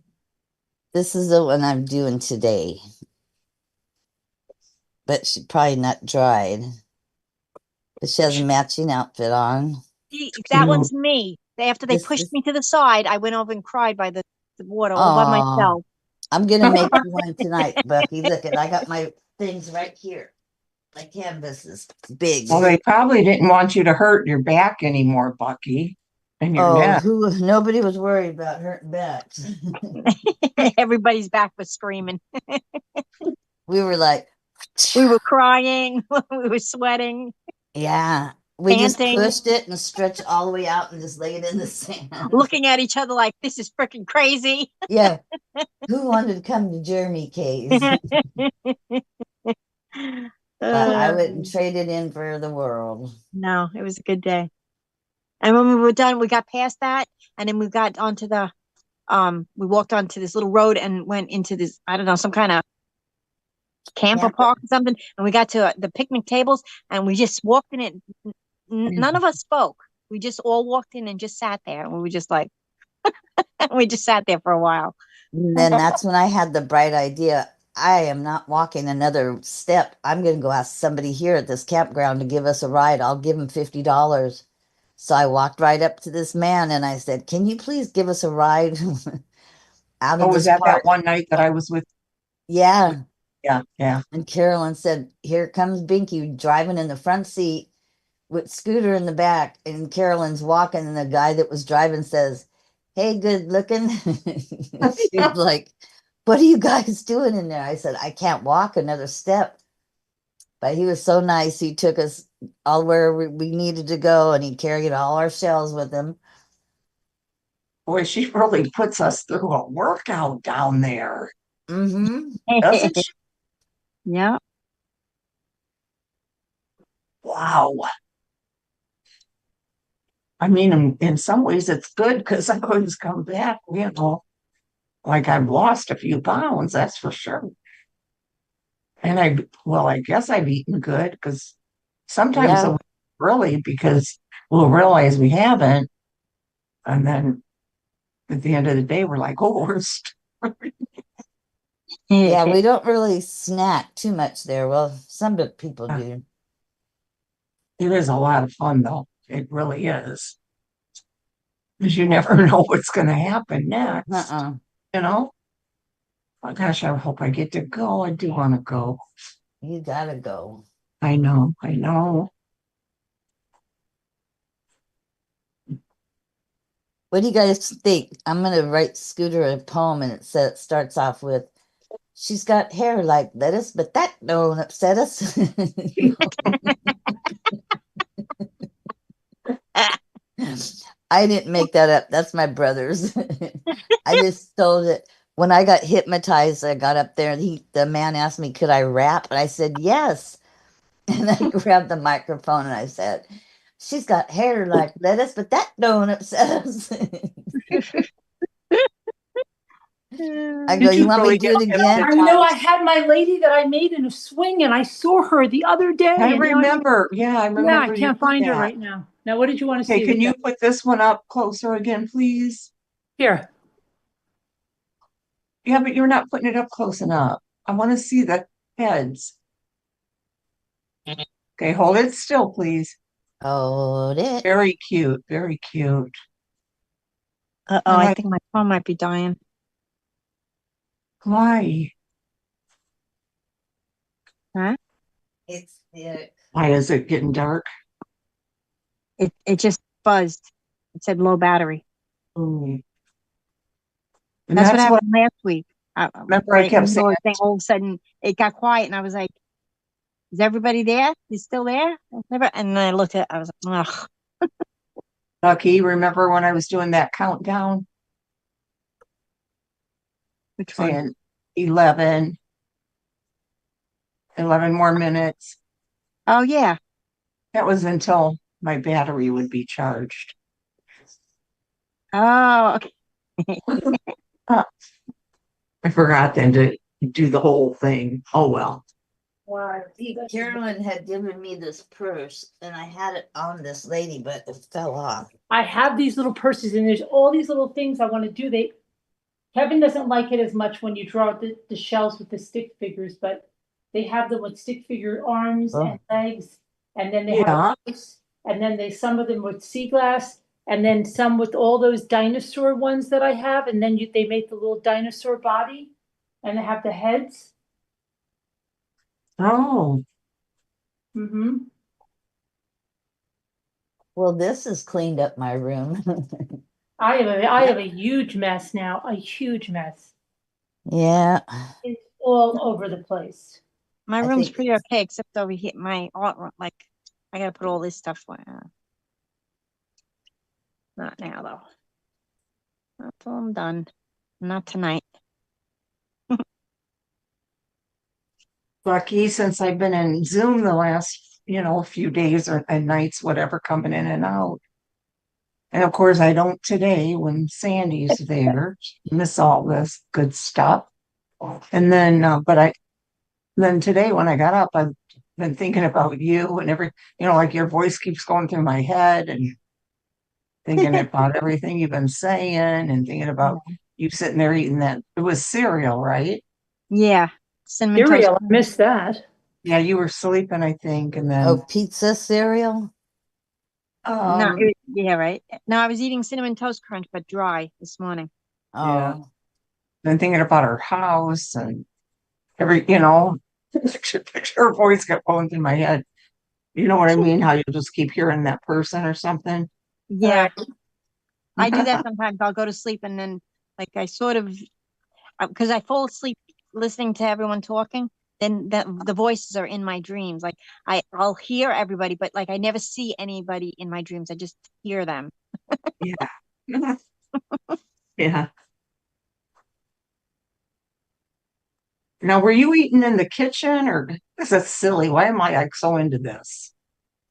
This is the one I'm doing today. But she's probably not dried. But she has a matching outfit on. That one's me. After they This pushed is- me to the side, I went over and cried by the water all by Aw. myself. I'm gonna make you one tonight, Bucky. Look at I got my things right here. My canvas is big. Well, they probably didn't want you to hurt your back anymore, Bucky, and your neck. Nobody was worried about hurting backs. Everybody's back was screaming. We were like, We were crying. We were sweating. Yeah. We just Panting. pushed it and stretched all the way out and just laid it in the sand. Looking at each other like this is freaking crazy. Yeah. Who wanted to come to Jeremy K's? But I wouldn't trade it in for the world. No, it was a good day. And when we were done, we got past that, and then we got onto the we walked onto this little road and went into this, I don't know, some kind of camper park or something. And we got to the picnic tables, and we just walked in it. None of us spoke. We just all walked in and just sat there, and we were just like, we just sat there for a while. And then that's when I had the bright idea. I am not walking another step. I'm going to go ask somebody here at this campground to give us a ride. I'll give him $50. So I walked right up to this man and I said, "Can you please give us a ride out of Oh, was this that park?" that one night that I was with? Yeah. Yeah, yeah. And Carolyn said, "Here comes Binky driving in the front seat with Scooter in the back." And Carolyn's walking, and the guy that was driving says, "Hey, good looking." She's like, "What are you guys doing in there?" I said, "I can't walk another step." But he was so nice. He took us all where we needed to go, and he carried all our shells with him. Boy, she really puts us through a workout down there, Mm-hmm. doesn't she? Yeah. Wow. I mean, in some ways it's good because I always come back, like I've lost a few pounds, that's for sure. And I guess I've eaten good because sometimes Yeah. really because we'll realize we haven't. And then at the end of the day, we're like, oh, we're Yeah, we don't really snack too much there. Well, some people do. It is a lot of fun, though. It really is. Because you never know what's going to happen next. Uh-uh. You know? Oh, gosh, I hope I get to go. I do want to go. You gotta go. I know. I know. What do you guys think? I'm gonna write Scooter a poem, and it starts off with, "She's got hair like lettuce, but that don't upset us." I didn't make that up. That's my brother's. I just stole it. When I got hypnotized, I got up there and the man asked me, could I rap? And I said, yes. And I grabbed the microphone and I said, "She's got hair like lettuce, but that don't upset us." I go, Did "You you want me really to do it get again?" I know I had my lady that I made in a swing and I saw her the other day. I and now remember. Yeah, I yeah, remember. I you can't did find her that. right now. Now, what did you want to Okay, see? can you put this one up closer again, please? Here. Yeah, but you're not putting it up close enough. I want to see the heads. Okay, hold it still, please. Hold it. Very cute. Very cute. Uh-oh, I think my phone might be dying. Why? Huh? It's it. Why is it getting dark? It just buzzed. It said low battery. Ooh. And That's what that's what happened last week. remember I kept saying. All of a sudden it got quiet, and I was like, "Is everybody there? Is still there?" And then I looked at, I was like, "Ugh." Lucky, remember when I was doing that countdown, Which one? saying 11 more minutes? Oh yeah. That was until my battery would be charged. Oh, okay. I forgot then to do the whole thing. Oh well. Carolyn had given me this purse, and I had it on this lady, but it fell off. I have these little purses and there's all these little things I want to do. Kevin doesn't like it as much when you draw the shells with the stick figures, but they have them with stick figure arms and legs, and then they have and then some of them with sea glass, and then some with all those dinosaur ones that I have, and then they make the little dinosaur body, and they have the heads. Oh, Mm-hmm. Well, this has cleaned up my room. I have a huge mess now, a huge mess. Yeah. It's all over the place. My room's pretty okay, except over here, my art room, like I gotta put all this stuff away. Not now though. Not till I'm done. Not tonight. Lucky, since I've been in Zoom the last, few days or and nights, whatever, coming in and out. And of course, I don't today when Sandy's there. Miss all this good stuff. And then, then today when I got up, I've been thinking about you and like your voice keeps going through my head and thinking about everything you've been saying and thinking about you sitting there eating that. It was cereal, right? Yeah. Cinnamon toast Cereal, I crunch. missed that. Yeah, you were sleeping, I think, and Oh, then pizza cereal? No, um yeah, right. No, I was eating cinnamon toast crunch, but dry this morning. yeah, Oh, then thinking about her house and her voice kept going through my head. You know what I mean? How you just keep hearing that person or something. Yeah, I do that sometimes. I'll go to sleep and then like I sort of because I fall asleep listening to everyone talking. Then the voices are in my dreams. Like I'll hear everybody, but like I never see anybody in my dreams. I just hear them. Yeah. Yeah. Now, were you eating in the kitchen or this is silly? Why am I like so into this?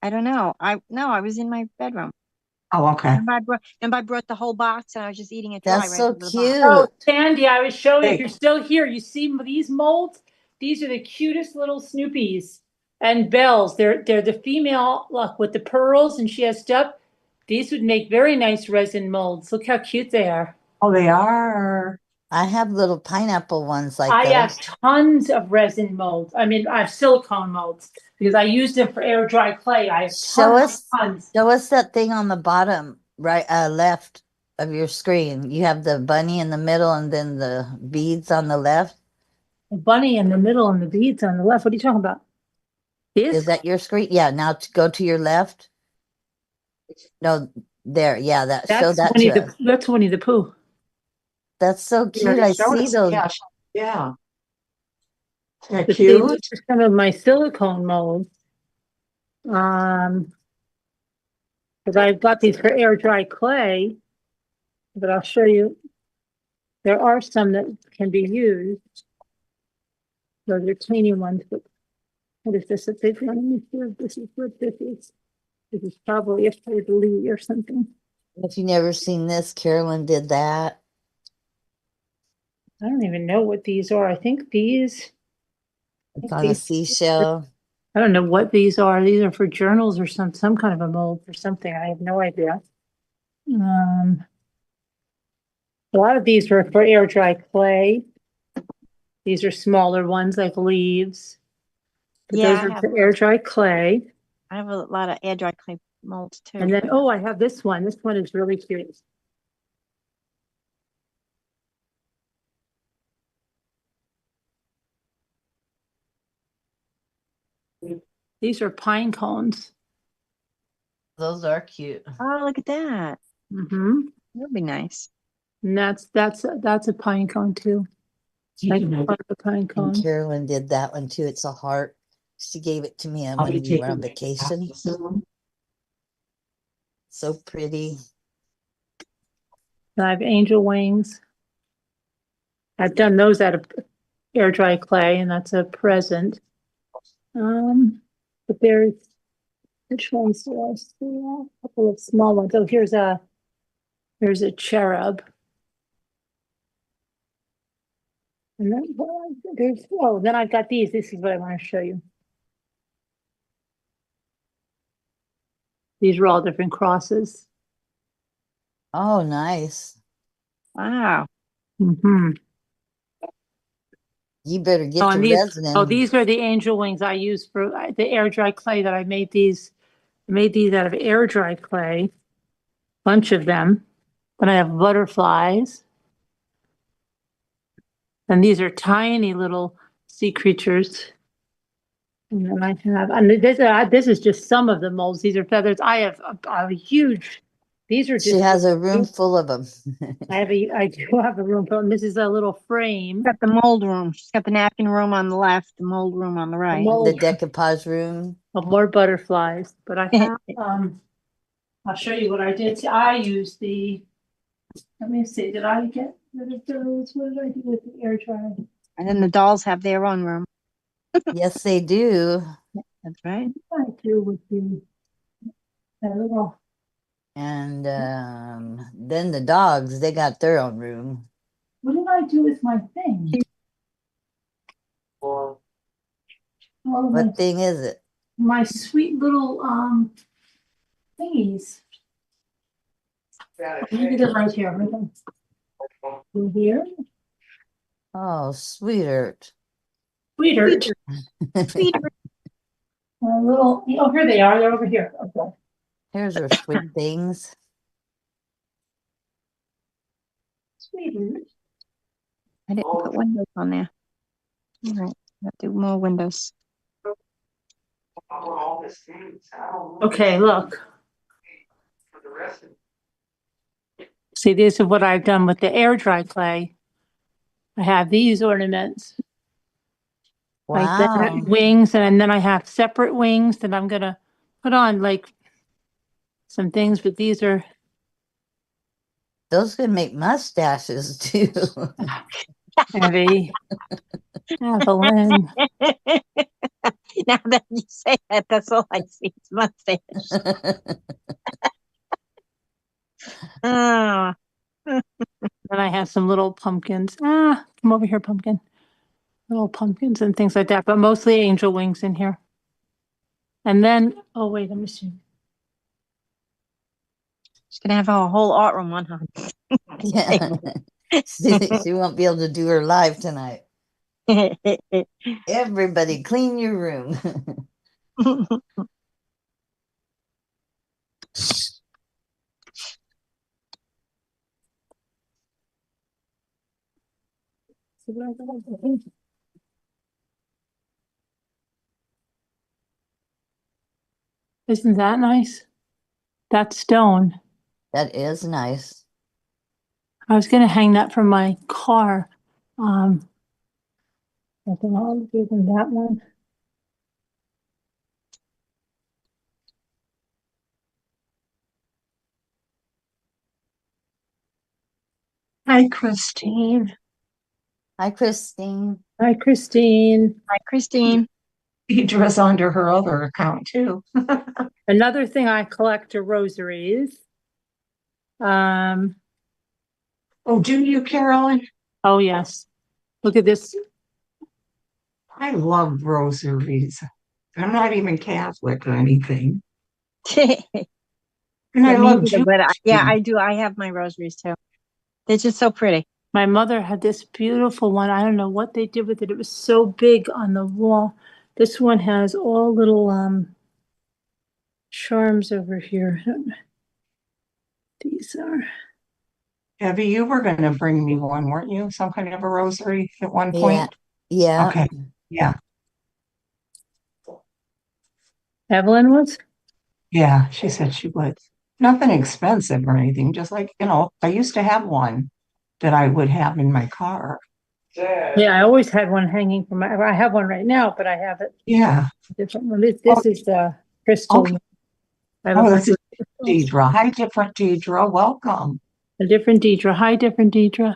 I don't know. I was in my bedroom. Oh, okay. And I brought the whole box and I was just eating it dry that's right so out of the box. Oh, cute. Sandy, I was showing, if Hey. you're still here, you see these molds? These are the cutest little Snoopies and Bells. They're the female, look, with the pearls, and she has stuff. These would make very nice resin molds. Look how cute they are. Oh, they are. I have little pineapple ones like I have those. tons of resin molds. I mean, I have silicone molds because I use them for air dry clay. I have Show tons, us, tons. show us that thing on the bottom, right, left of your screen. You have the bunny in the middle and then the beads on the left. A bunny in the middle and the beads on the left. What are you talking about? Is This? that your screen? Yeah, now to go to your left. No, there. Yeah, show that to us. That's Winnie the Pooh. That's so You cute. already I showed see us. those. Yeah. Yeah. Isn't that But see, these cute? are some of my silicone molds. Because I've got these for air dry clay, but I'll show you. There are some that can be used. Those are teeny ones, but what is this? A big one? Let me see if this is what this is. This is probably a Lee or something. If you never seen this, Carolyn did that. I don't even know what these are. I think these. It's on a seashell. I don't know what these are. These are for journals or some kind of a mold for something. I have no idea. A lot of these were for air dry clay. These are smaller ones like leaves. But Yeah, those are for air dry clay. I have a lot of air dry clay molds too. And then, oh, I have this one. This one is really cute. These are pine cones. Those are cute. Oh, look at that. Mm-hmm. That would be nice. And that's a pine cone too. Like part of a pine And cone. Carolyn did that one too. It's a heart. She gave it to me when we were on vacation. So pretty. And I have angel wings. I've done those out of air dry clay, and that's a present. But there's which ones do I see? A couple of small ones. Oh, here's a cherub. And then then I've got these. This is what I want to show you. These are all different crosses. Oh, nice. Wow. Mm-hmm. You better get Oh, to and these, resin. these are the angel wings I use for the air dry clay that I made these. I made these out of air dry clay, bunch of them. Then I have butterflies. And these are tiny little sea creatures. And then I have, and this is just some of the molds. These are feathers. I have a huge These are She just. has a room full of them. I do have a room, but this is a little frame. Got the mold room. She's got the napkin room on the left, the mold room on the right. The decoupage room. Of more butterflies, but I have, I'll show you what I did. See, I used the, let me see, did I get rid of those? What did I do with the air dryer? And then the dolls have their own room. Yes, they do. That's right. What did I do with the, that little, And then the dogs, they got their own room. what did I do with my thing? All of What thing is it? my sweet little, thingies. Maybe they're right here. In here. Oh, sweetheart. Sweeter. Little, oh, here they are. They're over here. Okay. Here's her sweet things. Sweeter. I didn't put windows on there. All right. Have to do more windows. Okay, look. See, this is what I've done with the air dry clay. I have these ornaments. Like that, Wow. wings, and then I have separate wings that I'm gonna put on like some things, but these are Those could make mustaches too. heavy. Evelyn. Now that you say that, that's all I see. It's mustache. Oh. Then I have some little pumpkins. Come over here, pumpkin. Little pumpkins and things like that, but mostly angel wings in here. And then, oh wait, let me see. She's gonna have a whole art room on her. Yeah. She won't be able to do her live tonight. Everybody clean your room. Isn't that nice? That stone. That is nice. I was gonna hang that from my car. I think I'll do them that one. Hi, Christine. Hi, Christine. Hi, Christine. Hi, Christine. Deidre's under her other account too. Another thing I collect are rosaries. Oh, do you, Carolyn? Oh yes. Look at this. I love rosaries. I'm not even Catholic or anything. And I Yeah, me love neither, Jewish. but I do. I have my rosaries too. They're just so pretty. My mother had this beautiful one. I don't know what they did with it. It was so big on the wall. This one has all little charms over here. These are. Abby, you were going to bring me one, weren't you? Some kind of a rosary at one Yeah. point? Yeah. Okay. Yeah. Evelyn was? Yeah. She said she would. Nothing expensive or anything. Just like, I used to have one that I would have in my car. Yeah, I always had one hanging from my, I have one right now, but I have it Yeah. different one. This is the crystal. Okay. I have Oh, a this is bunch of crystals. Deidre. Hi, different Deidre. Welcome. A different Deidre. Hi, different Deidre.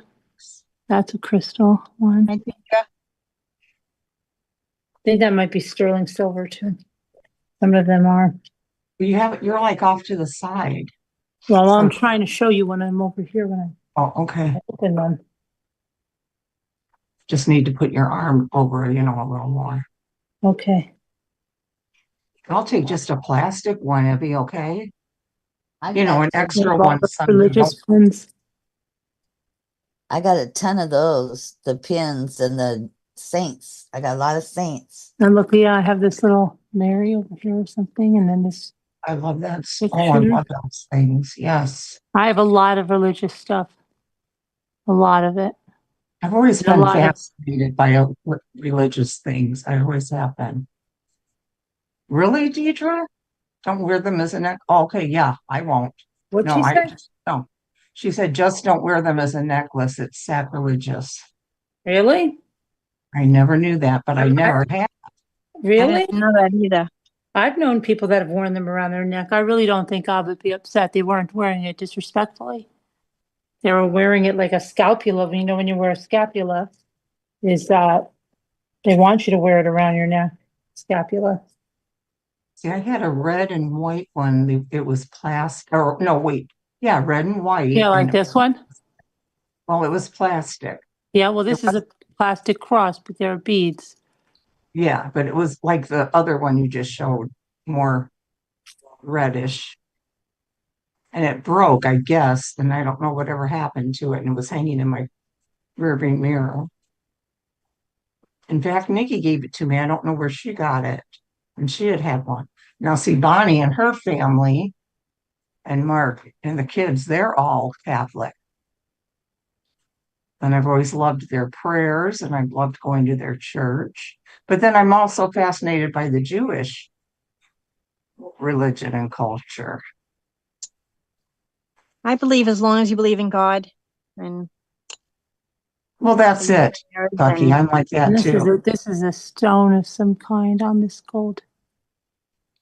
That's a crystal one. Hi, I Deidre. think that might be sterling silver too. Some of them are. You're like off to the side. Well, I'm trying to show you when I'm over here when Oh, okay. I open them. Just need to put your arm over, a little more. Okay. I'll take just a plastic one. It'd be okay. I An got extra All one. the religious ones. I got a ton of those, the pins and the saints. I got a lot of saints. And look, yeah, I have this little Mary over here or something, and then this. I love that. Oh, I Picture. love those things. Yes. I have a lot of religious stuff. A lot of it. I've always And a been lot of- fascinated by religious things. I always have been. Really, Deidre? Don't wear them as a neck. Okay, yeah, I won't. What'd No, she I, say? no. She said, just don't wear them as a necklace. It's sacrilegious. Really? I never knew that, but I never had. I Really? didn't know that either. I've known people that have worn them around their neck. I really don't think I would be upset. They weren't wearing it disrespectfully. They were wearing it like a scapula. You know, when you wear a scapula, is they want you to wear it around your neck. Scapula. See, I had a red and white one. It was plastic, or no, wait. Yeah, red and white. Yeah, like and, this one. well, it was plastic. Yeah, well, this It is a plastic cross, but there are beads. Yeah, but it was like the other one you just showed, more reddish. And it broke, I guess, and I don't know whatever happened to it. And it was hanging in my rearview mirror. In fact, Nikki gave it to me. I don't know where she got it. And she had one. Now, see, Bonnie and her family and Mark and the kids, they're all Catholic. And I've always loved their prayers and I've loved going to their church. But then I'm also fascinated by the Jewish religion and culture. I believe as long as you believe in God and Well, that's it, Bucky. and I'm like And that too. this is a stone of some kind on this gold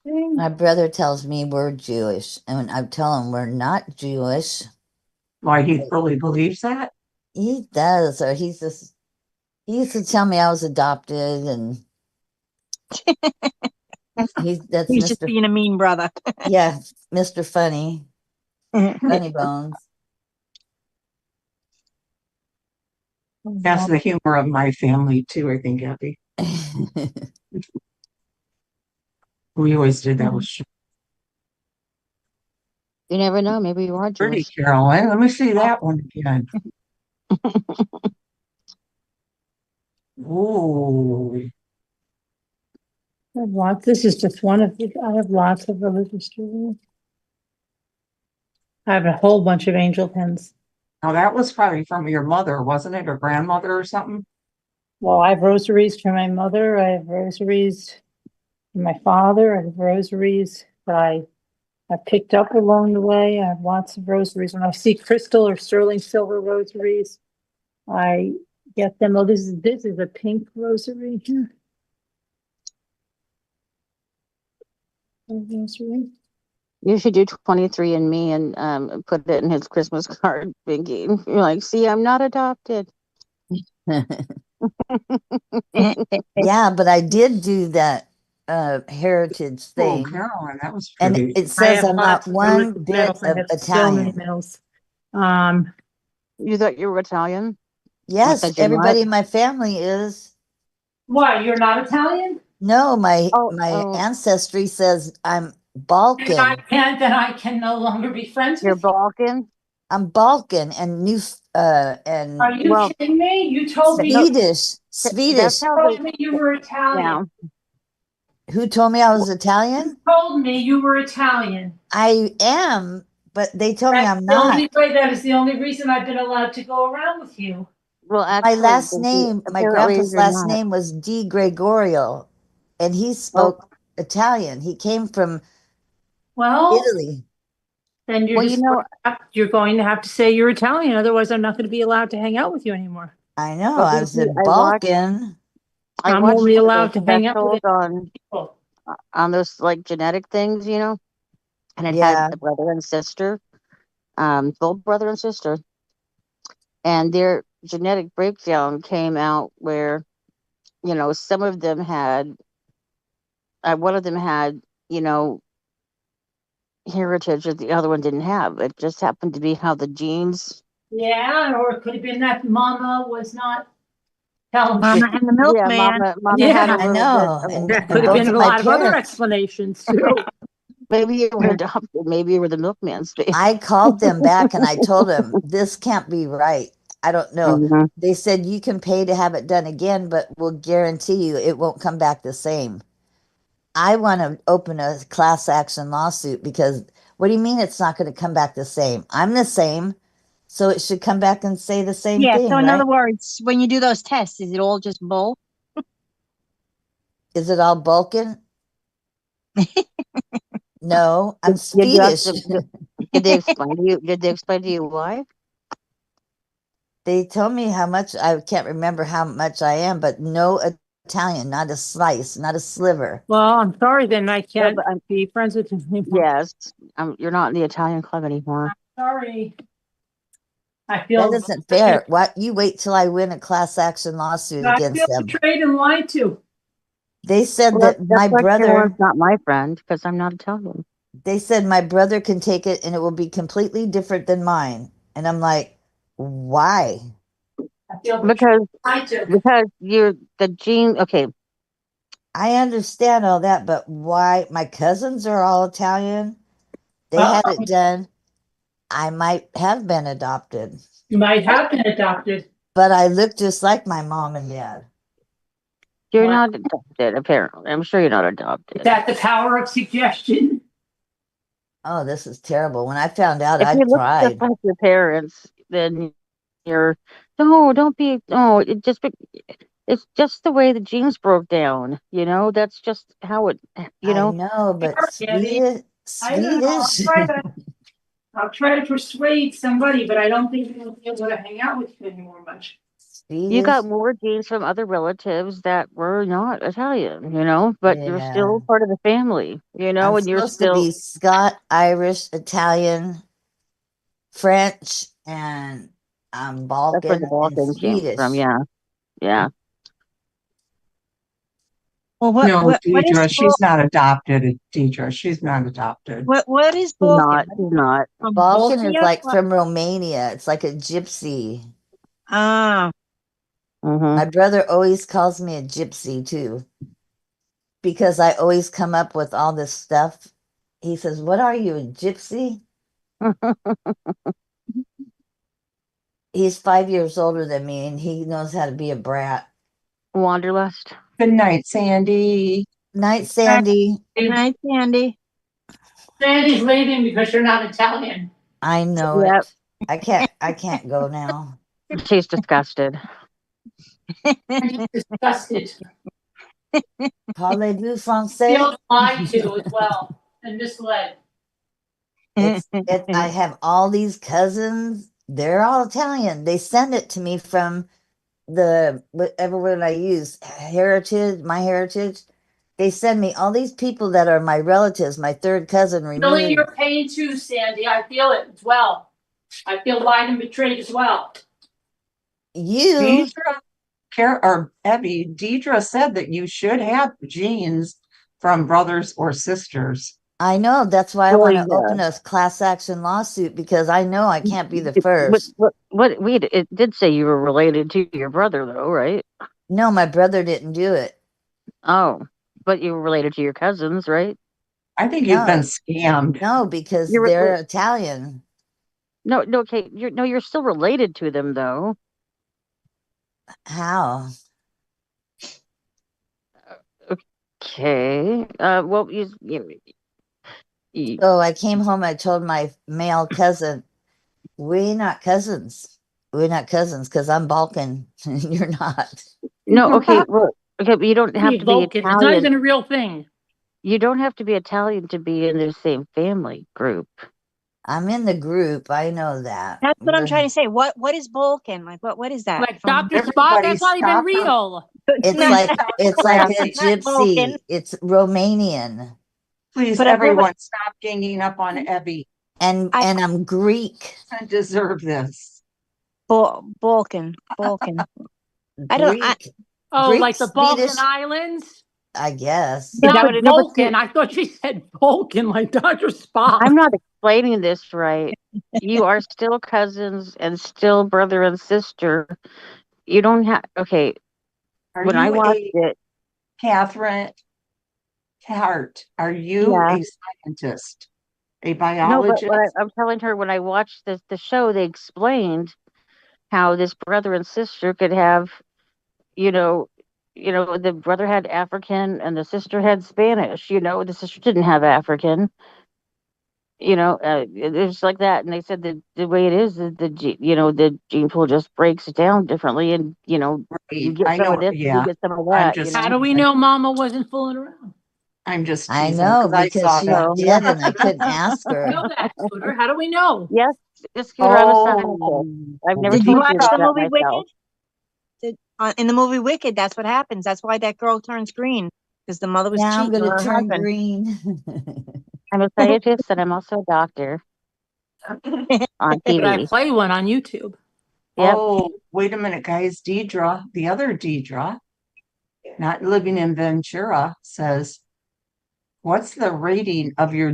thing. My brother tells me we're Jewish, and when I tell him we're not Jewish, Why he really believes that? he does, or he used to tell me I was adopted, and that's he's just Mr. being a mean brother. Yeah, Mr. Funny, Funny Bones. That's the humor of my family too, I think, Abby. We always did that with You never know. Maybe you are pretty, Jewish. Carolyn. Let me see that one again. Ooh. I have lots. This is just one of the, I have lots of religious jewelry. I have a whole bunch of angel pins. Now that was probably from your mother, wasn't it? Or grandmother or something? Well, I have rosaries from my mother. I have rosaries from my father. I have rosaries that I picked up along the way. I have lots of rosaries. When I see crystal or sterling silver rosaries, I get them. Oh, this is a pink rosary here. A rosary. You should do 23andMe and put it in his Christmas card, Binky. You're like, see, I'm not adopted. Yeah, but I did do that heritage Oh, thing, Carolyn, that was and pretty. it says I'm not lots of one religious bit medals. I of have so many Italian. medals. You thought you were Italian? Yes, Like everybody in my family is. Why, you're not Italian? No, my Oh, ancestry says I'm Then Balkan. I can no longer be friends you're with you. Balkan? I'm Balkan and and Are you Well, kidding me? You told me Swedish. that's Swedish. how told they, me you were Italian. yeah. Who told me I was Italian? Told me you were Italian. I am, but they told me That's I'm the not. only way. That is the only reason I've been allowed to go around with you. Well, My actually, last Binky, name, my apparently grandpa's you're last not. name was Di Gregorio, and he Oh, spoke Italian. He came from Well, Italy. then well, you know, you're going to have to say you're Italian. Otherwise, I'm not going to be allowed to hang out with you anymore. I know. well, I Binky, said Balkan. I I'm watched only one of those allowed to hang out with specials people. on those like genetic things, and it had Yeah. a brother and sister, full brother and sister, and their genetic breakdown came out where, some of them had, one of them had, you know, heritage that the other one didn't have. It just happened to be how the genes. Yeah, or it could have been that Mama was not Italian. Mama and the Yeah, milkman. mama Yeah. had a I little bit know. of And There could have both been of a my lot of other parents, explanations too. maybe you were adopted, maybe you were the milkman's baby. I called them back and I told them, this can't be right. I don't know. Mhm. They said you can pay to have it done again, but we'll guarantee you it won't come back the same. I want to open a class action lawsuit because what do you mean it's not going to come back the same? I'm the same, so it should come back and say the same Yeah, thing, so in right? other words, when you do those tests, is it all just bull? Is it all Balkan? No, I'm You have Swedish. to, Did they explain to you? Did they explain to you why? They told me how much, I can't remember how much I am, but no Italian, not a slice, not a sliver. Well, I'm sorry then I No, can't but be friends with you anymore. yes, you're not in the Italian club anymore. Sorry. I That feel, isn't fair. What, you wait till I win a class action lawsuit I feel against them. betrayed and lied to. They said Well, that that's my like brother, not my friend because I'm not Italian. they said my brother can take it and it will be completely different than mine. And I'm like, why? I feel betrayed Because and lied to. you're the gene. Okay, I understand all that, but why? My cousins are all Italian. They Well, had it done. I might have been adopted, you might have been adopted. but I look just like my mom and dad. you're Wow. not adopted. Apparently, I'm sure you're not Is adopted. that the power of suggestion? Oh, this is terrible. When I found out, If I you look just cried. like your parents, then you're no. Don't be. No, it's just the way the genes broke down. That's just how it. You I know. know, but Andy, I don't know. Swedish. I'll try to persuade somebody, but I don't think they'll be able to hang out with you anymore much. You Swedish. got more genes from other relatives that were not Italian, but you're Yeah. still part of the family, I'm and you're supposed to be still. Scott, Irish, Italian, French, and I'm That's where Balkan the and Balkan came from. Swedish. Yeah, yeah. Well, No, what is Deidre, she's not adopted, Deidre. She's not adopted. what is He's Balkan? not. He's not. From Balkan is Bosnia? like from Romania. It's like a gypsy. Ah, Mm-hmm. My brother always calls me a gypsy too, because I always come up with all this stuff. He says, "What are you, a gypsy?" He's 5 years older than me, and he knows how to be a brat. Wanderlust. Good night, Sandy. Night, Sandy. good night, Sandy. Sandy's leaving because you're not Italian. I know Yep. it. I can't go now. She's disgusted. I'm disgusted. Parlez-vous français? Feel lied to as well and misled. I have all these cousins. They're all Italian. They send it to me from the whatever word I use, heritage, my heritage. They send me all these people that are my relatives, my third cousin Feeling removed. your pain too, Sandy. I feel it as well. I feel lied and betrayed as well. You, Deidre, or Evie, Deidre said that you should have genes from brothers or sisters. I know. That's why I Well, want to yeah. open a class action lawsuit because I know I can't be the What? first. It did say you were related to your brother, though, right? No, my brother didn't do it. Oh, but you were related to your cousins, right? I think you've No, been scammed. no, because You're they're Italian. no, no. Okay, you're still related to them, though. How? Okay. Well, you So I came home. I told my male cousin, "We're not cousins. We're not cousins because I'm Balkan and you're not." no. Okay. Well, okay, but you don't have to be Vulcan. It's not Italian. even a real thing. You don't have to be Italian to be in the same family group. I'm in the group. I know that. That's what I'm trying to say. What is Balkan? Like what is that? Like From Dr. Spot, Everybody that's not even stop her. real. It's not, like it's like a it's not Balkan. gypsy. It's Romanian, Please, But I've never everyone, stop ganging up on Evie. and I I'm Greek. I deserve this. Balkan. I don't Greek, Oh, Greek, like the Balkan Swedish. Islands? I guess. Is that Not what it is? Vulcan. I thought she said Vulcan, like Dr. Spot. I'm not explaining this right. You are still cousins and still brother and sister. You don't have. Okay. Are When I you watched a it, Catherine Hart? Are you yeah. a scientist, a No, but biologist? I'm telling her when I watched the show, they explained how this brother and sister could have, you know, the brother had African and the sister had Spanish. The sister didn't have African. It's like that. And they said that the way it is the gene pool just breaks it down differently, and you Right. get I some know. of this, and you Yeah. get some of I'm that. just How do we know Mama wasn't fooling around? I'm just I teasing know because I because saw she that. did, and I couldn't ask Know her. that, Scooter. How do we know? Yes, Scooter, I was talking to Oh, I've never Did you told watch you the that movie myself. Wicked? In the movie Wicked, that's what happens. That's why that girl turns green, because the mother was Now I'm cheating going on to her turn husband. green. I'm a scientist and I'm also a doctor on But I TV. play one on YouTube. Yep. oh, wait a minute, guys. Deidre, the other Deidre, not living in Ventura, says, what's the rating of your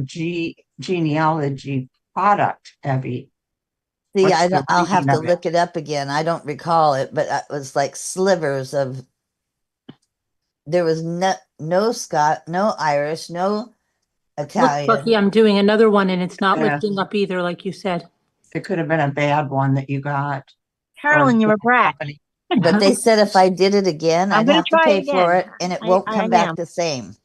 genealogy product, Evie? See, What's the I'll have rating to of it? look it up again. I don't recall it, but it was like slivers of. There was no Scot, no Irish, no Look, Bucky, Italian. I'm doing another one and it's not Yeah. lifting up either, like you said. It could have been a bad one that you got. Carolyn, you're a brat. Company. But they said if I did it again, I'm I'd gonna have to try pay for again. it, and it I won't I come back am. the same.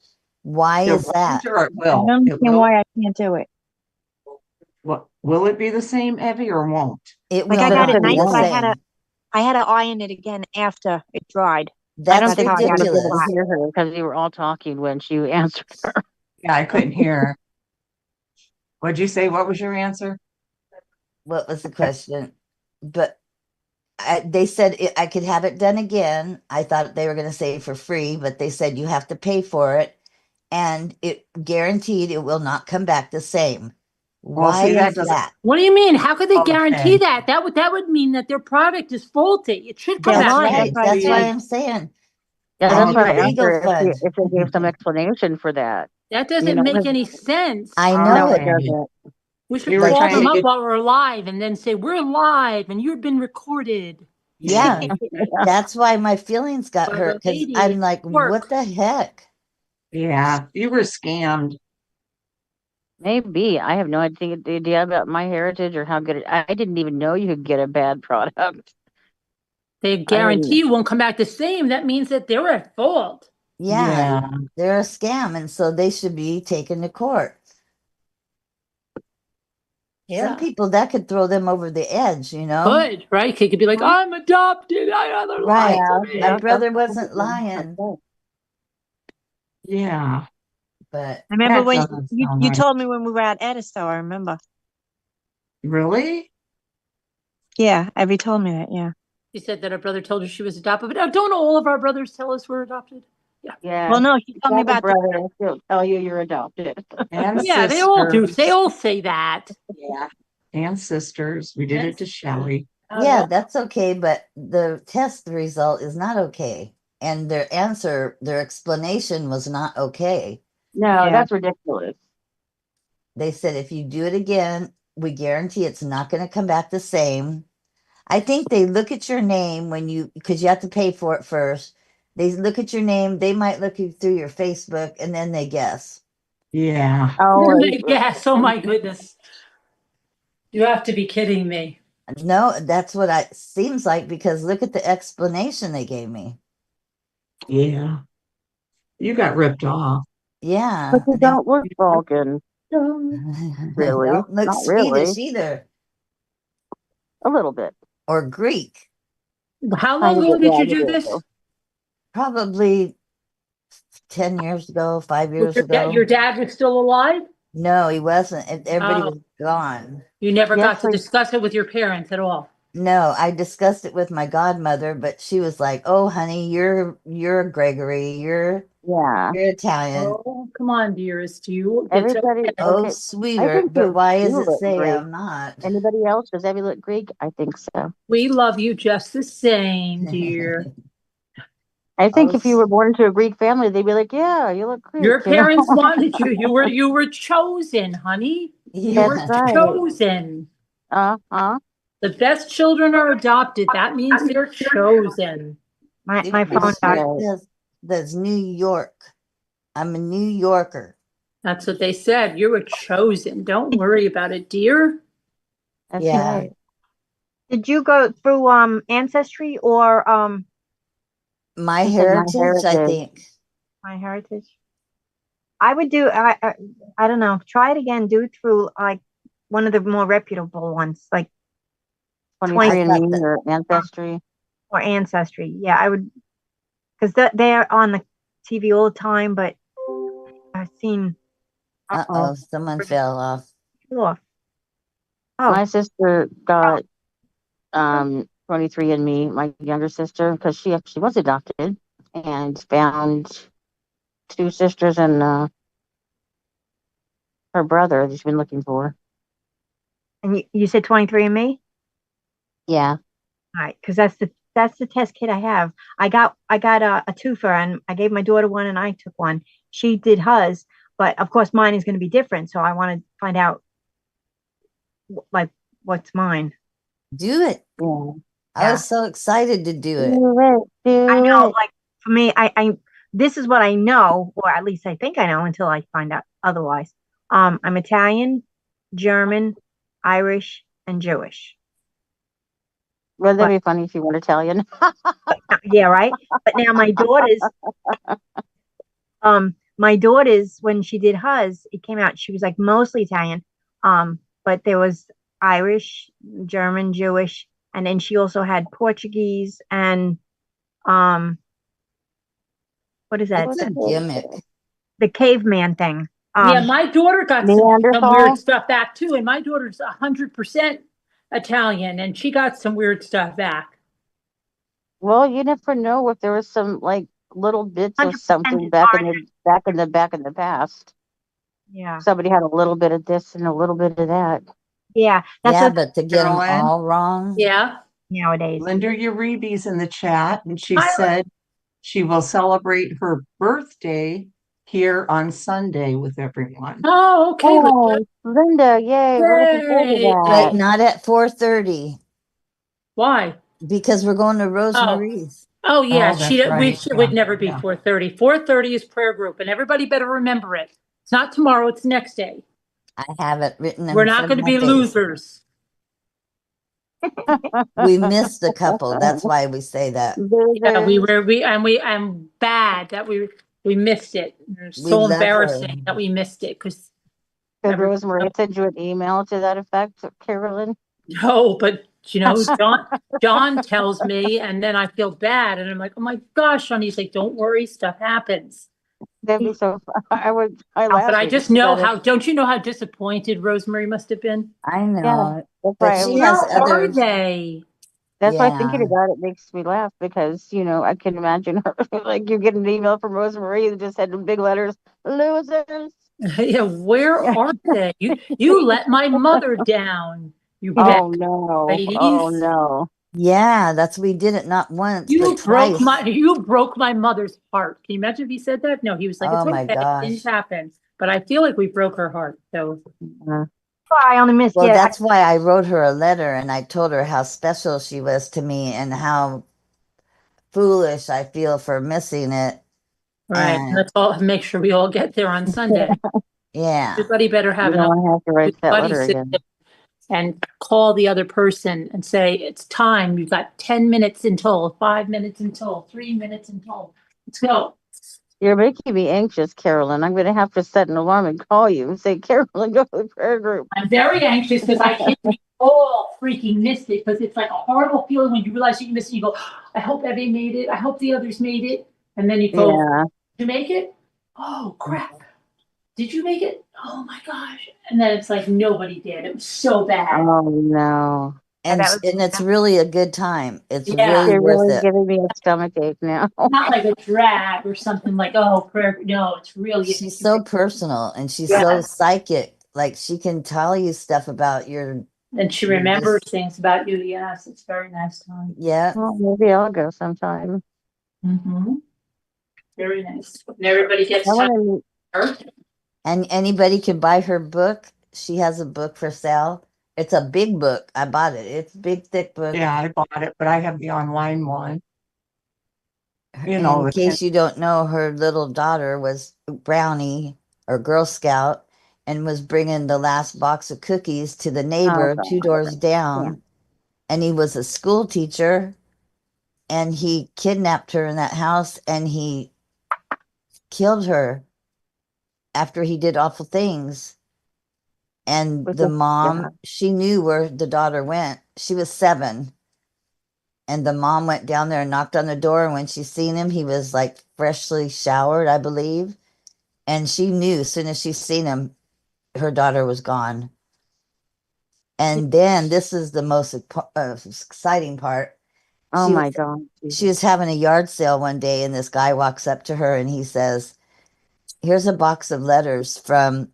Why It is won't that? or it I will? don't It understand will. why I can't do it. Will it be the same, Evie, or won't? It Like will I got it not be nice, the but same. I had to iron it again after it dried. That's That's how I got it ridiculous. flat. Hear her because you were all talking when she answered her. Yeah, I couldn't hear. What'd you say? What was your answer? What was the question? But they said I could have it done again. I thought they were going to say for free, but they said you have to pay for it, and it guaranteed it will not come back the same. Well, Why see, that is doesn't. that? What do you mean? How could they guarantee Okay. that? That would mean that their product is faulty. It should come They're That's back lying. That's right. what I That's why said. I'm saying Yeah, I that's need why a I asked legal her fund. if they gave some explanation for that. That You doesn't know, make 'cause- any sense. I All know no, it it. right. doesn't. We should We were Like call trying them to up get. while we're live and then say, we're live and you've been recorded. yeah, Yeah, that's why my feelings got By hurt the because lady I'm at like, what work. the heck? Yeah, you were scammed. maybe. I have no idea about my heritage or how good it. I didn't even know you could get a bad product. They I guarantee didn't. you won't come back the same. That means that they're at fault. Yeah, Yeah. they're a scam, and so they should be taken to court. Some Yeah. people that could throw them over the edge, you know? Good, right? He could be like, I'm adopted. I other lied Right. to Yeah, me. My yeah, brother wasn't lying, okay. Yeah. but I remember That when doesn't you, sound you right. told me when we were at Edisto, I remember. Really? Yeah, Evie told me that, yeah. She said that her brother told her she was adopted. But don't all of our brothers tell us we're adopted? Yeah. Yeah. Well, no, she told me Have a about the, brother, he'll tell you you're adopted. And Yeah, they all do. sisters. They all say that. Yeah. And sisters. We did it to Shelley. yeah, that's okay. But the test result is not okay. And their answer, their explanation was not okay. No, yeah. that's ridiculous. They said if you do it again, we guarantee it's not going to come back the same. I think they look at your name when because you have to pay for it first. They look at your name. They might look you through your Facebook, and then they guess. Yeah. Oh, Yes. Oh my goodness. You have to be kidding me. No, that's what it seems like because look at the explanation they gave me. Yeah. You got ripped off. but Yeah, you don't look Vulcan, they really. don't look Not really. Swedish either A little bit. or Greek. How long Tiny ago bit, did yeah, you you do do. this? Probably 10 years ago, 5 years Your ago. dad was still alive? No, he wasn't. Everybody Oh. was gone. You never He got to actually, discuss it with your parents at all. No, I discussed it with my godmother, but she was like, "Oh, honey, you're Gregory. yeah. You're Italian. Oh, come on, dearest. You. It's Everybody, okay. Oh, okay. I sweetheart, think but why you does it look say Greek. I'm not?" Anybody else? Does Evie look Greek? I think so. We love you just the same, dear. I Oh, think if you were born into a Greek family, they'd be like, "Yeah, you look Greek." Your You know? parents wanted you. You were chosen, honey. You That's were yeah. right. chosen. Uh-huh. The best children are adopted. That means they're chosen. See, my my phone That's died. shirt right. says New York. I'm a New Yorker. That's what they said. You were chosen. Don't worry about it, dear. That's Yeah. right. Did you go through Ancestry or My This is my heritage, I heritage. think. My Heritage? I would do I don't know. Try it again. Do it through like one of the more reputable ones, like 20 I thought 23andMe that or Ancestry. or Ancestry. Yeah, I would because they're on the TV all the time, but I've seen Uh-oh, someone fell off. off. Oh, My sister got 23andMe, my younger sister, because she actually was adopted, and found two sisters and her brother that she's been looking for. and you said 23andMe? Yeah. All right, because that's the test kit I have. I got a twofer, and I gave my daughter one, and I took one. She did hers, but of course mine is going to be different. So I want to find out like what's mine. Do it. Yeah. I was so excited to do it. Do it. Do I know, it. like for me, I this is what I know, or at least I think I know until I find out otherwise. I'm Italian, German, Irish, and Jewish. Wouldn't that But be funny if you were Italian? yeah, right. But now my daughter's when she did hers, it came out she was like mostly Italian. But there was Irish, German, Jewish, and then she also had Portuguese and um what is that? It's a gimmick. The caveman thing. Yeah, my daughter got some Neanderthal? weird stuff back too, and my daughter's 100% Italian, and she got some weird stuff back. Well, you never know if there was some like little bits of 100% something is back in orange. the past. Yeah. Somebody had a little bit of this and a little bit of that. Yeah. That's Yeah, what but to get them Carolyn? all wrong. Yeah. nowadays. Linda Uribe's in the chat, and she Hi, said she will celebrate her birthday here on Sunday with everyone. Oh, okay. Oh, Linda, yay, we're looking forward to Yay. that. But not at 4:30 Why? because we're going to Oh, Rosemary's. oh yeah. Oh, that's right. She Yeah, would never be yeah. 4:30. 4:30 is prayer group, and everybody better remember it. It's not tomorrow, it's next day. I have it written We're in not front of going to my be face. losers. We missed a couple. That's why we say that. Yeah, Losers. I'm bad that we missed it. It's We so love her. embarrassing that we missed it because Did Rosemary send you an email to that effect, Carolyn? no, but you know, John tells me, and then I feel bad, and I'm like, oh my gosh, John. He's like, don't worry, stuff happens. That'd be so fun. I But laughed. I just know how. Don't you know how disappointed Rosemary must have been? I Yeah, know. that's But right. she Where has are other, they? That's why thinking yeah. about it makes me laugh because, I can imagine her like you get an email from Rosemary that just had in big letters, losers. Yeah, where Yeah. are they? You let my mother down. You bad Oh no. Oh ladies. no. Yeah, we did it not once, but twice. You broke my mother's heart. Can you imagine if he said that? No, he was like, Oh it's my okay, things gosh. happen. But I feel like we broke her heart. So Uh, I only missed Well, yeah. that's why I wrote her a letter and I told her how special she was to me and how foolish I feel for missing it. right. And Let's all make sure we all get there on Sunday. yeah, Everybody better you have don't enough want to have to write that buddy letter system again. and call the other person and say, it's time. You've got 10 minutes until, 5 minutes until, 3 minutes until. Let's go. You're making me anxious, Carolyn. I'm going to have to set an alarm and call you and say, Carolyn, go to the prayer group. I'm very anxious because I can't we all freaking missed it because it's like a horrible feeling when you realize you missed it. You go, I hope Evie made it. I hope the others made it. And then you go, Yeah. did you make it? Oh crap. Did you make it? Oh my gosh. And then it's like nobody did. It was so bad. Oh no. and that was- and it's really a good time. It's Yeah. really You're worth really it. giving me a stomach ache now. Not like a drag or something like, oh, prayer. No, it's really. She's so personal and she's Yeah. so psychic. Like she can tell you stuff about your And she You're remembers just- things about you. Yes, it's very nice time. yeah. Well, maybe I'll go sometime. Mm-hmm. Very nice. And everybody gets I time. want to. And anybody can buy her book. She has a book for sale. It's a big book. I bought it. It's a big, thick book. Yeah, I bought it, but I have the online one. You And know, in case you don't know, her little daughter was Brownie or Girl Scout and was bringing the last box of cookies to the neighbor God. 2 doors down. Yeah. And he was a school teacher and he kidnapped her in that house and he killed her after he did awful things. And With the the- mom, yeah. she knew where the daughter went. She was 7. And the mom went down there and knocked on the door. And when she seen him, he was like freshly showered, I believe. And she knew as soon as she seen him, her daughter was gone. And then this is the most exciting part. Oh She my was, God. she was having a yard sale one day, and this guy walks up to her and he says, "Here's a box of letters from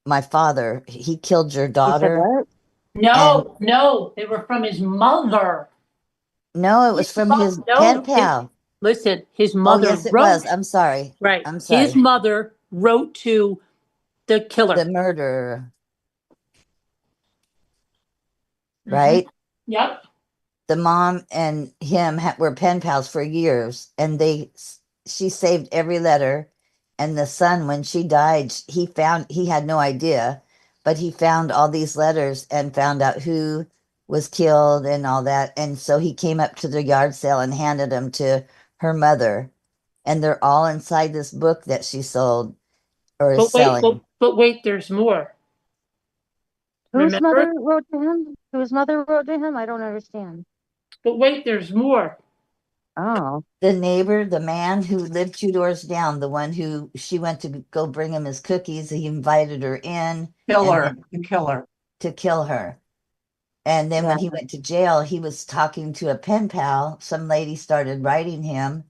my father. He killed your He said daughter." what? No, no, they were from his mother. No, it was from his pen No, pal. listen, his Oh, mother yes, it wrote, was. I'm sorry. right, I'm his sorry. mother wrote to the killer. The murderer, Mhm. right? Yep. The mom and him were pen pals for years, and she saved every letter. And the son, when she died, he had no idea, but he found all these letters and found out who was killed and all that. And so he came up to the yard sale and handed them to her mother, and they're all inside this book that she sold or is selling. But wait, there's more. Whose Remember? mother wrote to him? Whose mother wrote to him? I don't understand. But wait, there's more. Oh, The neighbor, the man who lived 2 doors down, the one who she went to go bring him his cookies, he invited her in Killer, the killer. to kill her. And then when yeah. he went to jail, he was talking to a pen pal. Some lady started writing him,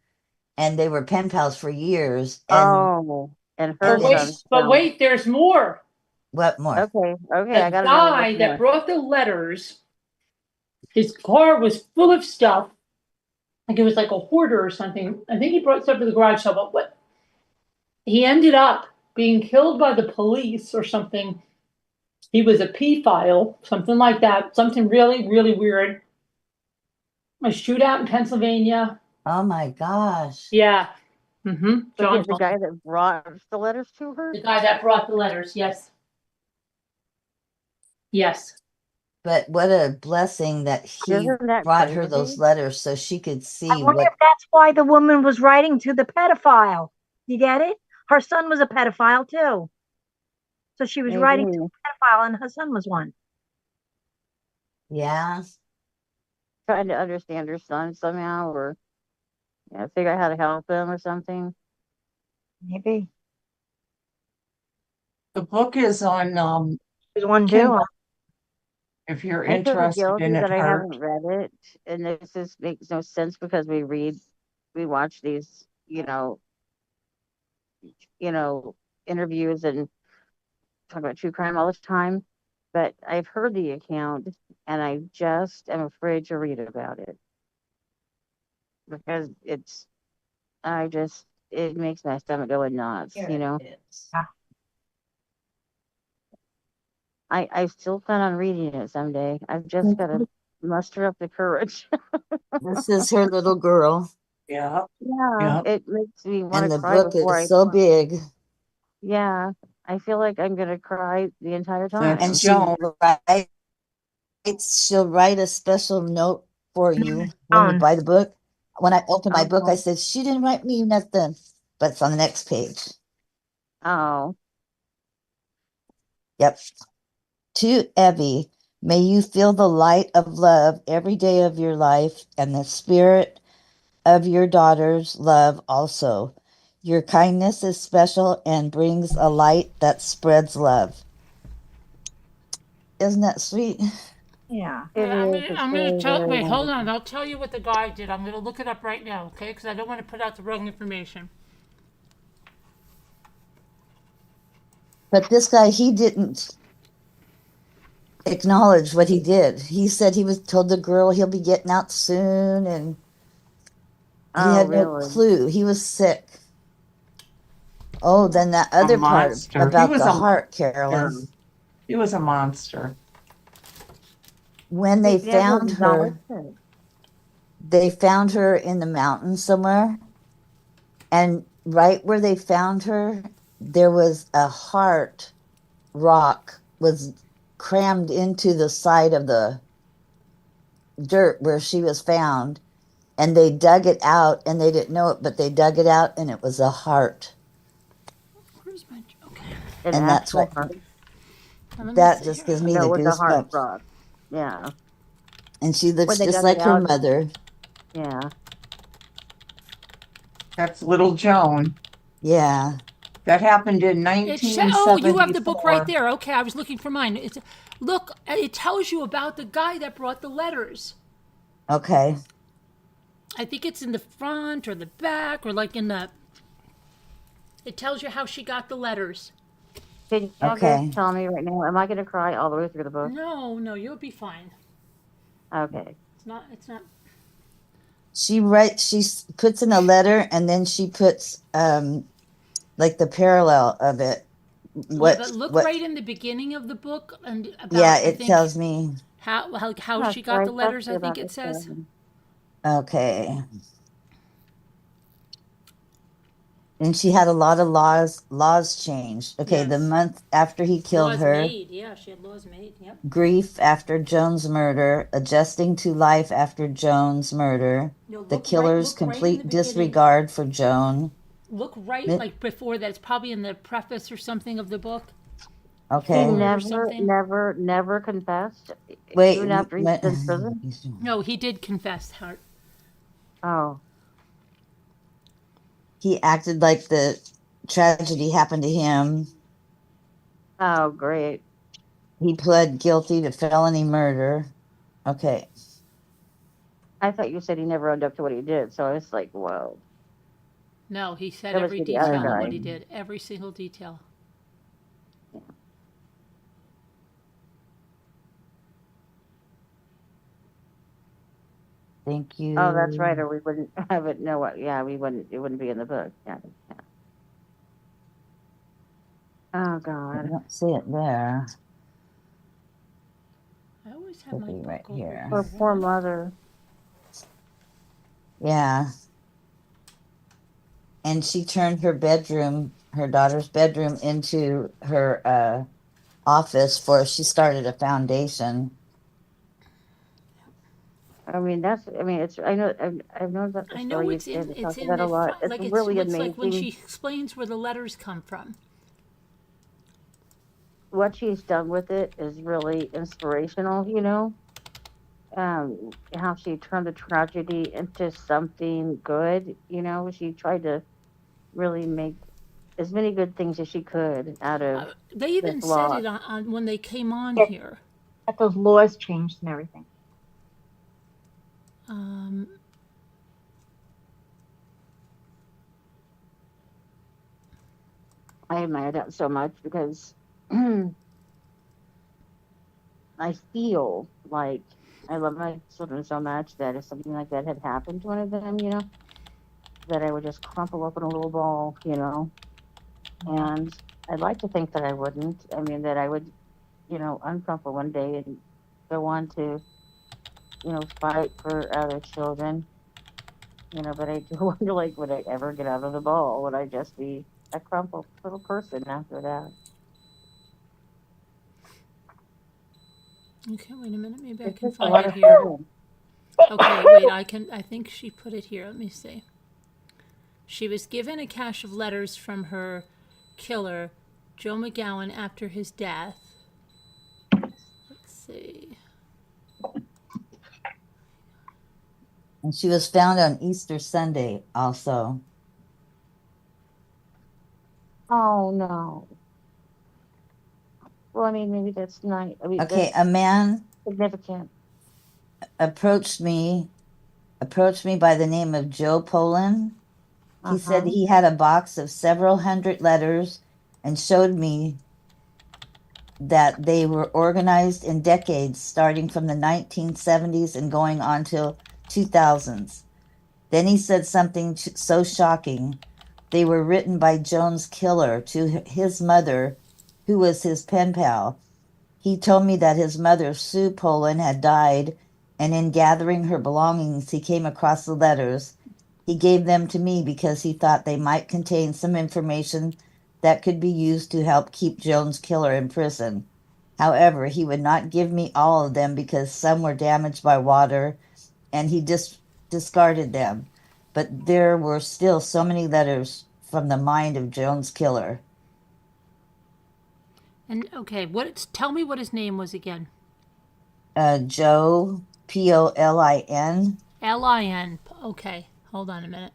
and they were pen pals for years. And Oh, and her and then son But found. wait, there's more. what more? Okay, okay, I The gotta know what's guy that more. brought the letters, his car was full of stuff. Like it was like a hoarder or something. I think he brought stuff to the garage sale, but what he ended up being killed by the police or something. He was a P-file, something like that, something really, really weird. A shootout in Pennsylvania. Oh my gosh. Yeah. Mm-hmm. The guy that brought the letters to her? The guy that brought the letters. Yes. Yes. But what a blessing that he Isn't that brought her those crazy? letters so she could I see wonder what. if that's why the woman was writing to the pedophile. You get it? Her son was a pedophile too. So she was writing to Maybe. a pedophile and her son was one. Yeah. Trying to understand her son somehow, or figure out how to help him or something. Maybe. The book is on There's one too. Kindle if you're I feel interested in guilty it, that I Heart. haven't read it, and this is makes no sense because we watch these, you know, interviews and talk about true crime all the time. But I've heard the account, and I just am afraid to read about it because it makes my stomach go in knots, Here you know. it is. I still plan on reading it someday. I've just got to muster up the courage. This is her little girl, Yeah, Yeah, yeah. it makes me want and to the cry book before is so big. yeah, I feel like I'm gonna cry the entire That's And time. Joan. she'll write a special note for you when you Joan. buy the book. When I opened my book, I Oh, said, she didn't write me nothing, but it's on the next page. oh, Yep. To Evie, may you feel the light of love every day of your life and the spirit of your daughter's love also. Your kindness is special and brings a light that spreads love. Isn't that sweet? Yeah. it is. It's I'm gonna very, tell. very Wait, hold on. wonderful. I'll tell you what the guy did. I'm gonna look it up right now, okay? Because I don't want to put out the wrong information. But this guy, he didn't acknowledge what he did. He said he was told the girl he'll be getting out soon, and he Oh, had no really? clue. He was sick. Oh, then that A other part monster. He about was the a heart, monster. Carolyn. He was a monster. When He they never found acknowledged her, it. they found her in the mountains somewhere. And right where they found her, there was a heart rock was crammed into the side of the dirt where she was found. And they dug it out, and they didn't know it, but they dug it out, and it was a heart. Where's my? Okay. An And that's actual what heart. Now, let me that see just here. gives me No, the with the heart goosebumps. rock. Yeah. And she When looks they just dug it like her out. mother. Yeah. That's little Joan. Yeah. That happened in Oh, you have the book right 1974. there. Okay, I was looking for mine. Look, it tells you about the guy that brought the letters. Okay. I think it's in the front or the back or like in the. It tells you how she got the letters. Can y'all guys Okay. tell me right now? Am I gonna cry all the way through the book? No, no, you'll be fine. Okay. It's not. It's not. She puts in a letter and then she puts like the parallel of it. Yeah, but look What right in the beginning of the book and about. yeah, I it think tells me. how Oh, she got sorry, the talk letters. to you I think about it this. says. Okay. And she had a lot of laws changed. Okay, the Yes. month after he killed Laws her, made. Yeah, she had laws made. Yep. grief after Jones' murder, adjusting to life after Jones' murder, No, the look killer's right in the complete beginning. disregard for Joan. Look right Mi- like before that. It's probably in the preface or something of the book. He Okay, Or never, something. never confessed, wait. even after he was in prison. No, he did confess, Hart. Oh, He acted like the tragedy happened to him. oh, great. He pled guilty to felony murder. Okay. I thought you said he never owned up to what he did, so I was like, whoa. No, he said That must every be the other detail of what guy. he did. Every single detail. Thank you. Oh, that's right. Or we wouldn't have it. No, what? Yeah, we wouldn't. It wouldn't be in the book. Yeah. Yeah. Oh I God. don't see it there. I always have Should my be book right over here. Her here. poor mother. Yeah. And she turned her bedroom, her daughter's bedroom, into her office for she started a foundation. I mean, that's. I mean, it's. I know. I've known about the I know story. it's in You've it's talked in about a the lot. front, It's like it's really what's like when she amazing explains where the letters come from. what she's done with it is really inspirational. How she turned the tragedy into something good. She tried to really make as many good things as she could out of They this even said loss. it on when they came on That here. those laws changed and everything. Um, I admire that so much because I feel like I love my children so much that if something like that had happened to one of them, that I would just crumple up in a little ball, and I'd like to think that I wouldn't. I mean, that I would, uncrumple one day and go on to, fight for other children, but I do wonder, like, would I ever get out of the ball? Would I just be a crumpled little person after that? okay, wait a minute. Maybe I It's can just a find lot it of here. children. Okay, wait. I think she put it here. Let me see. She was given a cache of letters from her killer, Joe McGowan, after his death. Let's see. And she was found on Easter Sunday also. Oh no. Well, I mean, maybe that's nice. I mean, Okay, that's a man significant. approached me by the name of Joe Poland. He said Uh-huh. he had a box of several hundred letters and showed me that they were organized in decades starting from the 1970s and going on till 2000s. Then he said something so shocking. They were written by Joan's killer to his mother, who was his pen pal. He told me that his mother, Sue Poland, had died, and in gathering her belongings, he came across the letters. He gave them to me because he thought they might contain some information that could be used to help keep Joan's killer in prison. However, he would not give me all of them because some were damaged by water, and he discarded them. But there were still so many letters from the mind of Joan's killer. And okay, tell me what his name was again. Joe, Polin. Lin. Okay, hold on a minute.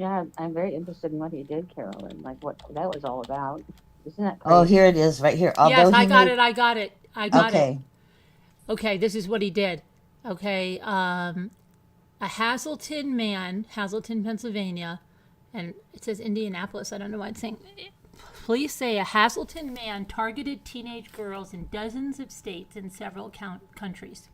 Yeah, I'm very interested in what he did, Carolyn, like what that was all about. Isn't that Oh, crazy? here it is, right here. Although Yes, he I got made it. I got it. I got it. okay, Okay, this is what he did. Okay, a Hazleton man, Hazleton, Pennsylvania, and it says Indianapolis. I don't know why it's saying. Police say a Hazleton man targeted teenage girls in dozens of states and several countries,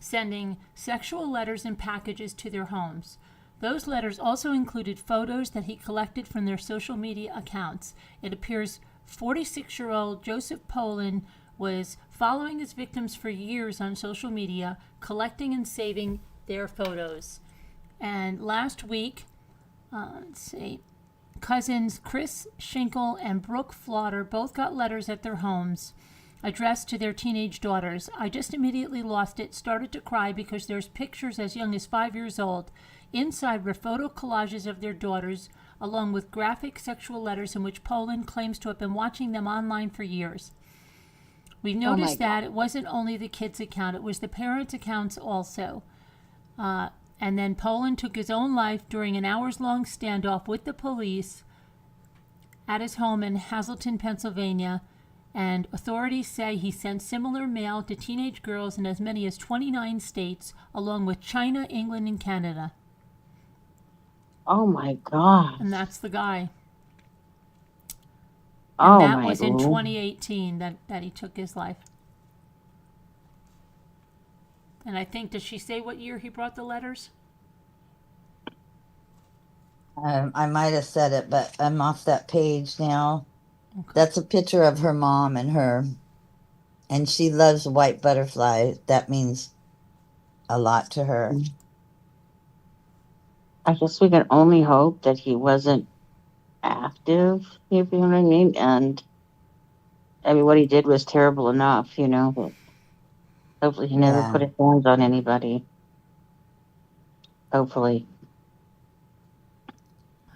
sending sexual letters and packages to their homes. Those letters also included photos that he collected from their social media accounts. It appears 46-year-old Joseph Poland was following his victims for years on social media, collecting and saving their photos. And last week, let's see, cousins Chris Schinkel and Brooke Flaughter both got letters at their homes addressed to their teenage daughters. I just immediately lost it, started to cry because there's pictures as young as 5 years old. Inside were photo collages of their daughters, along with graphic sexual letters in which Poland claims to have been watching them online for years. We noticed that it wasn't only the kids' account, it was the parents' accounts also. And then Poland took his own life during an hours-long standoff with the police at his home in Hazleton, Pennsylvania, and authorities say he sent similar mail to teenage girls in as many as 29 states, along with China, England, and Canada. Oh my God. And that's the guy. Oh And that my was in Lord. 2018 that he took his life. And I think, does she say what year he brought the letters? I might have said it, but I'm off that page now. Okay. That's a picture of her mom and her, and she loves white butterfly. That means a lot to her. I guess we can only hope that he wasn't active, if you know what I mean. And I mean, what he did was terrible enough, you know. But hopefully, he never Yeah. put his hands on anybody. Hopefully.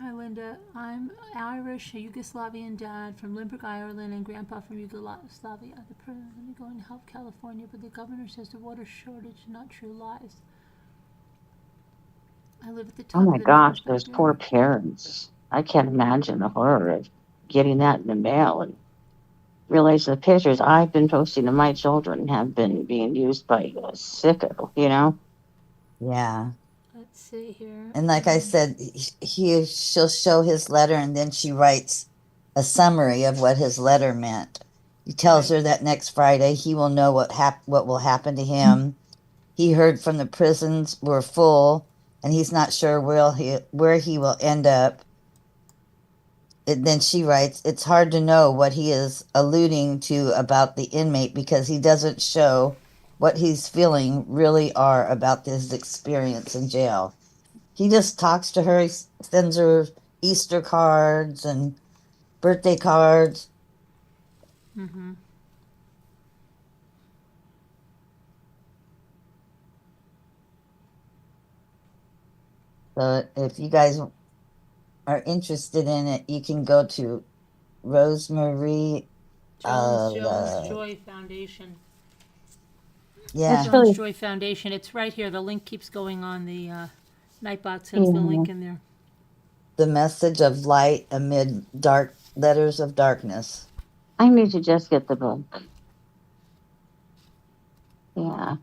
Hi, Linda. I'm Irish, a Yugoslavian dad from Limburg, Ireland, and grandpa from Yugoslavia. The president is going to help California, but the governor says the water shortage, not true lies. I live at the top Oh my of the gosh, mountain. those poor parents. I can't imagine the horror of getting that in the mail and realize the pictures I've been posting to my children have been being used by a sicko, you know? Yeah. Let's see here. And like I said, she'll show his letter, and then she writes a summary of what his letter meant. He tells Right. her that next Friday he will know what will happen to him. He heard from the prisons were full, and he's not sure where he will end up. Then she writes, it's hard to know what he is alluding to about the inmate because he doesn't show what he's feeling really are about his experience in jail. He just talks to her, he sends her Easter cards and birthday cards. Mm-hmm. So if you guys are interested in it, you can go to Rosemary. Jones Uh, Joy Foundation. yeah, Jones Joy Foundation. It's right here. The link keeps going on. The Nightbot has the link in there. the message of light amid dark letters of darkness. I need to just get the book. Yeah.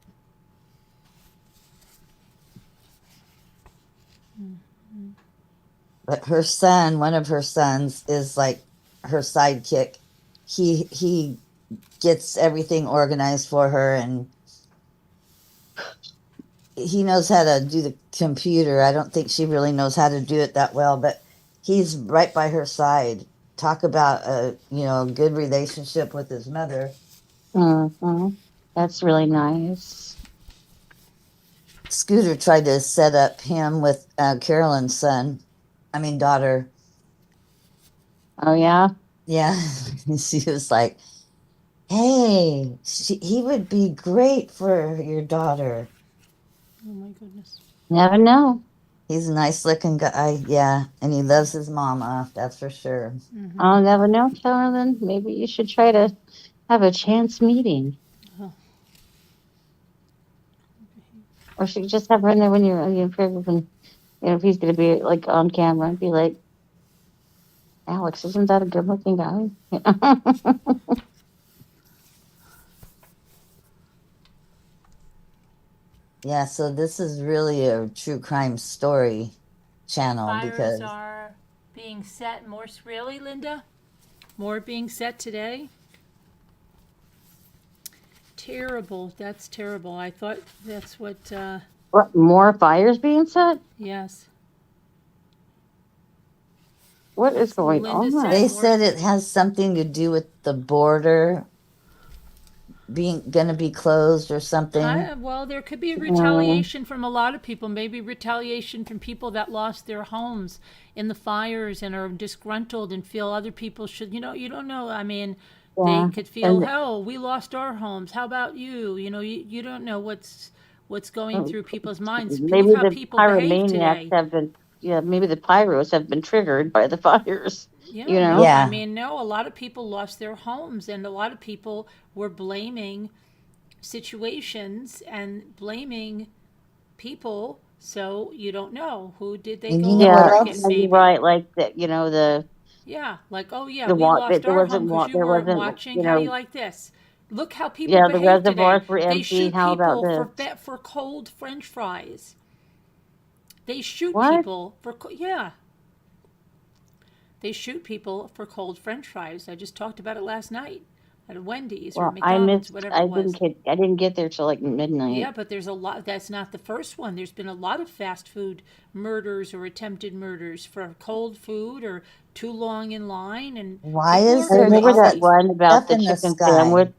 But her son, one of her sons, is like her sidekick. He gets everything organized for her, and he knows how to do the computer. I don't think she really knows how to do it that well, but he's right by her side. Talk about a good relationship with his mother. Mm-hmm. That's really nice. Scooter tried to set up him with Carolyn's daughter. Oh, yeah? Yeah, she was like, "Hey, he would be great for your daughter. Oh my goodness. Never know. He's a nice looking guy, yeah, and he loves his mama, that's for sure." Mm-hmm. I'll never know, Carolyn. Maybe you should try to have a chance meeting. Oh. Or should you just have her in there when you're And if he's gonna be like on camera and be like, Alex, isn't that a good looking guy? Yeah, so this is really a true crime story channel Fires because are being set more, really, Linda? More being set today? Terrible, that's terrible. I thought that's what, What, more fires being set? yes. What is That's going Linda on? they said more. said it has something to do with the border being gonna be closed or something. Well, there could be Um, retaliation from a lot of people. Maybe retaliation from people that lost their homes in the fires and are disgruntled and feel other people should, you don't know. I mean, they yeah, could feel, and oh, we lost our homes. How about you? You don't know what's going through people's minds. maybe Look how the people behave pyromaniacs today. have been, yeah, maybe the pyros have been triggered by the fires, Yeah, you no, know? I Yeah, mean, no, a lot of people lost their homes and a lot of people were blaming situations and blaming people, so you don't know who did they and go you know and what Yeah, target else? you're maybe. right. Like that, you know, Yeah, like, oh yeah, the we wa lost there our wasn't home because you there weren't wasn't, watching. you How do you know, like this? Look how people yeah, the behave today. reservoirs were They empty. shoot How about people this? for cold French fries. They shoot What? people for yeah. They shoot people for cold French fries. I just talked about it last night at Wendy's or Well, McDonald's, whatever it was. I didn't get there till like midnight. Yeah, but there's a lot. That's not the first one. There's been a lot of fast food murders or attempted murders for cold food or too long in line, and Why people are is I there remember crazy. all that that one about stuff the in the chicken sky? sandwich.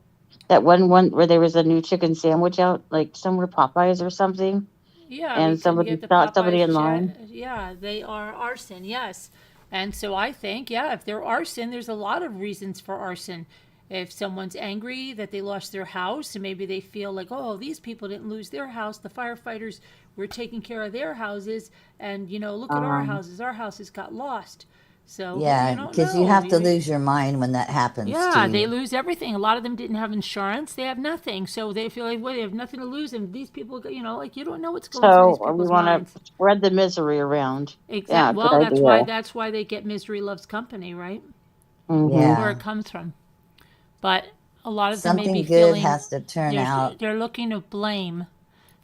That one where there was a new chicken sandwich out, like somewhere Popeyes or something, Yeah, we and couldn't somebody get the shot somebody Popeyes in line. chat. Yeah, they are arson. Yes, and so I think, yeah, if they're arson, there's a lot of reasons for arson. If someone's angry that they lost their house, and maybe they feel like, oh, these people didn't lose their house, the firefighters were taking care of their houses, and look at our Um, houses. Our houses got lost. So, but you Yeah, don't because you know. have to lose your mind when that happens to Yeah, they you. lose everything. A lot of them didn't have insurance. They have nothing. So they feel like, well, they have nothing to lose. And these people, like, you don't know what's going through these so we people's want minds. to spread the misery around. Yeah, good Well, idea. that's why they get misery loves company, right? That's Mm-hmm. where it Yeah, comes from. But a lot of them may be something good feeling has to turn out. they're looking to blame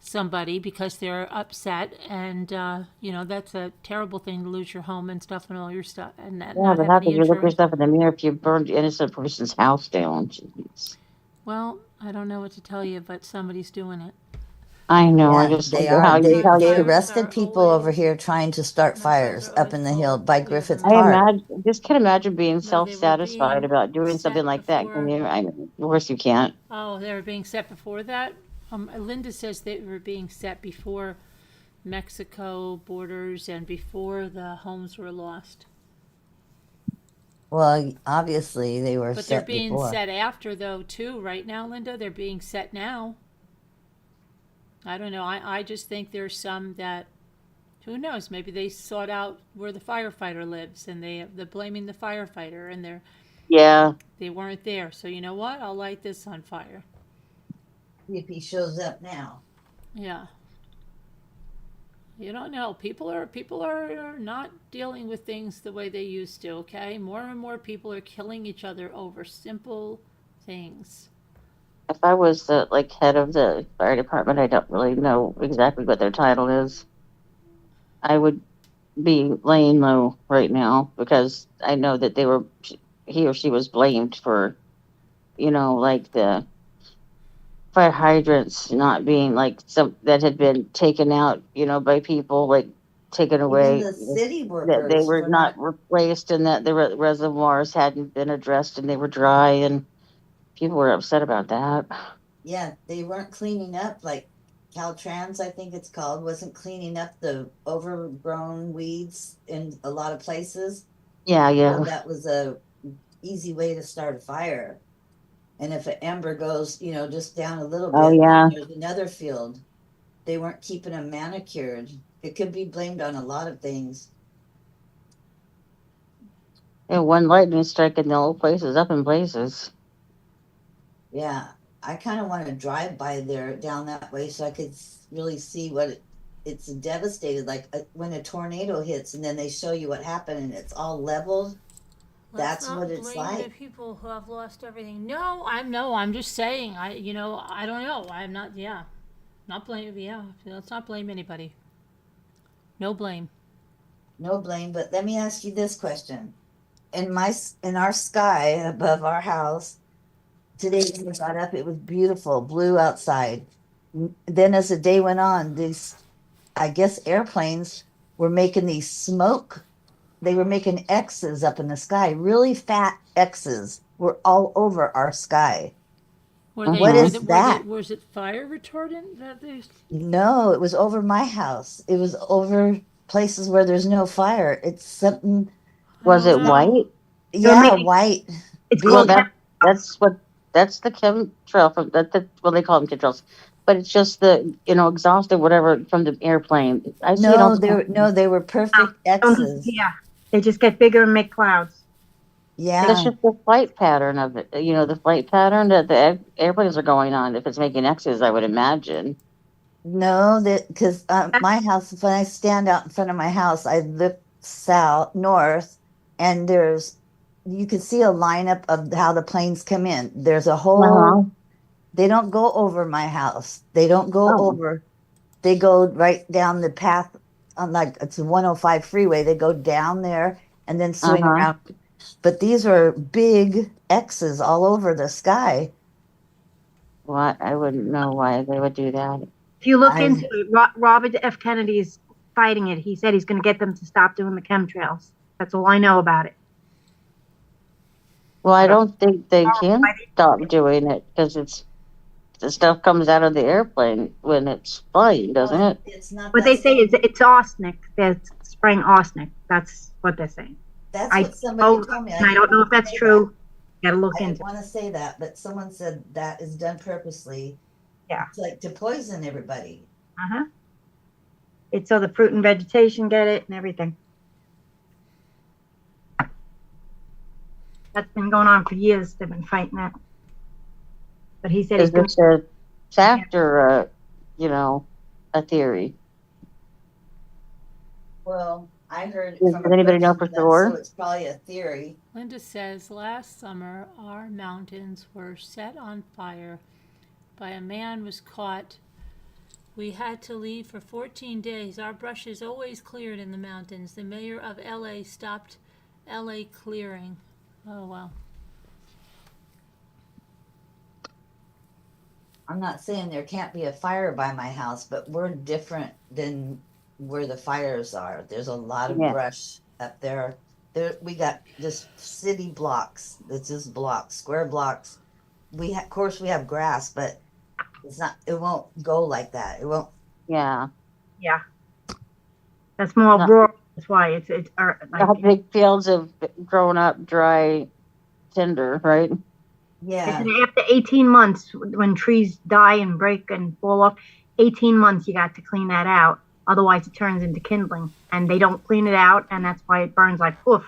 somebody because they're upset, and that's a terrible thing to lose your home and stuff and all your stuff and Yeah, not but have how any could you look insurance. yourself in the mirror if you burned an innocent person's house down? Jeez. Well, I don't know what to tell you, but somebody's doing it. I know. I Yeah, just they wonder are. how you They how they you. Fires arrested are people over always here trying to start fires fires are up always in the hill cold. by We have Griffith no. I Park. imagine just can't imagine being No, they were self-satisfied being about doing something set like that. Can before. you? I mean, of course you can't. Oh, they were being set before that. Linda says they were being set before Mexico borders and before the homes were lost. Well, obviously they were But they're set being before. set after though too. Right now, Linda, they're being set now. I don't know. I just think there's some that who knows? Maybe they sought out where the firefighter lives, and they're blaming the firefighter, and Yeah. they weren't there. So you know what? I'll light this on fire. If he shows up now. Yeah. You don't know. People are not dealing with things the way they used to. Okay, more and more people are killing each other over simple things. If I was the like head of the fire department, I don't really know exactly what their title is. I would be laying low right now because I know that he or she was blamed for, like the fire hydrants not being like some that had been taken out, by people like taken Even away, the city that they workers were for not not. replaced and that the reservoirs hadn't been addressed and they were dry and people were upset about that. Yeah, they weren't cleaning up like Caltrans, I think it's called, wasn't cleaning up the overgrown weeds in a lot of places. Yeah, So yeah. that was a easy way to start a fire. And if an ember goes, just down a little Oh, bit, then yeah. there's another field. They weren't keeping them manicured. It could be blamed on a lot of things. And one lightning strike and the whole place is up in blazes. Yeah, I kind of want to drive by there down that way so I could really see what it's devastated. Like when a tornado hits, and then they show you what happened, and it's all leveled. That's what it's like. People who have lost everything. I'm just saying. I don't know. I'm not. Yeah, not blame. Yeah, let's not blame anybody. No blame. No blame, but let me ask you this question. In our sky above our house, today when we got up, it was beautiful, blue outside. Then as the day went on, these, I guess, airplanes were making these smoke. They were making X's up in the sky, really fat X's were all over our sky. What is that? Was it fire retardant that they? No, it was over my house. It was over places where there's no fire. It's something, Was it white? They're yeah, making- white. It's big. Well, called that's the chemtrail from well, they call them chemtrails, but it's just the, exhaust or whatever from the airplane. I see it all No, the time. they were perfect X's. Yeah, they just get bigger and make clouds. That's Yeah. just the flight pattern of it. The flight pattern that the airplanes are going on. If it's making X's, I would imagine. No, that because my house, when I stand out in front of my house, I look north, and you can see a lineup of how the planes come in. There's a whole, Uh-huh. they don't go over my house. They don't go Oh. over, they go right down the path on, like, it's a 105 freeway. They go down there and then swing Uh-huh. around. But these are big X's all over the sky. Well, I wouldn't know why they would do that. If you look I- into it, Robert F. Kennedy is fighting it. He said he's going to get them to stop doing the chemtrails. That's all I know about it. Well, I don't think they can stop doing it because the stuff comes out of the airplane when it's flying, doesn't it? It's not. What they say is it's arsenic. They're spraying arsenic. That's what they're saying. That's I what somebody told me. and I don't know if that's true. Got to look I into didn't want to say that, but someone said that is done purposely. Yeah. Like to poison everybody. it. Uh-huh. It's so the fruit and vegetation get it and everything. That's been going on for years. They've been fighting that. But he said Is he's going this a fact or a theory? Well, I heard. Does anybody know for sure? So it's probably a theory. Linda says last summer our mountains were set on fire by a man was caught. We had to leave for 14 days. Our brush is always cleared in the mountains. The mayor of LA stopped LA clearing. Oh, wow. I'm not saying there can't be a fire by my house, but we're different than where the fires are. There's a lot of Yeah. brush up there. We got just city blocks. It's just blocks, square blocks. Of course, we have grass, but it's not. It won't go like that. It won't. Yeah. Yeah. That's more No. rural. That's why it's Not big fields of grown up dry tinder, right? Yeah. after 18 months, when trees die and break and fall off, 18 months you got to clean that out. Otherwise, it turns into kindling, and they don't clean it out, and that's why it burns like poof.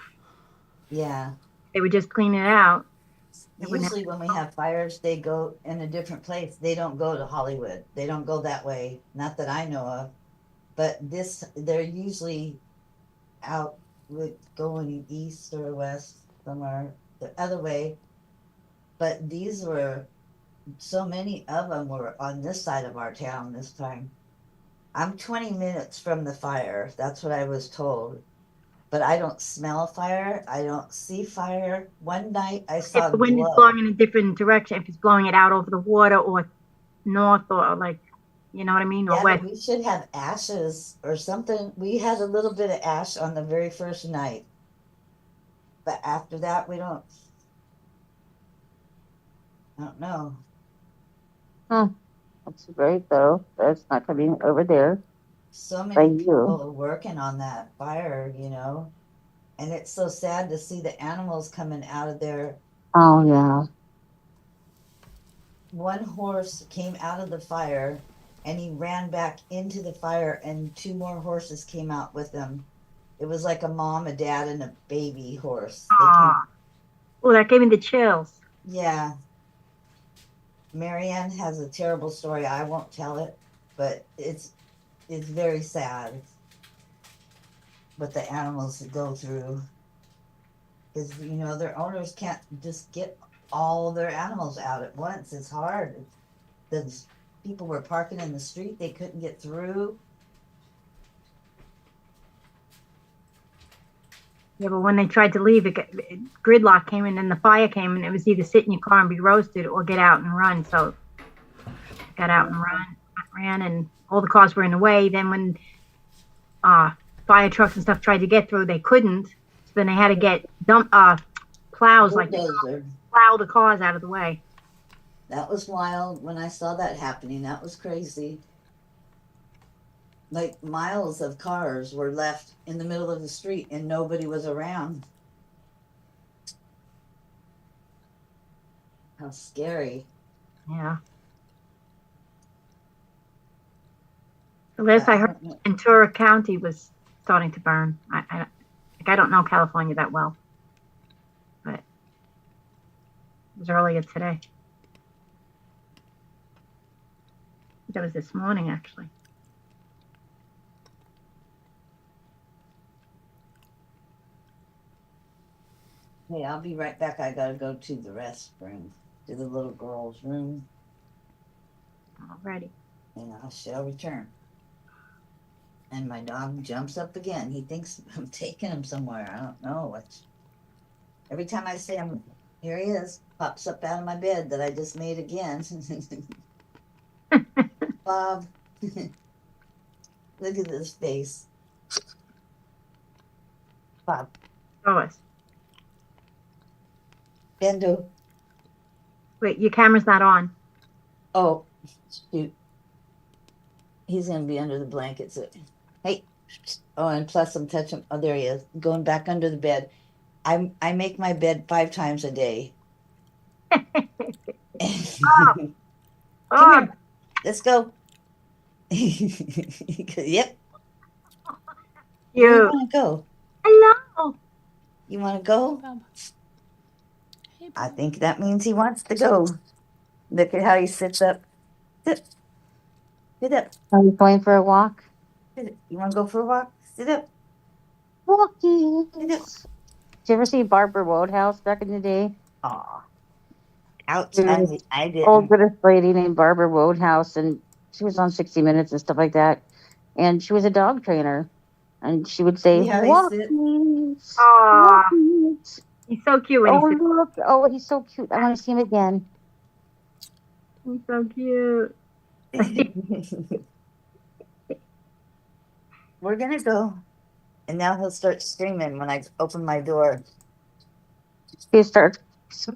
Yeah. They would just clean it out. Usually, when we have fires, they go in a different place. They don't go to Hollywood. They don't go that way. Not that I know of. But they're usually out with going east or west, somewhere the other way. But these were, so many of them were on this side of our town this time. I'm 20 minutes from the fire. That's what I was told. But I don't smell fire. I don't see fire. One night I saw If the wind is glow. blowing in a different direction, if it's blowing it out over the water or north or like, you know what I mean, or Yeah, west. but we should have ashes or something. We had a little bit of ash on the very first night. But after that, I don't know. That's great though. That's not coming over there. So By many you. people working on that fire, and it's so sad to see the animals coming out of there. Oh yeah. One horse came out of the fire and he ran back into the fire, and 2 more horses came out with him. It was like a mom, a dad, and a baby horse. Oh, that gave me the chills. Yeah. Marianne has a terrible story. I won't tell it, but it's is very sad what the animals go through. Because, you know, their owners can't just get all their animals out at once. It's hard. The people were parking in the street, they couldn't get through. Yeah, but when they tried to leave, gridlock came in and the fire came, and it was either sit in your car and be roasted or get out and run. So got out and ran, and all the cars were in the way. Then when fire trucks and stuff tried to get through, they couldn't. So then they had to get plows, like Bulldozer. plow the cars out of the way. That was wild when I saw that happening. That was crazy. Like miles of cars were left in the middle of the street and nobody was around. How scary. Yeah. The last I heard, Ventura County was starting to burn. I don't know California that well, but it was earlier today. That was this morning, actually. Hey, I'll be right back. I gotta go to the restroom, to the little girl's room, Alrighty. and I shall return. And my dog jumps up again. He thinks I'm taking him somewhere. I don't know. Every time I say him, here he is, pops up out of my bed that I just made again. Bob, look at this face. Bob, Show us. Bendo. Wait, your camera's not on. Oh, shoot. He's gonna be under the blankets. Hey. Oh, and plus I'm touching. Oh, there he is. Going back under the bed. I make my bed 5 times a day. Come here. Let's go. Yep. Where do you want to go? Hello. You want to go? Bob. Hey, I Bob. think that means he wants to go. Look at how he sits up. Sit. Sit up. Are you going for a walk? Sit up. You want to go for a walk? Sit up. Walking. Sit up. Did you ever see Barbara Woodhouse back in the day? Aw. Ouch. There was I an old didn't. British lady named Barbara Woodhouse, and she was on 60 Minutes and stuff like that. And she was a dog trainer. And she would say, See how he sits? walkies, Aw. walkies. He's so cute when Oh, he's look. Oh, he's so cute. I want to see him again. He's so cute. We're gonna go. And now he'll start screaming when I open my door. He starts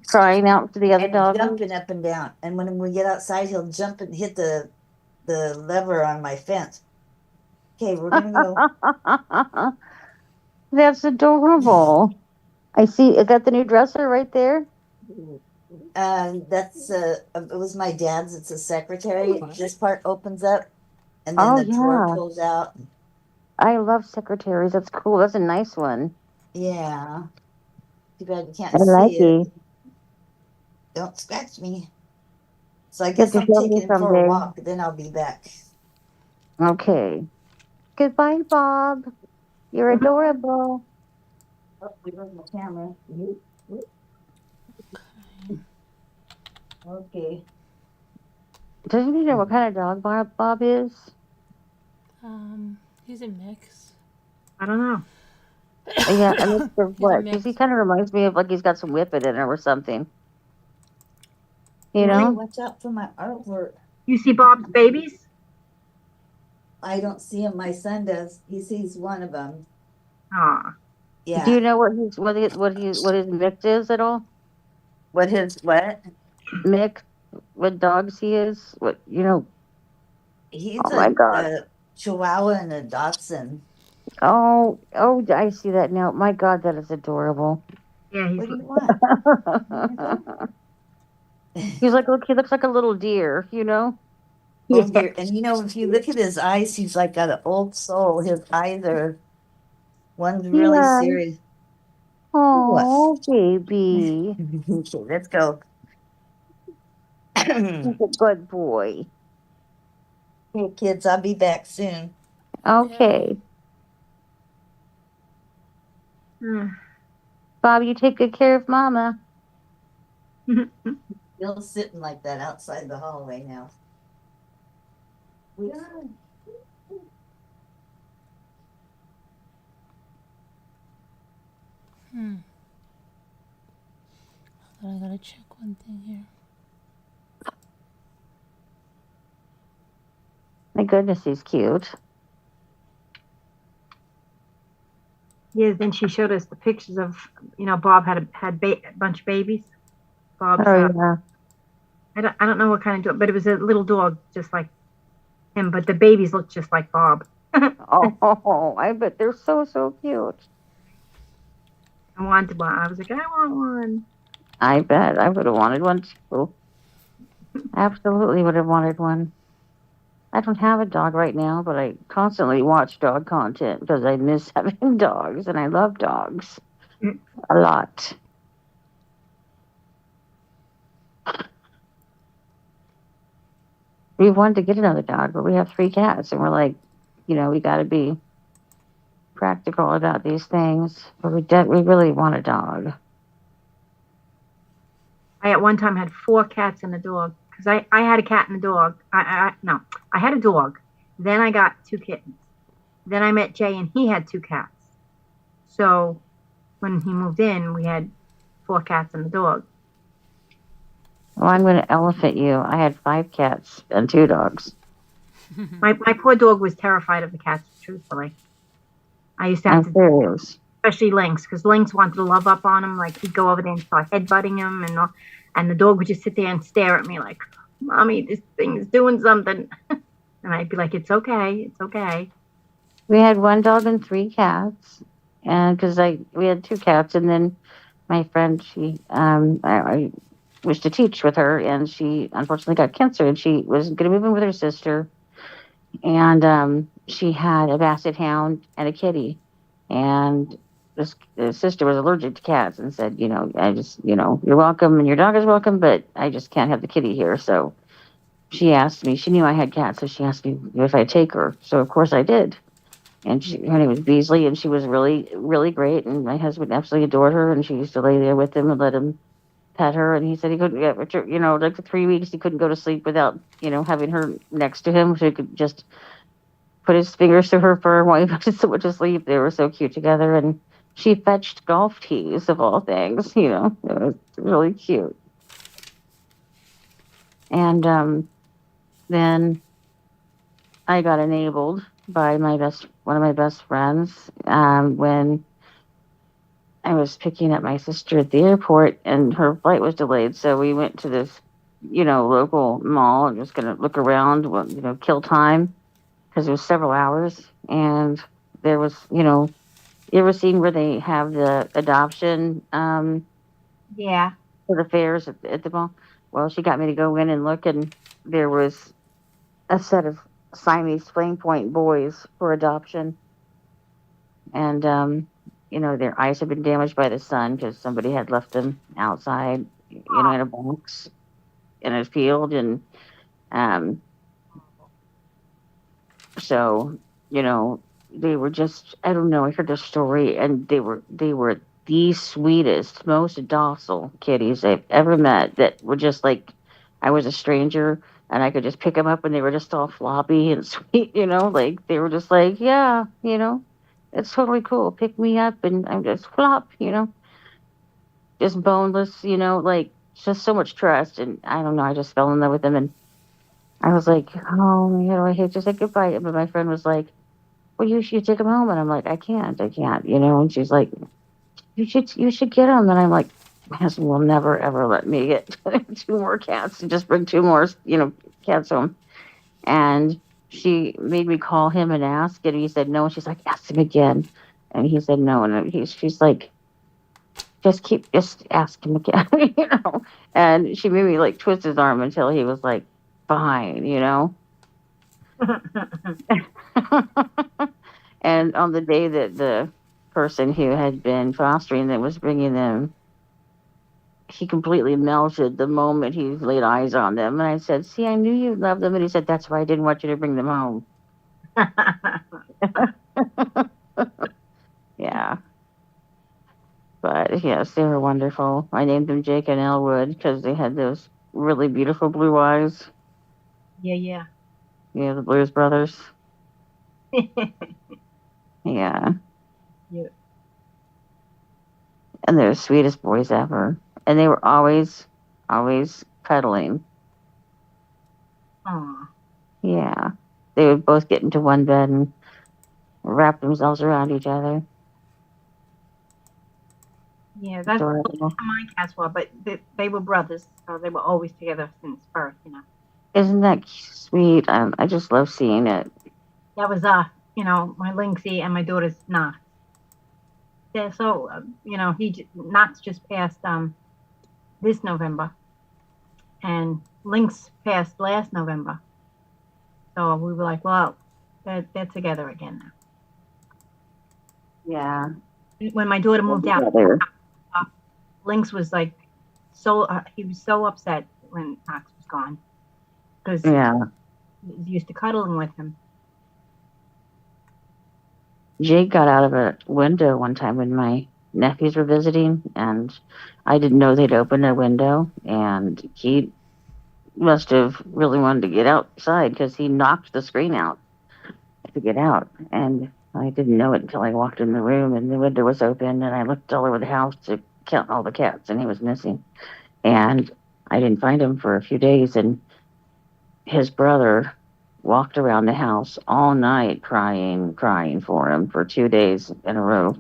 crying out to the other And dog. jumping up and down. And when we get outside, he'll jump and hit the lever on my fence. Okay, we're gonna go. That's adorable. I see. Is that the new dresser right there? That's it was my dad's. It's a secretary. This part opens up, and then Oh, the drawer yeah. pulls out. I love secretaries. That's cool. That's a nice one. Yeah. Too bad you can't I like see it. it. Don't scratch me. So I You have guess to I'm show me taking him for a someday. walk. Then I'll be back. Okay. Goodbye, Bob. You're adorable. Oh, we love my camera. Okay. Doesn't he know what kind of dog Bob is? He's a mix. I don't know. Yeah, I mean, for He's a what? Because he mix. kind of reminds me of like he's got some whippet in him or something. You Hey, know? watch out for my artwork. You see Bob's babies? I don't see him. My son does. He sees one of them. Aw. Yeah. Do you know what his mix is at all? What his what? Mix? What dogs he is? What you know? He's Oh my God. a Chihuahua and a Dachshund. Oh, I see that now. My God, that is adorable. Yeah, What he's do you want? He looks like a little deer, you know? Oh dear. And you know, if you look at his eyes, he's like got an old soul. His eyes are one's really Yeah. serious. Oh, baby. Okay, let's go. He's a good boy. Hey kids, I'll be back soon. Okay. Bob, you take good care of Mama. Still sitting like that outside the hallway now. I gotta check one thing here. My goodness, he's cute. Yeah, then she showed us the pictures of, Bob had a bunch of babies. Bob's, Oh yeah. I don't know what kind of dog, but it was a little dog just like him, but the babies looked just like Bob. Oh, I bet they're so cute. I wanted one. I was like, I want one. I bet I would have wanted one too. Absolutely would have wanted one. I don't have a dog right now, but I constantly watch dog content because I miss having dogs and I love dogs a lot. We wanted to get another dog, but we have 3 cats and we're like, we got to be practical about these things. But we really want a dog. I at one time had 4 cats and a dog because I had a cat and a dog. No, I had a dog. Then I got 2 kittens. Then I met Jay and he had 2 cats. So when he moved in, we had 4 cats and a dog. Well, I'm going to elephant you. I had 5 cats and 2 dogs. My poor dog was terrified of the cats, truthfully. I used to have I'm to, serious. especially Lynx, because Lynx wanted to love up on him. Like he'd go over there and start headbutting him, and the dog would just sit there and stare at me like, "Mommy, this thing is doing something," and I'd be like, "It's okay, it's okay." We had 1 dog and 3 cats, and because we had 2 cats, and then my friend, I used to teach with her, and she unfortunately got cancer, and she was going to move in with her sister, and she had a basset hound and a kitty, and the sister was allergic to cats and said, I just, you're welcome and your dog is welcome, but I just can't have the kitty here. So she asked me, she knew I had cats, so she asked me if I'd take her. So of course I did. And her name was Beasley, and she was really, really great. And my husband absolutely adored her, and she used to lay there with him and let him pet her. And he said he couldn't get, like for 3 weeks, he couldn't go to sleep without, having her next to him, so he could just put his fingers through her fur while he went to sleep. They were so cute together, and she fetched golf tees of all things. It was really cute. And then I got enabled by one of my best friends when I was picking up my sister at the airport, and her flight was delayed. So we went to this, local mall and just gonna look around, kill time because it was several hours, and there was, you ever seen where they have the adoption Yeah. for the fairs at the mall? Well, she got me to go in and look, and there was a set of Siamese flame point boys for adoption, and their eyes had been damaged by the sun because somebody had left them outside, in a box in a field, and um, so they were just, I don't know, I heard their story, and they were the sweetest, most docile kitties I've ever met, that were just like I was a stranger and I could just pick them up and they were just all floppy and sweet, like they were just like, yeah, it's totally cool, pick me up and I'm just flop, just boneless, like just so much trust. And I don't know, I just fell in love with them, and I was like, oh, I hate to say goodbye, but my friend was like, well, you should take them home. And I'm like, I can't, and she's like, you should get them. And I'm like, my husband will never, ever let me get 2 more cats and just bring 2 more, cats home. And she made me call him and ask, and he said no. And she's like, ask him again. And he said no. And she's like, just ask him again, And she made me like twist his arm until he was like, fine, And on the day that the person who had been fostering them was bringing them, he completely melted the moment he laid eyes on them. And I said, see, I knew you loved them. And he said, that's why I didn't want you to bring them home. Yeah. But yes, they were wonderful. I named them Jake and Elwood because they had those really beautiful blue eyes. Yeah, yeah. Yeah, the Blues Brothers. Yeah. Yeah. And they're the sweetest boys ever. And they were always cuddling. Aw. Yeah. They would both get into one bed and wrap themselves around each other. Yeah, that's Adorable. how my cats were, but they were brothers, so they were always together since birth, you know. Isn't that sweet? I just love seeing it. That was my Lynxie and my daughter's Knox. Yeah, so Knox just passed this November, and Lynx passed last November. So we were like, well, they're together again Yeah. now. When my daughter moved out, Together. Lynx was like he was so upset when Knox was gone because Yeah. he was used to cuddling with him. Jake got out of a window one time when my nephews were visiting, and I didn't know they'd opened a window, and he must have really wanted to get outside because he knocked the screen out to get out. And I didn't know it until I walked in the room and the window was open, and I looked all over the house to count all the cats, and he was missing. And I didn't find him for a few days, and his brother walked around the house all night crying for him for 2 days in a row.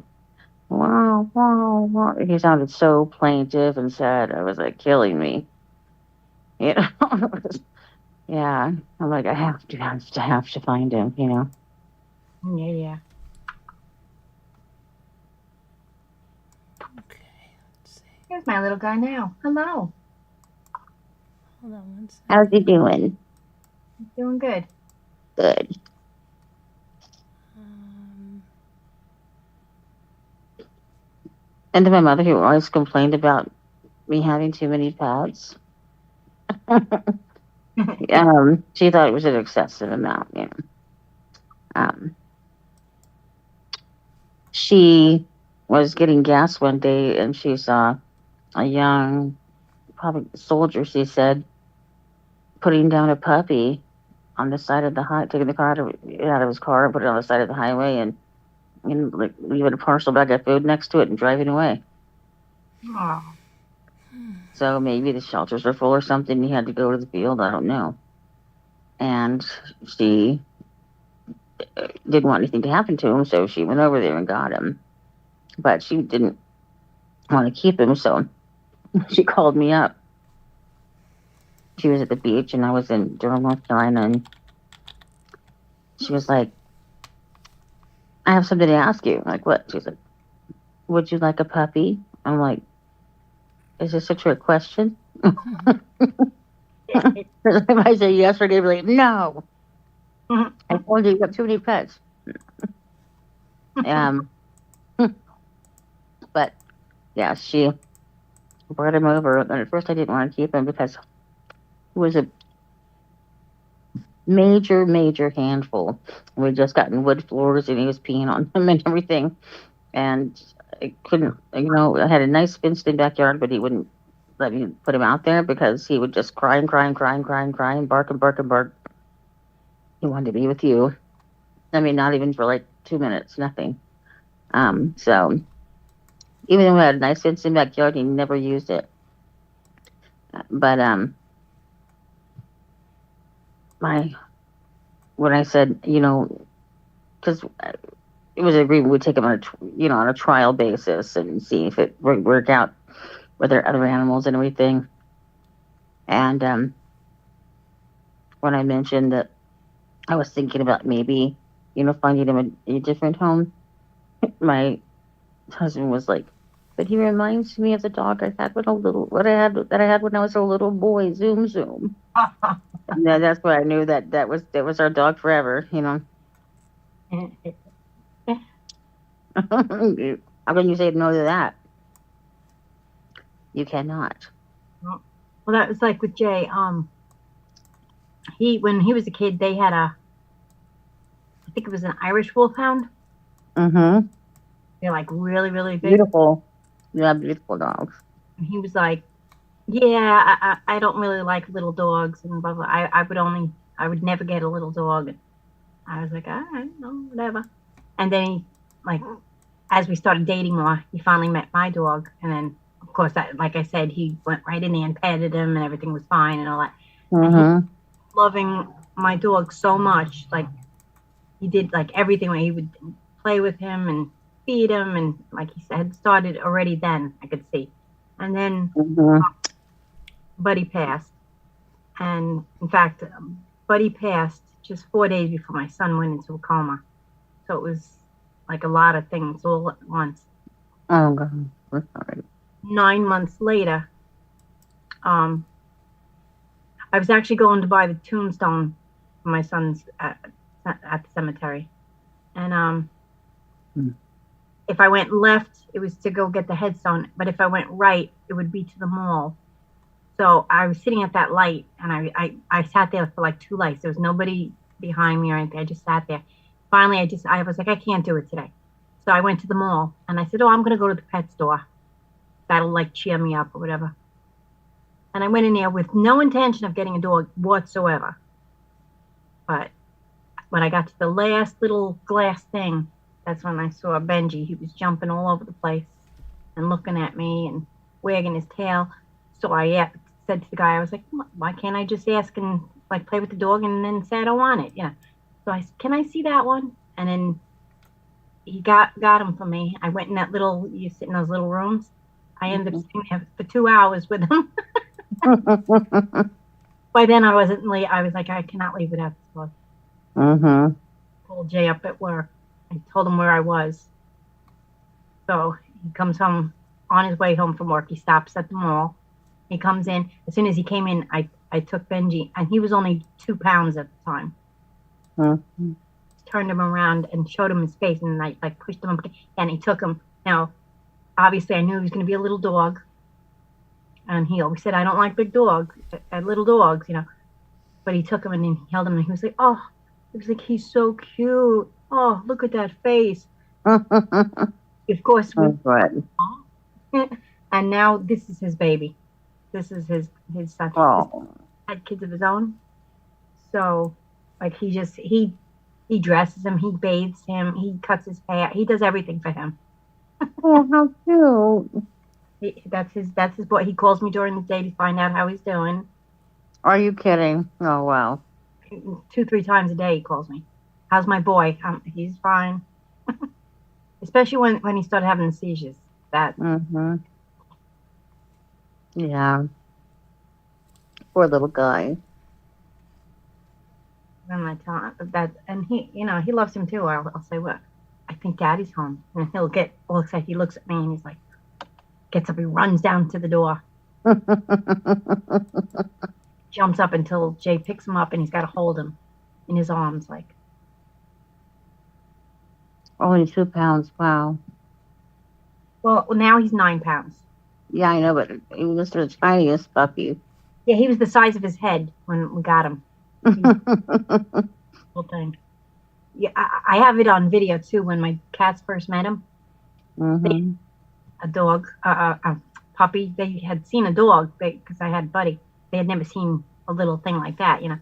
Wow, wow, wow. He sounded so plaintive and sad. I was like, killing me. You know? Yeah. I'm like, I have to find him, you know? Yeah, yeah. Okay, let's see. Here's my little guy now. Hello. Hold on one second. How's he doing? He's doing good. Good. Um, And then my mother, who always complained about me having too many pets, she thought it was an excessive amount, you know. Um, she was getting gas one day and she saw a young, probably soldier, she said, putting down a puppy on the side of the high, taking the car out of his car and put it on the side of the highway and like leaving a parcel bag of food next to it and driving away. Oh, So maybe the shelters are full or something. He had to go to the field. I don't know. And she didn't want anything to happen to him, so she went over there and got him. But she didn't want to keep him, so she called me up. She was at the beach, and I was in Durham, North Carolina, and she was like, "I have something to ask you." I'm like, what? She's like, "Would you like a puppy?" I'm like, "Is this a trick question?" If I say yes, her they'd be like, "No, I told you you have too many pets." Um, but yeah, she brought him over, and at first I didn't want to keep him because he was a major handful. We just gotten wood floors, and he was peeing on them and everything. And I couldn't, I had a nice fenced-in backyard, but he wouldn't let me put him out there because he would just cry and cry and cry and cry and cry and bark and bark and bark. He wanted to be with you. I mean, not even for like 2 minutes, nothing. So even though we had a nice fenced-in backyard, he never used it. But my when I said, because it was an agreement we'd take him on a trial basis and see if it would work out with their other animals and everything. And when I mentioned that I was thinking about maybe, finding him a different home, my husband was like, "But he reminds me of the dog I had that I had when I was a little boy, Zoom Zoom." And that's why I knew that was our dog forever, How can you say no to that? You cannot. well, that was like with Jay. When he was a kid, they had a I think it was an Irish Wolfhound. Mm-hmm. They're like really, really big. Beautiful. Yeah, beautiful dogs. And he was like, yeah, I don't really like little dogs and blah, blah. I would never get a little dog. And I was like, all right, no, whatever. And then he, like, as we started dating more, he finally met my dog. And then, of course, like I said, he went right in there and petted him and everything was fine and all that. And he Mm-hmm. loving my dog so much. Like, he did like everything where he would play with him and feed him. And like he had started already then, I could see. And then Mm-hmm. Buddy passed. And in fact, Buddy passed just 4 days before my son went into a coma. So it was like a lot of things all at once. Oh, God. We're sorry. 9 months later, I was actually going to buy the tombstone for my son's at the cemetery. And Hmm. if I went left, it was to go get the headstone. But if I went right, it would be to the mall. So I was sitting at that light, and I sat there for like 2 lights. There was nobody behind me or anything. I just sat there. Finally, I was like, I can't do it today. So I went to the mall, and I said, oh, I'm going to go to the pet store. That'll like cheer me up or whatever. And I went in there with no intention of getting a dog whatsoever. But when I got to the last little glass thing, that's when I saw Benji. He was jumping all over the place and looking at me and wagging his tail. So I said to the guy, I was like, why can't I just ask and like play with the dog and then say I don't want it? Yeah. So I said, can I see that one? And then he got him for me. I went in that you sit in those little rooms. I ended up sitting there for 2 hours with him. By then I wasn't late. I was like, I cannot leave without this dog. Mm-hmm. Pulled Jay up at work. I told him where I was. So he comes home on his way home from work. He stops at the mall. He comes in. As soon as he came in, I took Benji, and he was only 2 pounds at the time. Mm-hmm. Turned him around and showed him his face, and I like pushed him up, and he took him. Now, obviously, I knew he was going to be a little dog, and he always said, "I don't like big dogs, little dogs," you know. But he took him and he held him, and he was like, "Oh," he was like, "He's so cute. Oh, look at that face." Of course, we. And now this is his baby. This is his son. Oh. He had kids of his own. So, like, he dresses him, he bathes him, he cuts his hair, he does everything for him. Oh, how cute. That's his boy. He calls me during the day to find out how he's doing. Are you kidding? Oh, wow. 2-3 times a day he calls me. How's my boy? He's fine. Especially when he started having the seizures. Mm-hmm. Yeah. Poor little guy. And I tell him that, and he loves him too. I'll say, "What? I think Daddy's home," and he'll get all excited. He looks at me and he's like, gets up, he runs down to the door, jumps up until Jay picks him up, and he's got to hold him in his arms, like. Only 2 pounds. Wow. Well, now he's 9 pounds. Yeah, I know, but he was the tiniest puppy. Yeah, he was the size of his head when we got him. Whole thing. Yeah, I have it on video too. When my cats first met him, Mm-hmm. a dog, a puppy. They had seen a dog because I had Buddy. They had never seen a little thing like that, you know.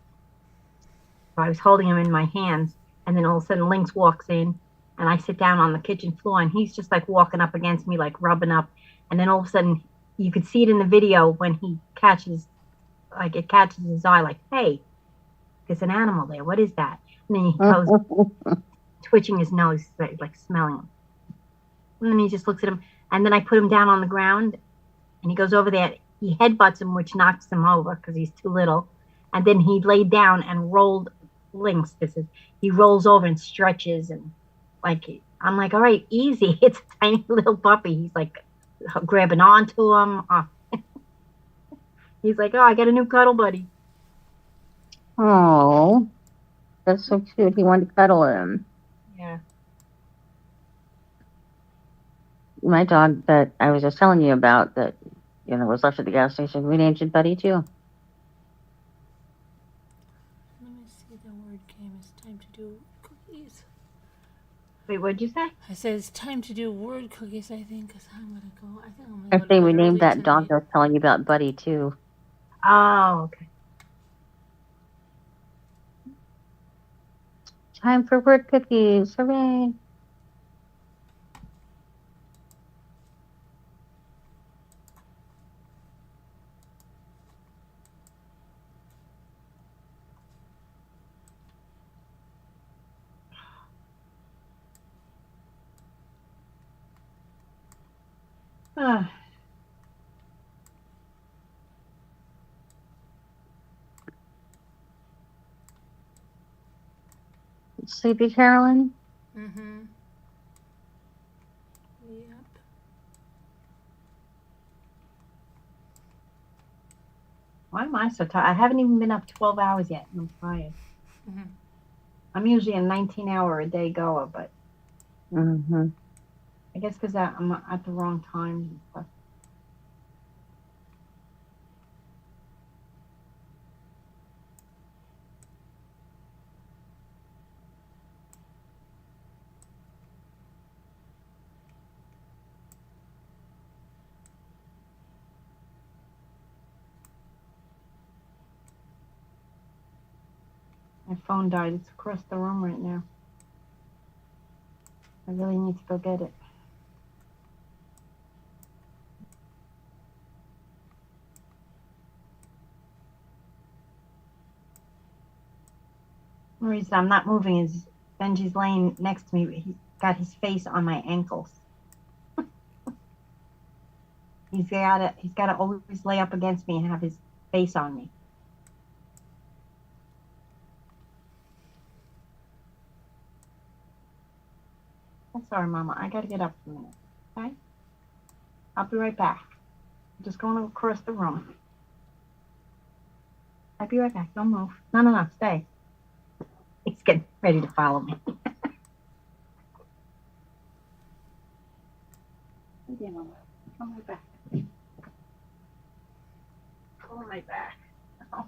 So I was holding him in my hands, and then all of a sudden Lynx walks in, and I sit down on the kitchen floor, and he's just like walking up against me, like rubbing up, and then all of a sudden you could see it in the video when he catches, like it catches his eye, like, hey, there's an animal there. What is that? And then he goes twitching his nose, like smelling him. And then he just looks at him. And then I put him down on the ground, and he goes over there. He headbutts him, which knocks him over because he's too little. And then he laid down and rolled. Lynx, he rolls over and stretches, and like I'm like, all right, easy. It's a tiny little puppy. He's like grabbing onto him. He's like, oh, I got a new cuddle buddy. Oh, that's so cute. He wanted to cuddle him. Yeah. My dog that I was just telling you about that, was left at the gas station, we named it Buddy too. Let me see, the word game. It's time to do cookies. Wait, what'd you say? I said it's time to do word cookies, I think, because I'm gonna go. I think I'm I gonna go to think we bed named early that dog tonight. I was telling you about Buddy too. Oh, okay. Time for word cookies. Hooray. Ah, Sleepy Carolyn? Mm-hmm. Yep. why am I so tired? I haven't even been up 12 hours yet, and I'm tired. Mhm. I'm usually a 19-hour a day goer, but Mm-hmm. I guess because I'm at the wrong time and stuff. My phone died. It's across the room right now. I really need to go get it. The reason I'm not moving is Benji's laying next to me, but he's got his face on my ankles. He's gotta always lay up against me and have his face on me. I'm sorry, Mama. I gotta get up for a minute. Okay? I'll be right back. I'm just going across the room. I'll be right back. Don't move. No, stay. He's getting ready to follow me. Okay, Mama. Come right back. Come right back. Oh.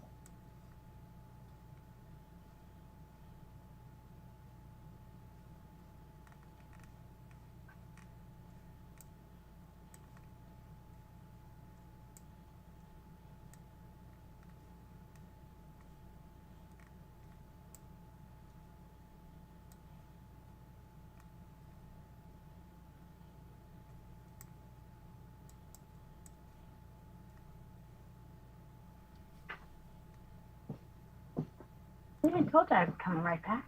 I told you I was coming right back.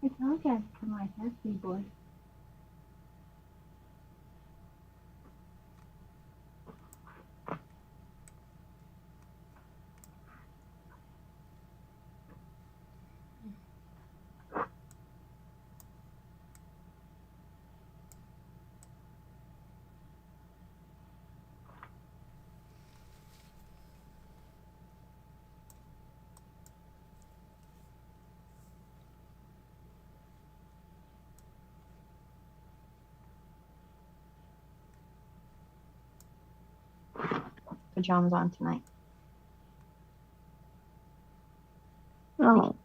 I told you I was coming right back, big boy. Pajamas on tonight. Oh.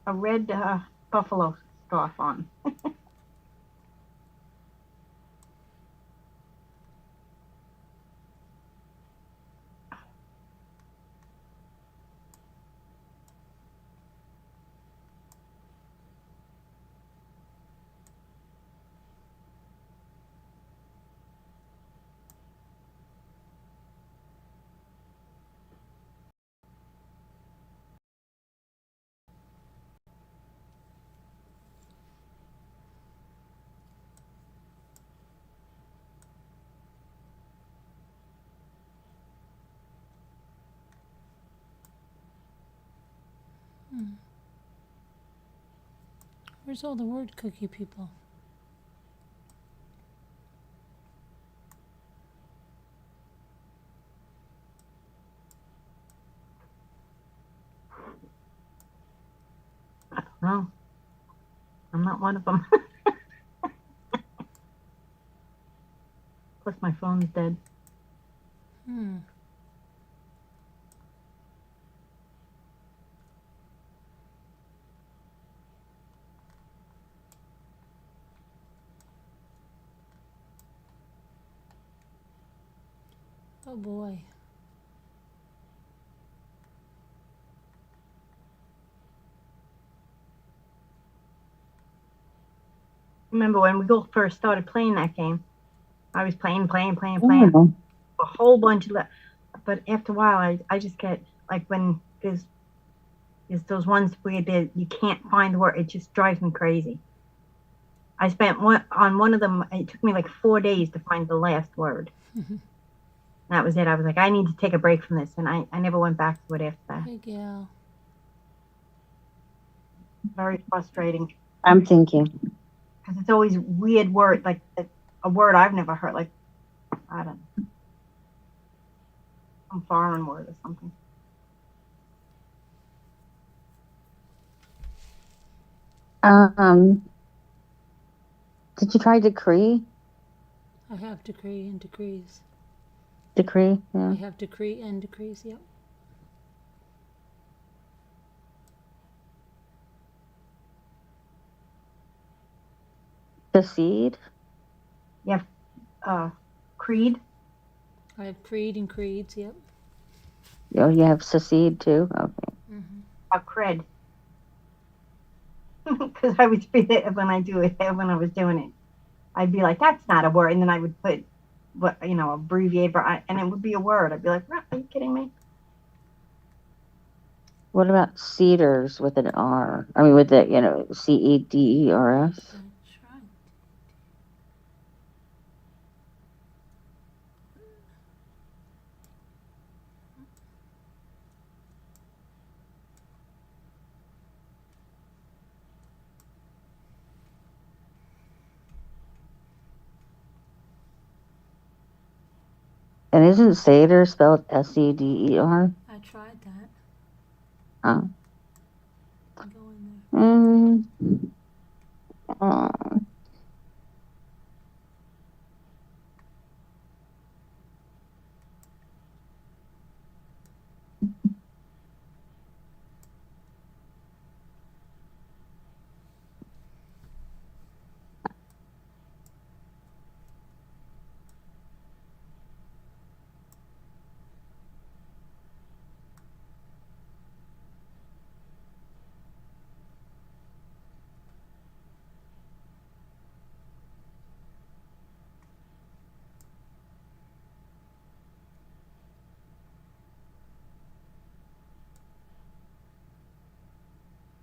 A red buffalo scarf on. Where's all the word cookie people? No, I'm not one of them. Plus, my phone's dead. Hmm. Oh, boy. Remember when we both first started playing that game? I was playing, Oh, a whole bunch of, but after a while, I just get like when there's those ones where you can't find the word. It just drives me crazy. I spent one of them. It took me like 4 days to find the last word. That was it. I was like, I need to take a break from this, and I never went back to it after that. Hey, Gail. Very frustrating I'm thinking. because it's always weird word, like a word I've never heard. Like I don't know, some foreign word or something. Did you try decree? I have decree and decrees. Decree, I yeah. have decree and decrees, yep. Secede? You have creed. I have creed and creeds, yep. Oh, you have secede too? Okay. Cred. Because I would read it when I do it when I was doing it. I'd be like, that's not a word, and then I would put what abbreviate, and it would be a word. I'd be like, are you kidding me? What about cedars with an R? I mean, with the, CEDERS? That's right. And isn't Seder spelled SEDER? I tried that. Oh. Go in there. Oh.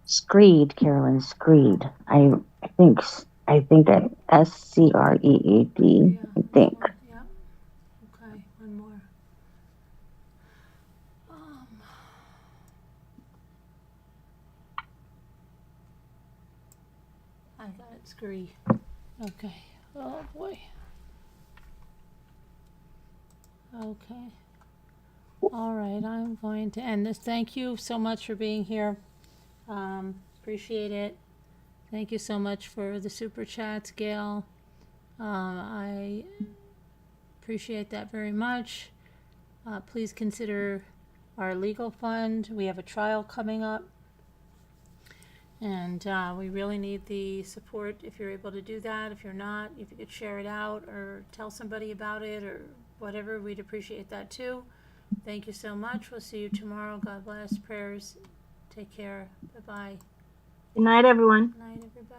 Screed, Carolyn, Screed. I think that SCREED. Yeah, I that's think. one. Yeah. Okay, one more. I got it, scree. Okay. Oh boy. Okay. All right, I'm going to end this. Thank you so much for being here. Appreciate it. Thank you so much for the super chats, Gail. I appreciate that very much. Please consider our legal fund. We have a trial coming up, and we really need the support if you're able to do that. If you're not, if you could share it out or tell somebody about it or whatever, we'd appreciate that too. Thank you so much. We'll see you tomorrow. God bless. Prayers. Take care. Bye-bye. Good night, everyone. Good night, everybody.